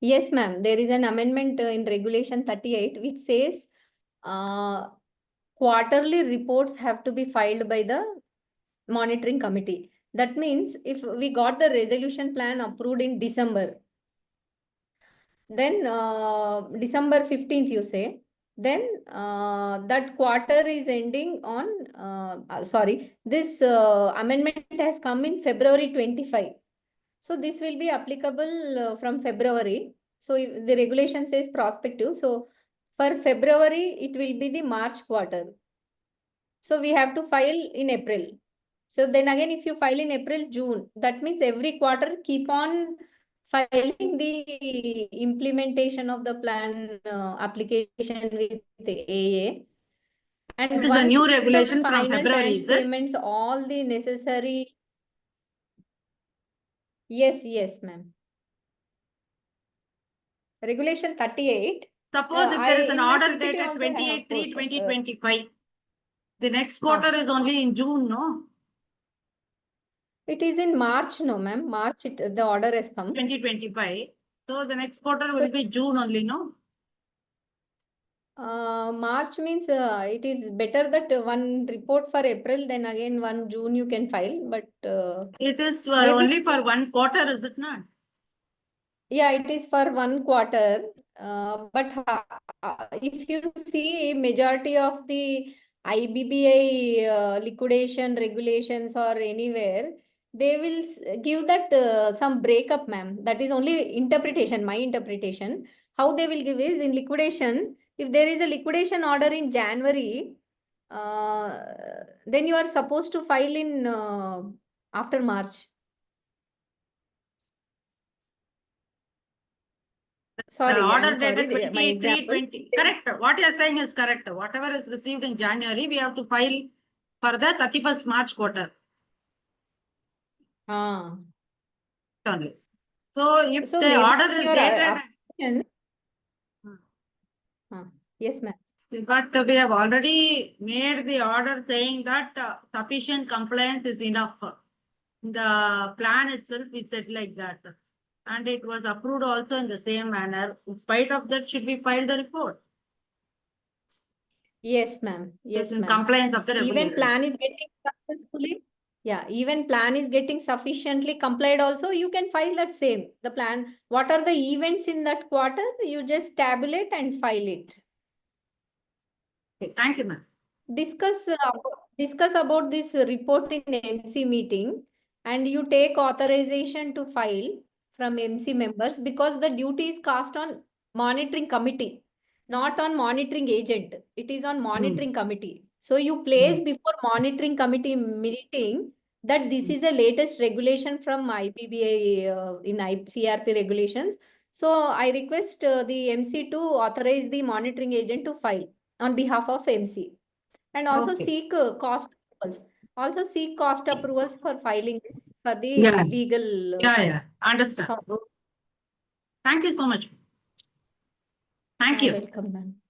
Yes, ma'am. There is an amendment in Regulation 38 which says quarterly reports have to be filed by the monitoring committee. That means if we got the resolution plan approved in December, then December 15th, you say, then that quarter is ending on, sorry, this amendment has come in February 25. So this will be applicable from February. So if the regulation says prospective. So for February, it will be the March quarter. So we have to file in April. So then again, if you file in April, June, that means every quarter keep on filing the implementation of the plan application with the AA. And It is a new once the regulation from final February, tranche is it? payments, all the necessary. Yes, ma'am. Regulation 38. Suppose if there is an in my order PPT dated also I have 28/3/2025, the next quarter is only in June, no? It is in March, no, ma'am. March, the order has come. 2025. So the next quarter So, will be June only, no? March means it is better that one report for April, then again one June you can file. But It is maybe only for one quarter, is it not? yeah, it is for one quarter. But if you see majority of the IBBI liquidation regulations or anywhere, they will give that some breakup, ma'am. That is only interpretation, my interpretation. How they will give is in liquidation, if there is a liquidation order in January, then you are supposed to file in after March. Sorry, order I'm sorry. dated My example. 28/3/20. Correct. What you are saying is correct. Whatever is received in January, we have to file for the 31st March quarter only. So if So the maybe order is your dated, application. Yes, ma'am. but we have already made the order saying that sufficient compliance is enough. The plan itself is said like that. And it was approved also in the same manner. In spite of that, should we file the report? Yes, ma'am. It's Yes, in ma'am. compliance of the Even regulator. plan is getting successfully. Yeah, even plan is getting sufficiently complied also, you can file that same. The plan, what are the events in that quarter, you just tabulate and file it. Okay, thank you, ma'am. Discuss about this report in MC meeting, and you take authorization to file from MC members, because the duty is cast on monitoring committee, not on monitoring agent. It is on monitoring committee. So you place before monitoring committee meeting that this is a latest regulation from IPBA in CRP regulations. So I request the MC to authorize the monitoring agent to file on behalf of MC. And also Okay. seek cost approvals. Also seek cost approvals for filing this for the Yeah. legal. Yeah. Understand. Thank you so much. Thank you. Welcome, ma'am.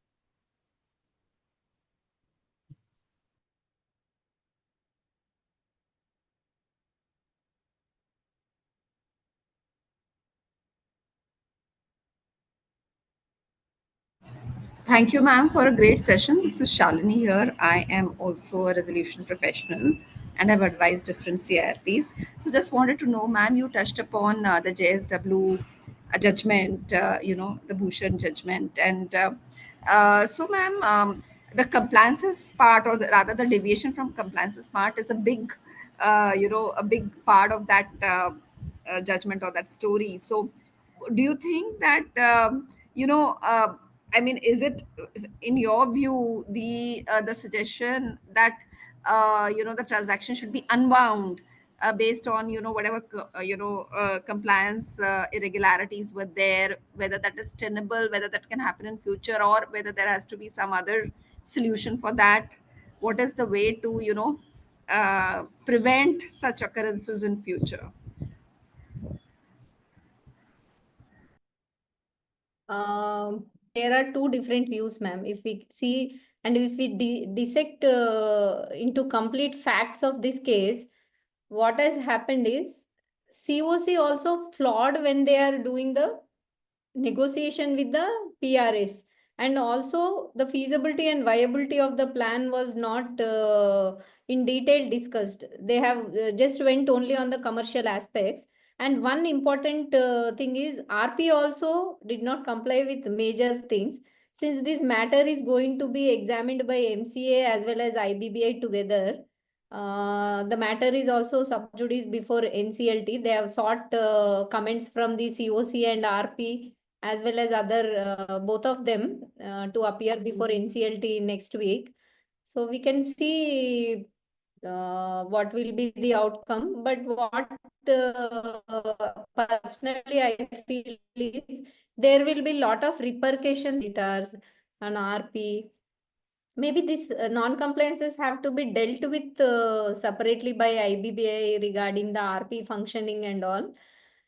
Thank you, ma'am, for a great session. This is Shalini here. I am also a resolution professional and have advised different CRPs. So, just wanted to know, ma'am, you touched upon the JSW judgment, the Bhushan judgment. And so, ma'am, the compliances part, or rather the deviation from compliances part, is a big, a big part of that judgment or that story. So, do you think that, I mean, is it, in your view, the suggestion that the transaction should be unwound based on whatever compliance irregularities were there, whether that is tenable, whether that can happen in future, or whether there has to be some other solution for that? What is the way to prevent such occurrences in future? there are two different views, ma'am. If we see and if we dissect into complete facts of this case, what has happened is COC also flawed when they are doing the negotiation with the PRS, and also the feasibility and viability of the plan was not in detail discussed. They have just went only on the commercial aspects. And one important thing is RP also did not comply with major things. Since this matter is going to be examined by MCA as well as IBBI together, the matter is also sub judice before NCLT. They have sought comments from the COC and RP as well as other both of them to appear before NCLT next week. So we can see what will be the outcome. But what personally I feel is there will be a lot of repercussions on RP. Maybe these non-compliances have to be dealt with separately by IBBI regarding the RP functioning and all.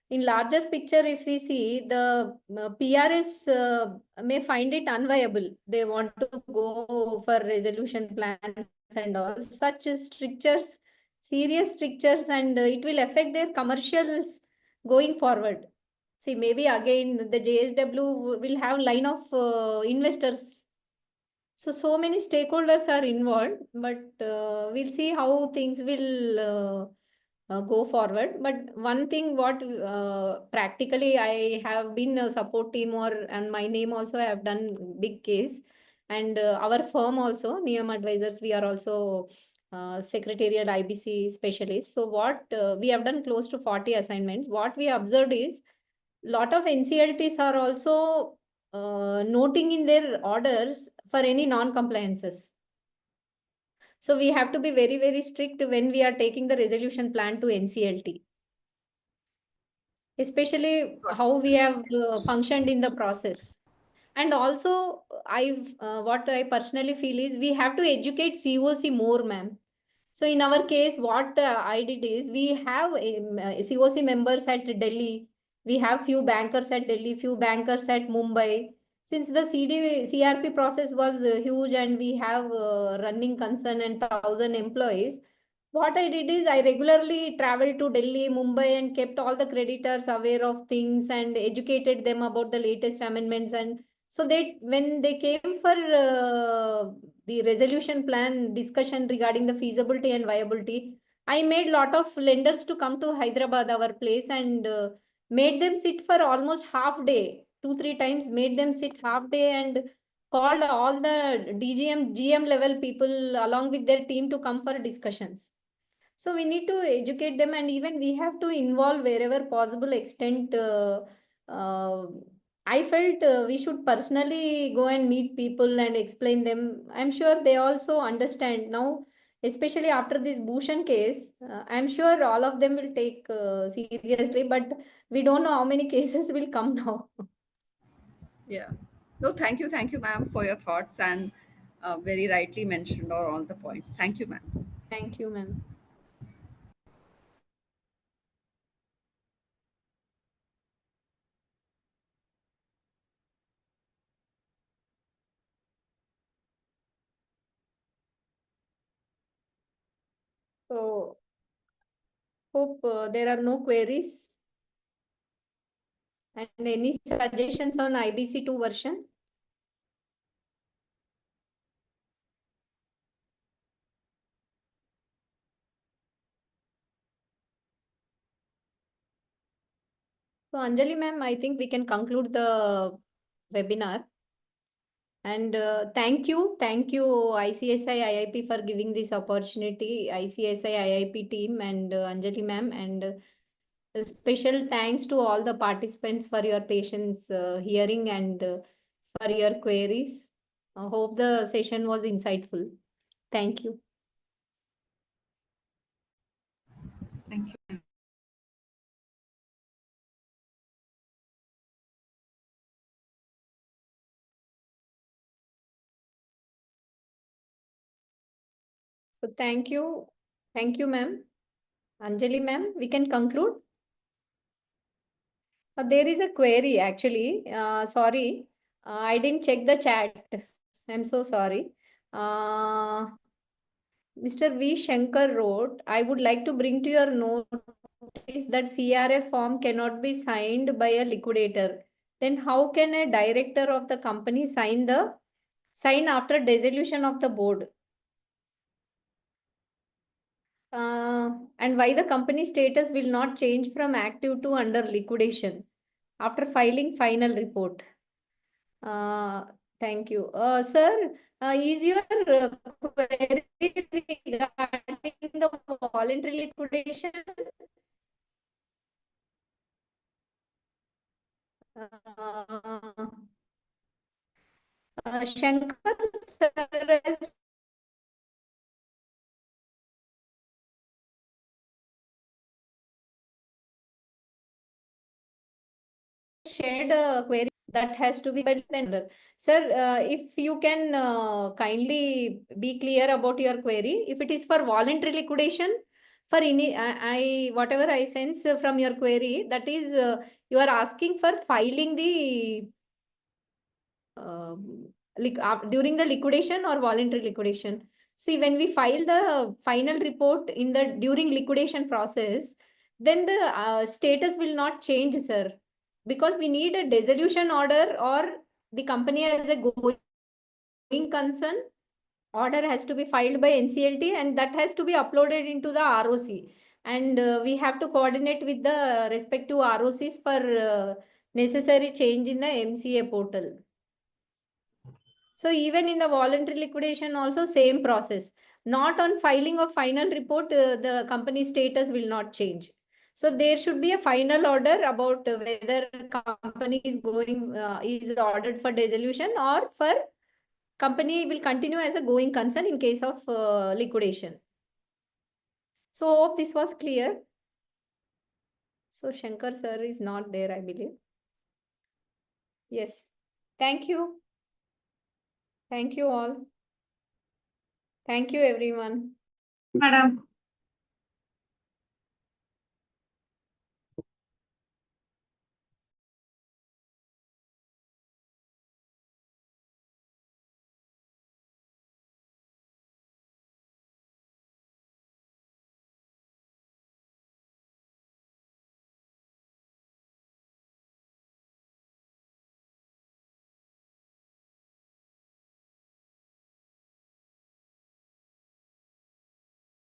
In larger picture, if we see, the PRS may find it unviable. They want to go for resolution plans and all. Such strictures, serious strictures, and it will affect their commercials going forward. See, maybe again the JSW will have line of investors. So many stakeholders are involved, but we'll see how things will go forward. But one thing, what practically I have been a support team, and my name also I have done big case, and our firm also, Niyam Advisors, we are also secretarial IBC specialists. So what we have done close to 40 assignments. What we observed is lot of NCLTs are also noting in their orders for any non-compliances. So we have to be very, very strict when we are taking the resolution plan to NCLT. Especially how we have functioned in the process. And also, what I personally feel is we have to educate COC more, ma'am. So in our case, what I did is we have COC members at Delhi. We have few bankers at Delhi, few bankers at Mumbai. Since the CRP process was huge and we have running concern and 1,000 employees, what I did is I regularly traveled to Delhi, Mumbai, and kept all the creditors aware of things and educated them about the latest amendments. And so when they came for the resolution plan discussion regarding the feasibility and viability, I made lot of lenders to come to Hyderabad, our place, and made them sit for almost half day, 2-3 times, made them sit half day and called all the DGM, GM level people along with their team to come for discussions. So we need to educate them, and even we have to involve wherever possible extent. I felt we should personally go and meet people and explain them. I'm sure they also understand now, especially after this Bhushan case. I'm sure all of them will take seriously, but we don't know how many cases will come now. Yeah. No, thank you, ma'am, for your thoughts and very rightly mentioned all the points. Thank you, ma'am. Thank you, ma'am. So hope there are no queries. And any suggestions on IBC 2 version? So Anjali ma'am, I think we can conclude the webinar. And thank you ICSI IIP for giving this opportunity, ICSI IIP team and Anjali ma'am, and a special thanks to all the participants for your patience hearing and for your queries. I hope the session was insightful. Thank you. Thank you. So thank you. Thank you, ma'am. Anjali ma'am, we can conclude. There is a query actually. Sorry. I didn't check the chat. I'm so sorry. Mr. V. Shankar wrote, I would like to bring to your notice that CRF form cannot be signed by a liquidator. Then how can a director of the company sign after dissolution of the board? And why the company status will not change from active to under liquidation after filing final report? Thank you. Sir, is your query regarding the voluntary liquidation? Shankar sir has shared a query that has to be by tender. Sir, if you can kindly be clear about your query. If it is for voluntary liquidation, for any, whatever I sense from your query, that is, you are asking for filing the during the liquidation or voluntary liquidation. See, when we file the final report in the during liquidation process, then the status will not change, sir, because we need a dissolution order or the company as a going concern. Order has to be filed by NCLT and that has to be uploaded into the ROC. And we have to coordinate with the respective ROCs for necessary change in the MCA portal. So even in the voluntary liquidation also same process. Not on filing of final report, the company status will not change. So there should be a final order about whether company is is ordered for dissolution or for company will continue as a going concern in case of liquidation. So hope this was clear. So Shankar sir is not there, I believe. Yes. Thank you. Thank you all. Thank you everyone. Madam.